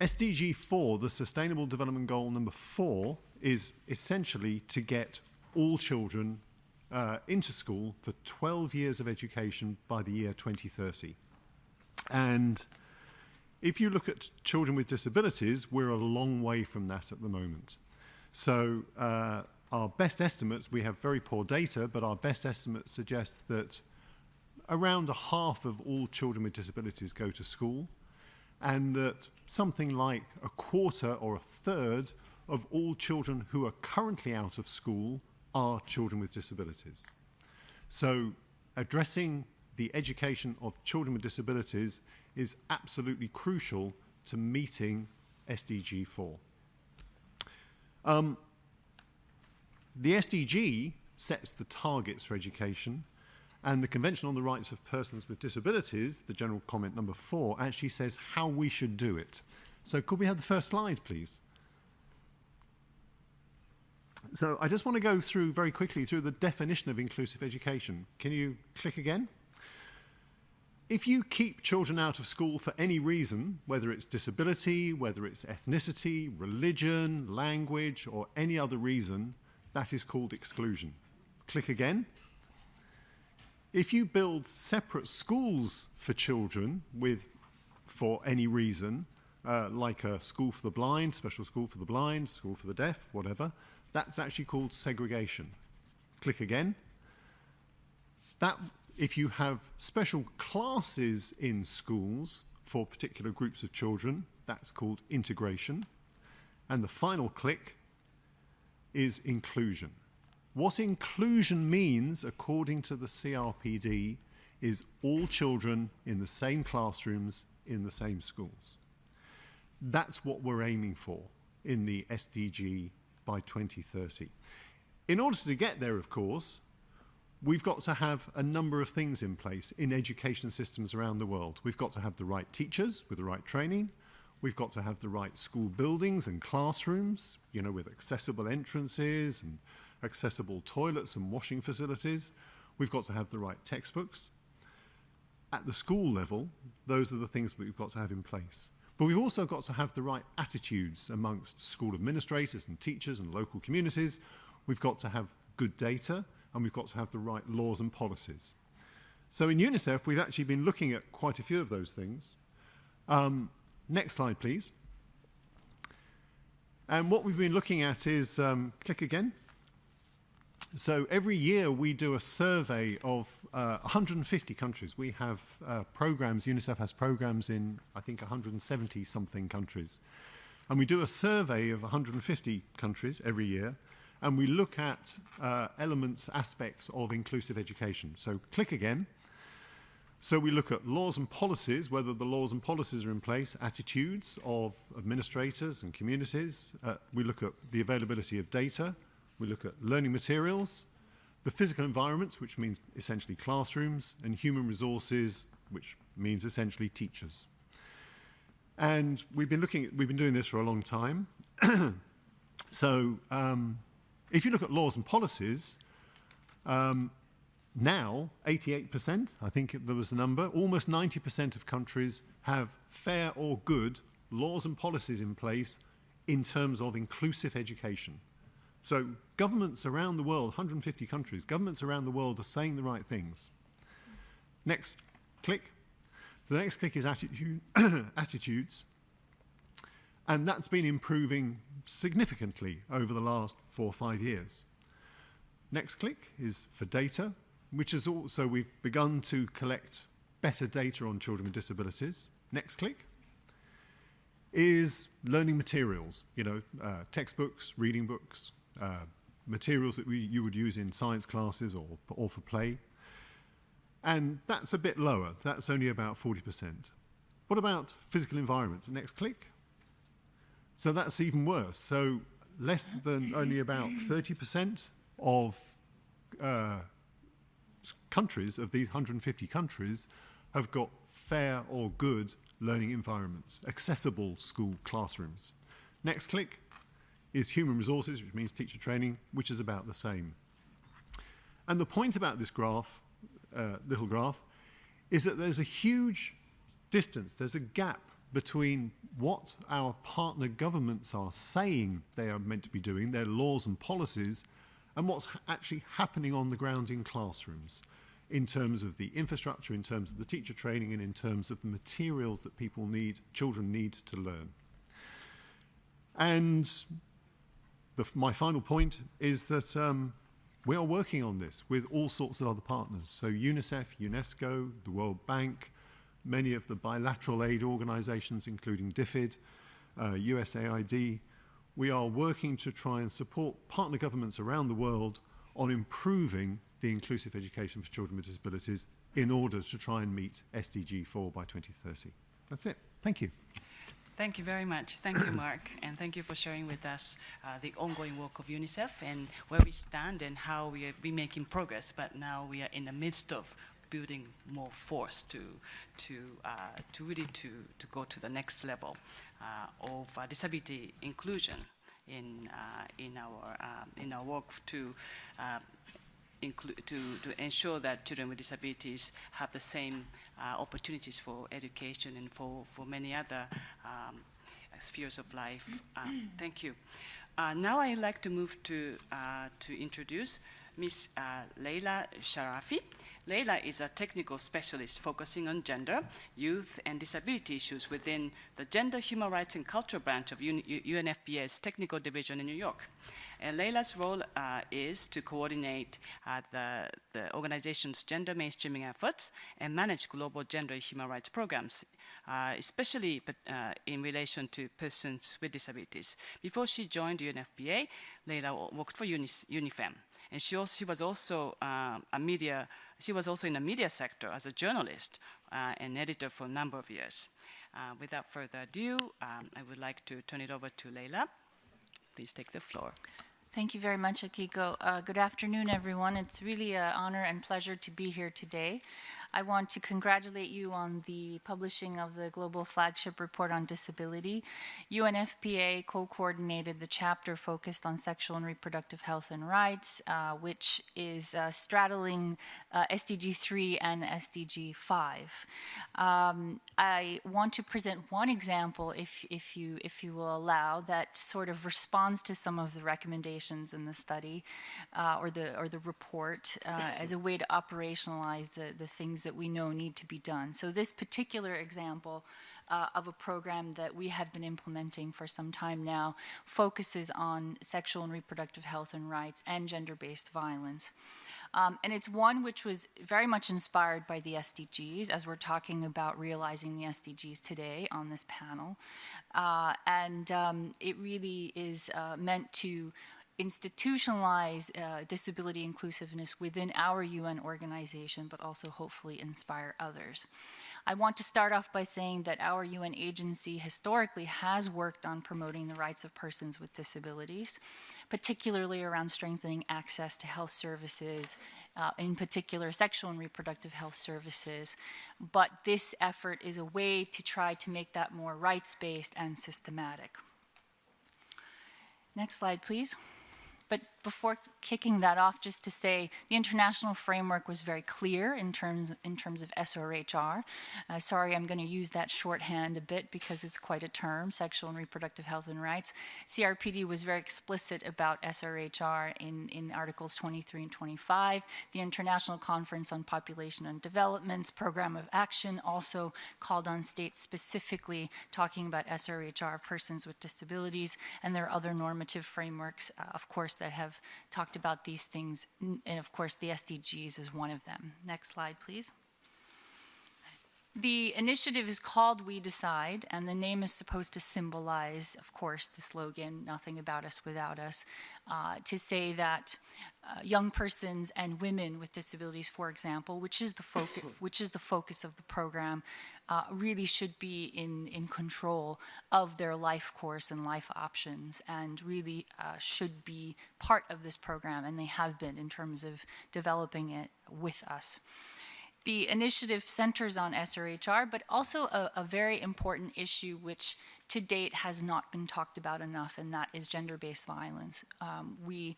S: SDG 4, the Sustainable Development Goal number 4, is essentially to get all children into school for 12 years of education by the year 2030. And if you look at children with disabilities, we're a long way from that at the moment. So our best estimates, we have very poor data, but our best estimates suggest that around a half of all children with disabilities go to school, and that something like a quarter or a third of all children who are currently out of school are children with disabilities. So addressing the education of children with disabilities is absolutely crucial to meeting SDG 4. The SDG sets the targets for education, and the Convention on the Rights of Persons with Disabilities, the general comment number 4, actually says how we should do it. So could we have the first slide, please? So I just want to go through very quickly through the definition of inclusive education. Can you click again? If you keep children out of school for any reason, whether it's disability, whether it's ethnicity, religion, language, or any other reason, that is called exclusion. Click again. If you build separate schools for children for any reason, like a school for the blind, special school for the blind, school for the deaf, whatever, that's actually called segregation. Click again. If you have special classes in schools for particular groups of children, that's called integration. And the final click is inclusion. What inclusion means, according to the CRPD, is all children in the same classrooms in the same schools. That's what we're aiming for in the SDG by 2030. In order to get there, of course, we've got to have a number of things in place in education systems around the world. We've got to have the right teachers with the right training. We've got to have the right school buildings and classrooms, with accessible entrances and accessible toilets and washing facilities. We've got to have the right textbooks. At the school level, those are the things that we've got to have in place. But we've also got to have the right attitudes amongst school administrators and teachers and local communities. We've got to have good data, and we've got to have the right laws and policies. So in UNICEF, we've actually been looking at quite a few of those things. Next slide, please. And what we've been looking at is, click again. So every year we do a survey of 150 countries. We have programs, UNICEF has programs in, I think, 170-something countries. And we do a survey of 150 countries every year, and we look at aspects of inclusive education. So click again. So we look at laws and policies, whether the laws and policies are in place, attitudes of administrators and communities. We look at the availability of data. We look at learning materials, the physical environment, which means essentially classrooms, and human resources, which means essentially teachers. And we've been doing this for a long time. So if you look at laws and policies, now 88%, I think there was the number, almost 90% of countries have fair or good laws and policies in place in terms of inclusive education. So governments around the world, 150 countries, governments around the world are saying the right things. Next click. The next click is attitudes. And that's been improving significantly over the last 4 or 5 years. Next click is for data, which is also, we've begun to collect better data on children with disabilities. Next click is learning materials, textbooks, reading books, materials that you would use in science classes or for play. And that's a bit lower. That's only about 40%. What about physical environment? Next click. So that's even worse. So less than only about 30% of countries, of these 150 countries, have got fair or good learning environments, accessible school classrooms. Next click is human resources, which means teacher training, which is about the same. And the point about this graph, little graph, is that there's a huge distance, there's a gap between what our partner governments are saying they are meant to be doing, their laws and policies, and what's actually happening on the ground in classrooms in terms of the infrastructure, in terms of the teacher training, and in terms of the materials that children need to learn. And my final point is that we are working on this with all sorts of other partners. So UNICEF, UNESCO, the World Bank, many of the bilateral aid organizations, including DFID, USAID. We are working to try and support partner governments around the world on improving the inclusive education for children with disabilities in order to try and meet SDG 4 by 2030. That's it. Thank you.
P: Thank you very much. Thank you, Mark, and thank you for sharing with us the ongoing work of UNICEF and where we stand and how we are making progress. But now we are in the midst of building more force to really go to the next level of disability inclusion in our work to ensure that children with disabilities have the same opportunities for education and for many other spheres of life. Thank you. Now I'd like to move to introduce Ms. Leila Sharafi. Leila is a technical specialist focusing on gender, youth, and disability issues within the Gender, Human Rights, and Culture branch of UNFPA's Technical Division in New York. And Leila's role is to coordinate the organization's gender mainstreaming efforts and manage global gender and human rights programs, especially in relation to persons with disabilities. Before she joined UNFPA, Leila worked for UNIFEM. And she was also in the media sector as a journalist and editor for a number of years. Without further ado, I would like to turn it over to Leila. Please take the floor.
T: Thank you very much, Akiko. Good afternoon, everyone. It's really an honor and pleasure to be here today. I want to congratulate you on the publishing of the Global Flagship Report on Disability. UNFPA co-coordinated the chapter focused on sexual and reproductive health and rights, which is straddling SDG 3 and SDG 5. I want to present one example, if you will allow, that sort of responds to some of the recommendations in the study or the report as a way to operationalize the things that we know need to be done. So this particular example of a program that we have been implementing for some time now focuses on sexual and reproductive health and rights and gender-based violence. And it's one which was very much inspired by the SDGs, as we're talking about realizing the SDGs today on this panel. It really is meant to institutionalize disability inclusiveness within our UN organization, but also hopefully inspire others. I want to start off by saying that our UN agency historically has worked on promoting the rights of persons with disabilities, particularly around strengthening access to health services, in particular sexual and reproductive health services. But this effort is a way to try to make that more rights-based and systematic. Next slide, please. But before kicking that off, just to say the international framework was very clear in terms of SRHR. Sorry, I'm going to use that shorthand a bit because it's quite a term, sexual and reproductive health and rights. CRPD was very explicit about SRHR in Articles 23 and 25. The International Conference on Population and Development's Program of Action also called on states specifically talking about SRHR, persons with disabilities, and there are other normative frameworks, of course, that have talked about these things, and of course the SDGs is one of them. Next slide, please. The initiative is called We Decide, and the name is supposed to symbolize, of course, the slogan, nothing about us without us, to say that young persons and women with disabilities, for example, which is the focus of the program, really should be in control of their life course and life options, and really should be part of this program, and they have been in terms of developing it with us. The initiative centers on SRHR, but also a very important issue which to date has not been talked about enough, and that is gender-based violence. We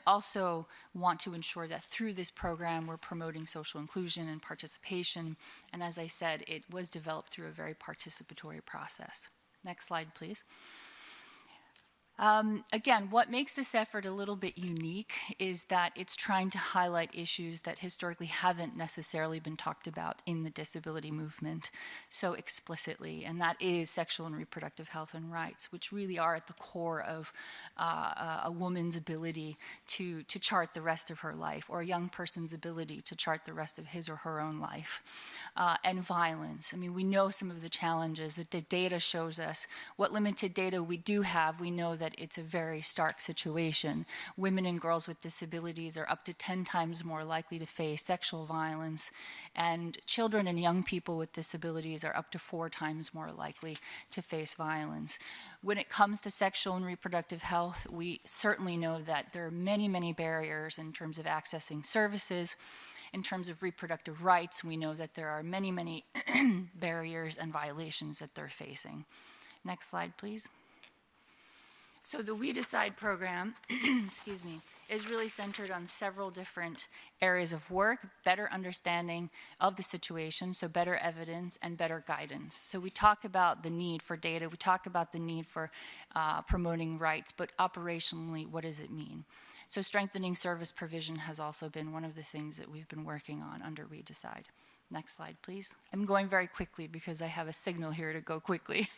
T: also want to ensure that through this program we're promoting social inclusion and participation. And as I said, it was developed through a very participatory process. Next slide, please. Again, what makes this effort a little bit unique is that it's trying to highlight issues that historically haven't necessarily been talked about in the disability movement so explicitly, and that is sexual and reproductive health and rights, which really are at the core of a woman's ability to chart the rest of her life, or a young person's ability to chart the rest of his or her own life. And violence. I mean, we know some of the challenges that the data shows us. What limited data we do have, we know that it's a very stark situation. Women and girls with disabilities are up to 10 times more likely to face sexual violence, and children and young people with disabilities are up to 4 times more likely to face violence. When it comes to sexual and reproductive health, we certainly know that there are many, many barriers in terms of accessing services. In terms of reproductive rights, we know that there are many, many barriers and violations that they're facing. Next slide, please. So the We Decide program, excuse me, is really centered on several different areas of work, better understanding of the situation, so better evidence and better guidance. So we talk about the need for data, we talk about the need for promoting rights, but operationally, what does it mean? So strengthening service provision has also been one of the things that we've been working on under We Decide. Next slide, please. I'm going very quickly because I have a signal here to go quickly.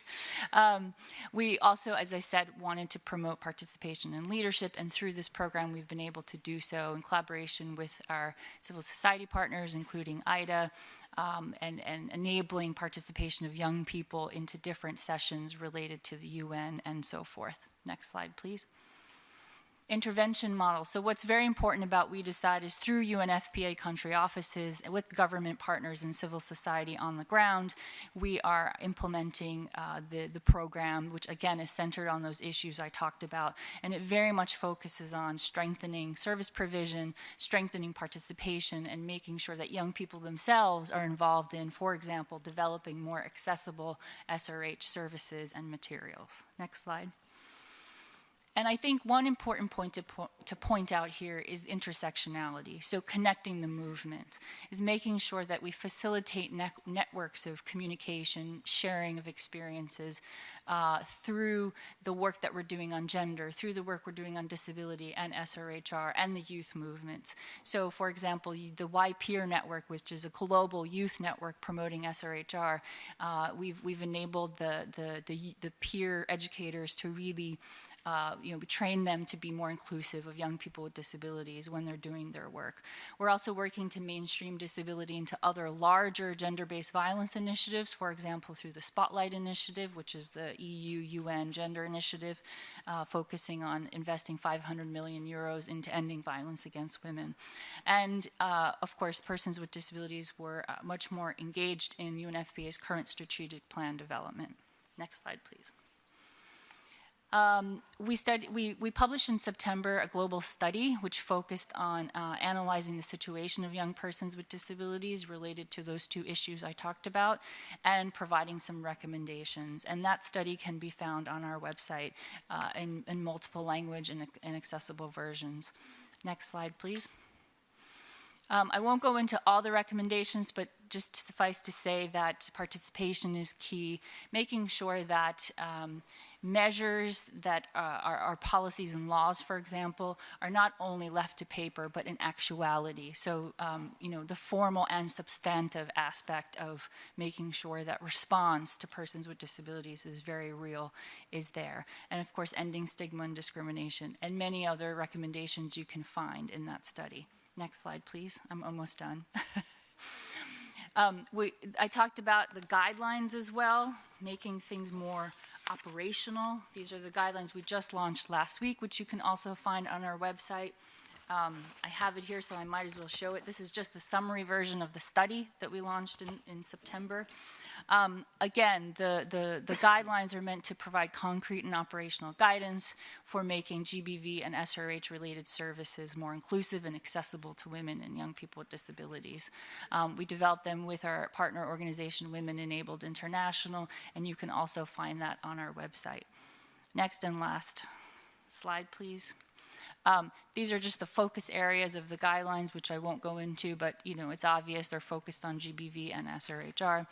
T: We also, as I said, wanted to promote participation and leadership, and through this program we've been able to do so in collaboration with our civil society partners, including IDA, and enabling participation of young people into different sessions related to the UN and so forth. Next slide, please. Intervention model. So what's very important about We Decide is through UNFPA country offices with government partners and civil society on the ground, we are implementing the program, which again is centered on those issues I talked about, and it very much focuses on strengthening service provision, strengthening participation, and making sure that young people themselves are involved in, for example, developing more accessible SRH services and materials. Next slide. And I think one important point to point out here is intersectionality. So connecting the movement is making sure that we facilitate networks of communication, sharing of experiences through the work that we're doing on gender, through the work we're doing on disability and SRHR and the youth movements. So for example, the YPeer network, which is a global youth network promoting SRHR, we've enabled the peer educators to really we train them to be more inclusive of young people with disabilities when they're doing their work. We're also working to mainstream disability into other larger gender-based violence initiatives, for example, through the Spotlight Initiative, which is the EU-UN Gender Initiative, focusing on investing 500 million euros into ending violence against women. And, of course, persons with disabilities were much more engaged in UNFPA's current strategic plan development. Next slide, please. We published in September a global study which focused on analyzing the situation of young persons with disabilities related to those 2 issues I talked about and providing some recommendations. And that study can be found on our website in multiple language and accessible versions. Next slide, please. I won't go into all the recommendations, but just suffice to say that participation is key, making sure that measures that are policies and laws, for example, are not only left to paper, but in actuality. So, the formal and substantive aspect of making sure that response to persons with disabilities is very real is there. And of course, ending stigma and discrimination, and many other recommendations you can find in that study. Next slide, please. I'm almost done. I talked about the guidelines as well, making things more operational. These are the guidelines we just launched last week, which you can also find on our website. I have it here, so I might as well show it. This is just the summary version of the study that we launched in September. Again, the guidelines are meant to provide concrete and operational guidance for making GBV and SRH-related services more inclusive and accessible to women and young people with disabilities. We developed them with our partner organization, Women Enabled International, and you can also find that on our website. Next and last slide, please. These are just the focus areas of the guidelines, which I won't go into, but it's obvious they're focused on GBV and SRHR.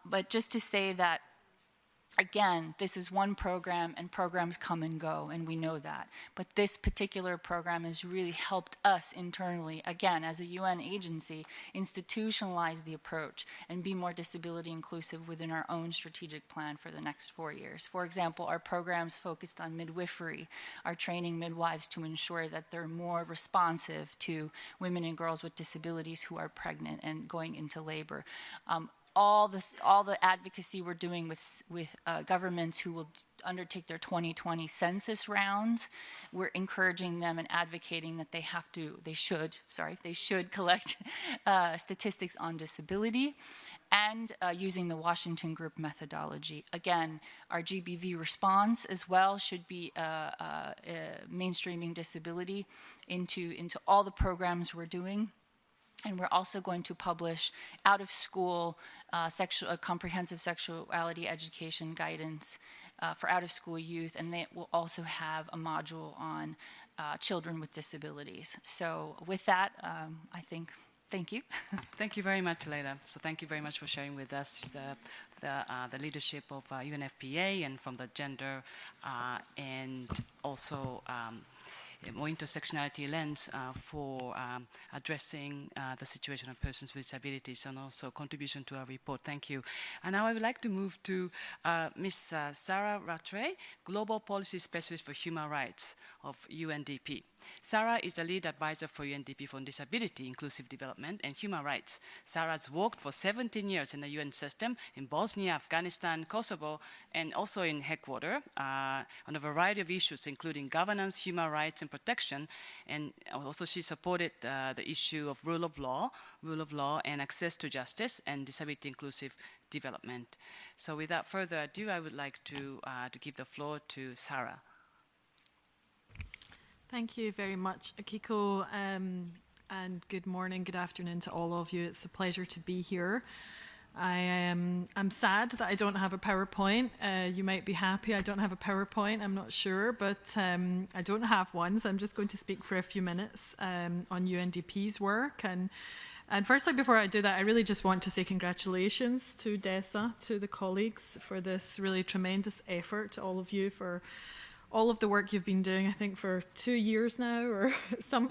T: But just to say that, again, this is one program, and programs come and go, and we know that. But this particular program has really helped us internally, again, as a UN agency, institutionalize the approach and be more disability inclusive within our own strategic plan for the next 4 years. For example, our programs focused on midwifery, are training midwives to ensure that they're more responsive to women and girls with disabilities who are pregnant and going into labor. All the advocacy we're doing with governments who will undertake their 2020 census rounds, we're encouraging them and advocating that they should collect statistics on disability, and using the Washington Group methodology. Again, our GBV response as well should be mainstreaming disability into all the programs we're doing. And we're also going to publish out-of-school comprehensive sexuality education guidance for out-of-school youth, and they will also have a module on children with disabilities. So with that, I think, thank you.
P: Thank you very much, Leila. So thank you very much for sharing with us the leadership of UNFPA and from the gender and also more intersectionality lens for addressing the situation of persons with disabilities, and also contribution to our report. Thank you. And now I would like to move to Ms. Sarah Rattray, Global Policy Specialist for Human Rights of UNDP. Sarah is the lead advisor for UNDP for Disability, Inclusive Development, and Human Rights. Sarah has worked for 17 years in the UN system in Bosnia, Afghanistan, Kosovo, and also in headquarters on a variety of issues, including governance, human rights, and protection. And also she supported the issue of rule of law, and access to justice, and disability inclusive development. So without further ado, I would like to give the floor to Sarah.
U: Thank you very much, Akiko, and good morning, good afternoon to all of you. It's a pleasure to be here. I'm sad that I don't have a PowerPoint. You might be happy I don't have a PowerPoint, I'm not sure, but I don't have one, so I'm just going to speak for a few minutes on UNDP's work. And firstly, before I do that, I really just want to say congratulations to DESA, to the colleagues, for this really tremendous effort, to all of you for all of the work you've been doing, I think, for 2 years now, or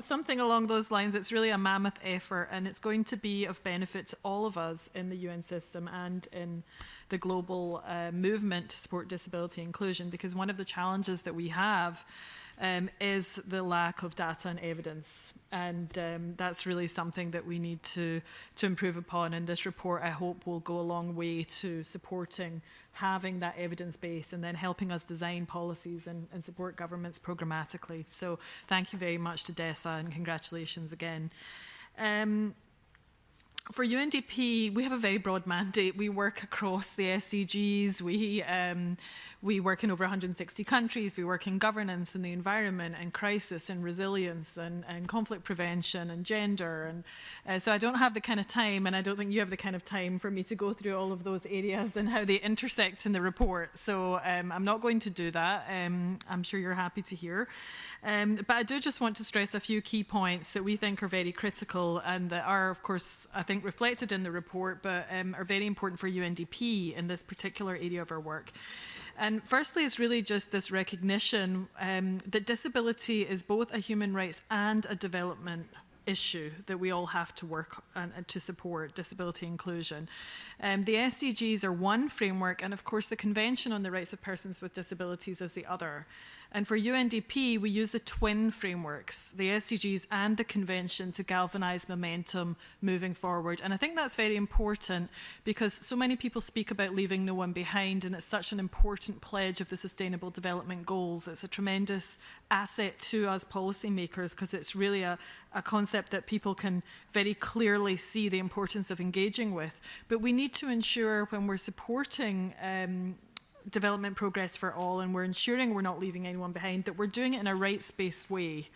U: something along those lines. It's really a mammoth effort, and it's going to be of benefit to all of us in the UN system and in the global movement to support disability inclusion, because one of the challenges that we have is the lack of data and evidence. And that's really something that we need to improve upon. And this report, I hope, will go a long way to supporting having that evidence base and then helping us design policies and support governments programmatically. So thank you very much to DESA, and congratulations again. For UNDP, we have a very broad mandate. We work across the SDGs. We work in over 160 countries. We work in governance and the environment and crisis and resilience and conflict prevention and gender. And so I don't have the kind of time, and I don't think you have the kind of time for me to go through all of those areas and how they intersect in the report. So I'm not going to do that. I'm sure you're happy to hear. But I do just want to stress a few key points that we think are very critical and that are, of course, I think reflected in the report, but are very important for UNDP in this particular area of our work. And firstly, it's really just this recognition that disability is both a human rights and a development issue that we all have to work on to support disability inclusion. The SDGs are one framework, and of course the Convention on the Rights of Persons with Disabilities is the other. And for UNDP, we use the twin frameworks, the SDGs and the Convention, to galvanise momentum moving forward. And I think that's very important because so many people speak about leaving no one behind, and it's such an important pledge of the Sustainable Development Goals. It's a tremendous asset to us policymakers because it's really a concept that people can very clearly see the importance of engaging with. But we need to ensure when we're supporting development progress for all, and we're ensuring we're not leaving anyone behind, that we're doing it in a rights-based way.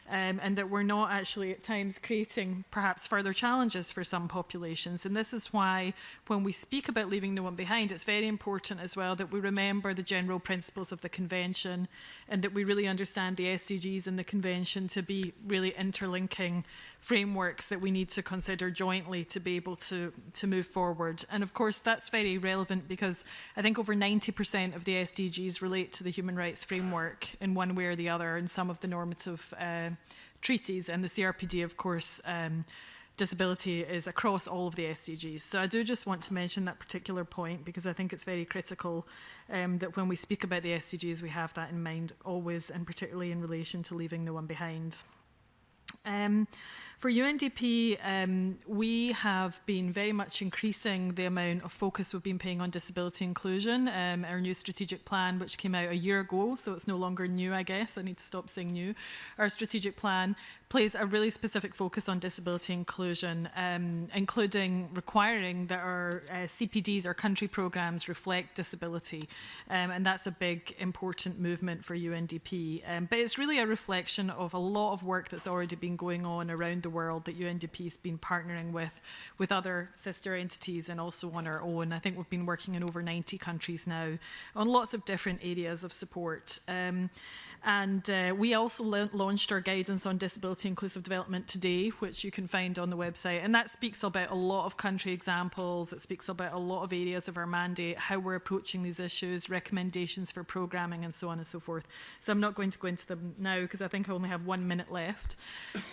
U: and that we're not actually at times creating perhaps further challenges for some populations. And this is why when we speak about leaving no one behind, it's very important as well that we remember the general principles of the Convention and that we really understand the SDGs and the Convention to be really interlinking frameworks that we need to consider jointly to be able to move forward. And of course that's very relevant because I think over 90% of the SDGs relate to the human rights framework in one way or the other in some of the normative treaties, and the CRPD of course disability is across all of the SDGs. So I do just want to mention that particular point because I think it's very critical that when we speak about the SDGs we have that in mind always, and particularly in relation to leaving no one behind. For UNDP, we have been very much increasing the amount of focus we've been paying on disability inclusion. Our new strategic plan, which came out a year ago, so it's no longer new, I guess. I need to stop saying new. Our strategic plan plays a really specific focus on disability inclusion, including requiring that our CPDs, our country programs, reflect disability. And that's a big, important movement for UNDP. But it's really a reflection of a lot of work that's already been going on around the world that UNDP has been partnering with other sister entities and also on our own. I think we've been working in over 90 countries now on lots of different areas of support. And we also launched our guidance on disability inclusive development today, which you can find on the website. And that speaks about a lot of country examples. It speaks about a lot of areas of our mandate, how we're approaching these issues, recommendations for programming, and so on and so forth. So I'm not going to go into them now because I think I only have 1 minute left.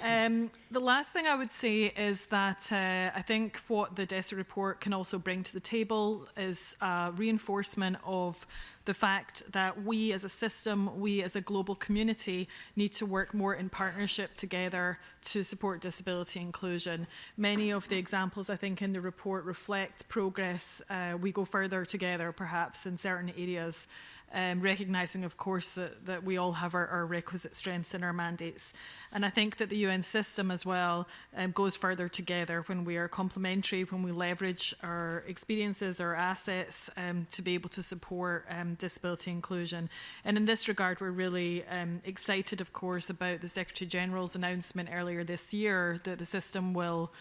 U: The last thing I would say is that I think what the DESA report can also bring to the table is reinforcement of the fact that we as a system, we as a global community need to work more in partnership together to support disability inclusion. Many of the examples I think in the report reflect progress. We go further together perhaps in certain areas, recognising of course that we all have our requisite strengths and our mandates. And I think that the UN system as well goes further together when we are complementary, when we leverage our experiences, our assets to be able to support disability inclusion. And in this regard, we're really excited, of course, about the Secretary General's announcement earlier this year that the system will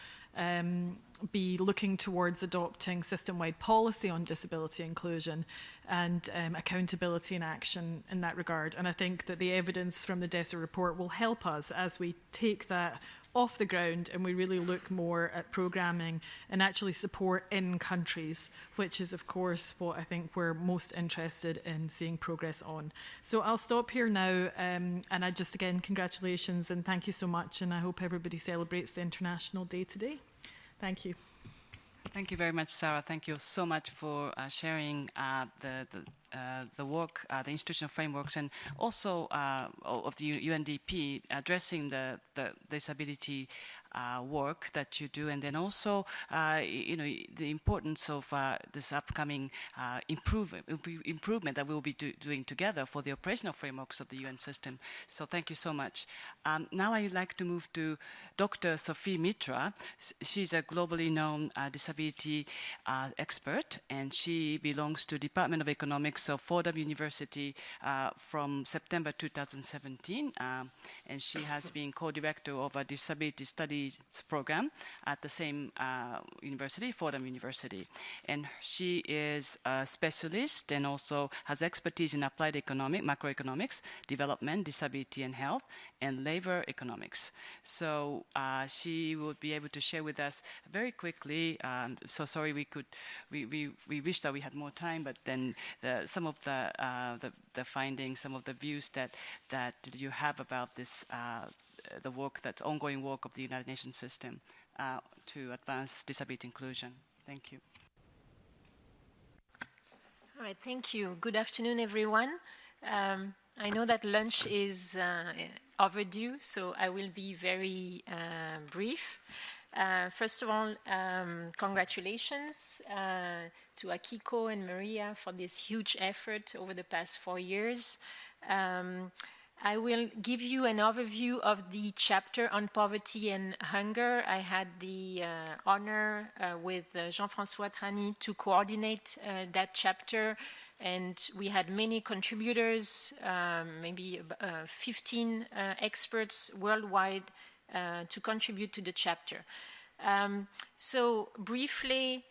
U: be looking towards adopting system-wide policy on disability inclusion and accountability and action in that regard. And I think that the evidence from the DESA report will help us as we take that off the ground and we really look more at programming and actually support in countries, which is of course what I think we're most interested in seeing progress on. So I'll stop here now and I just again congratulations and thank you so much, and I hope everybody celebrates the International Day today. Thank you.
B: Thank you very much, Sarah. Thank you so much for sharing the work, the institutional frameworks, and also of the UNDP addressing the disability work that you do, and then also the importance of this upcoming improvement that we'll be doing together for the operational frameworks of the UN system. So thank you so much. Now I'd like to move to Dr. Sophie Mitra. She's a globally known disability expert, and she belongs to Department of Economics of Fordham University from September 2017, and she has been co-director of a disability studies program at the same university, Fordham University. And she is a specialist and also has expertise in applied economics, macroeconomics, development, disability and health, and labor economics. So she will be able to share with us very quickly. So sorry, we wish that we had more time, but then some of the findings, some of the views that you have about this, the work that's ongoing work of the United Nations system to advance disability inclusion. Thank you.
V: All right, thank you. Good afternoon, everyone. I know that lunch is overdue, so I will be very brief. First of all, congratulations to Akiko and Maria for this huge effort over the past 4 years. I will give you an overview of the chapter on poverty and hunger. I had the honor with Jean-François Trani to coordinate that chapter, and we had many contributors, maybe 15 experts worldwide to contribute to the chapter. So briefly,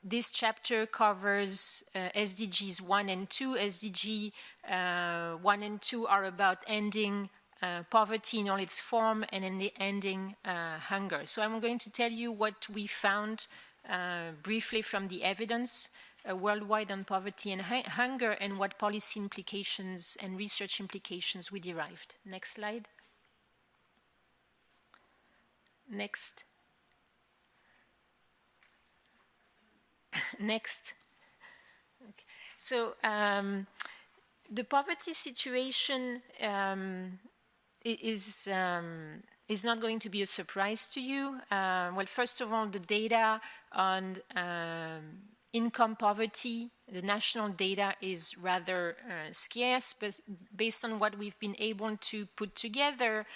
V: this chapter covers SDGs 1 and 2. SDG 1 and 2 are about ending poverty in all its form and ending hunger. So I'm going to tell you what we found briefly from the evidence worldwide on poverty and hunger, and what policy implications and research implications we derived. Next slide. Next. Next. Okay. So the poverty situation is not going to be a surprise to you. Well, first of all, the data on income poverty, the national data is rather scarce, but based on what we've been able to put together,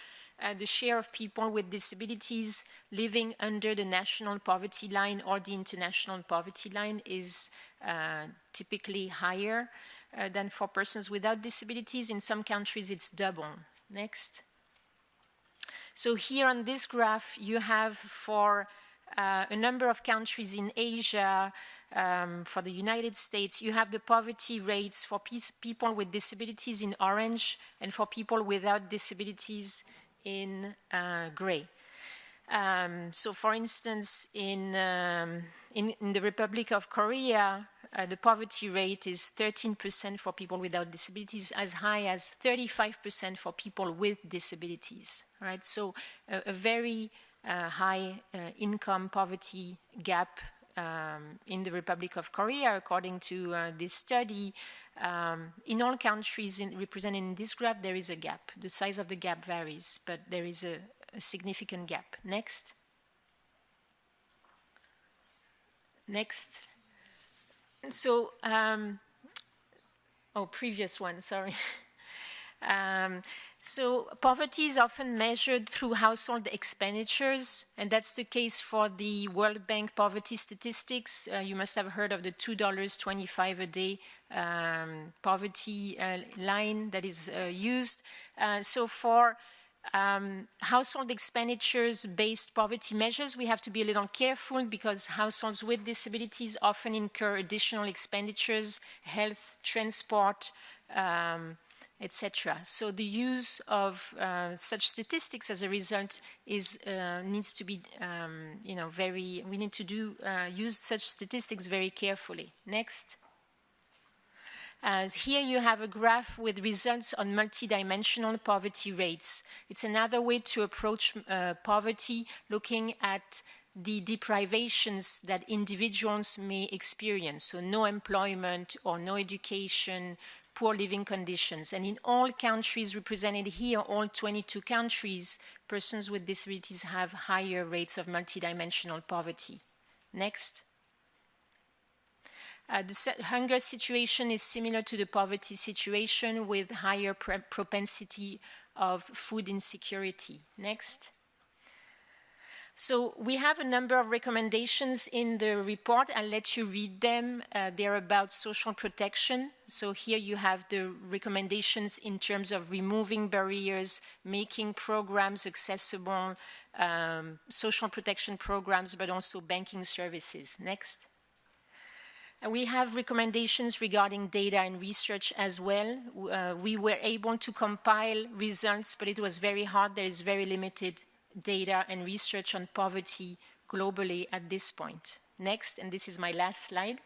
V: the share of people with disabilities living under the national poverty line or the international poverty line is typically higher than for persons without disabilities. In some countries, it's double. Next. So here on this graph, you have for a number of countries in Asia, for the United States, you have the poverty rates for people with disabilities in orange and for people without disabilities in gray. So, for instance, in the Republic of Korea, the poverty rate is 13% for people without disabilities, as high as 35% for people with disabilities. Right? So, a very high income poverty gap in the Republic of Korea, according to this study. In all countries represented in this graph, there is a gap. The size of the gap varies, but there is a significant gap. Next. Next. So, previous one, sorry. So poverty is often measured through household expenditures, and that's the case for the World Bank poverty statistics. You must have heard of the $2.25 a day poverty line that is used. So for household expenditures-based poverty measures, we have to be a little careful because households with disabilities often incur additional expenditures, health, transport, etc. So the use of such statistics, as a result, needs to be, we need to use such statistics very carefully. Next. Here you have a graph with results on multidimensional poverty rates. It's another way to approach poverty, looking at the deprivations that individuals may experience. So no employment or no education, poor living conditions. And in all countries represented here, all 22 countries, persons with disabilities have higher rates of multidimensional poverty. Next. The hunger situation is similar to the poverty situation, with higher propensity of food insecurity. Next. So we have a number of recommendations in the report. I'll let you read them. They're about social protection. So here you have the recommendations in terms of removing barriers, making programs accessible, social protection programs, but also banking services. Next. And we have recommendations regarding data and research as well. We were able to compile results, but it was very hard. There is very limited data and research on poverty globally at this point. Next, and this is my last slide.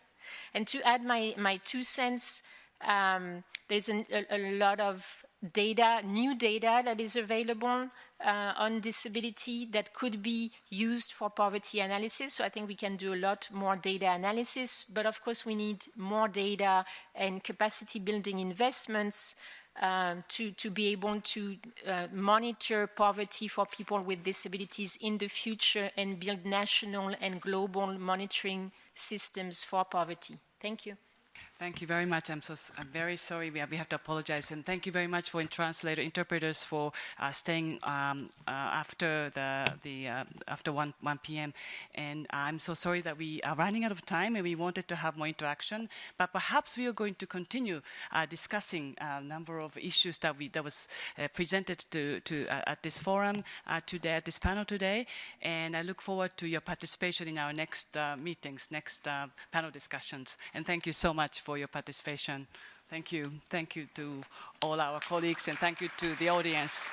V: And to add my 2 cents, there's a lot of data, new data that is available on disability that could be used for poverty analysis. So I think we can do a lot more data analysis, but of course we need more data and capacity building investments to be able to monitor poverty for people with disabilities in the future and build national and global monitoring systems for poverty. Thank you.
B: Thank you very much. I'm very sorry. We have to apologize, and thank you very much for interpreters for staying after after 1 p.m. And I'm so sorry that we are running out of time, and we wanted to have more interaction. But perhaps we are going to continue discussing a number of issues that was presented at this forum today, at this panel today. And I look forward to your participation in our next meetings, next panel discussions. And thank you so much for your participation. Thank you. Thank you to all our colleagues, and thank you to the audience.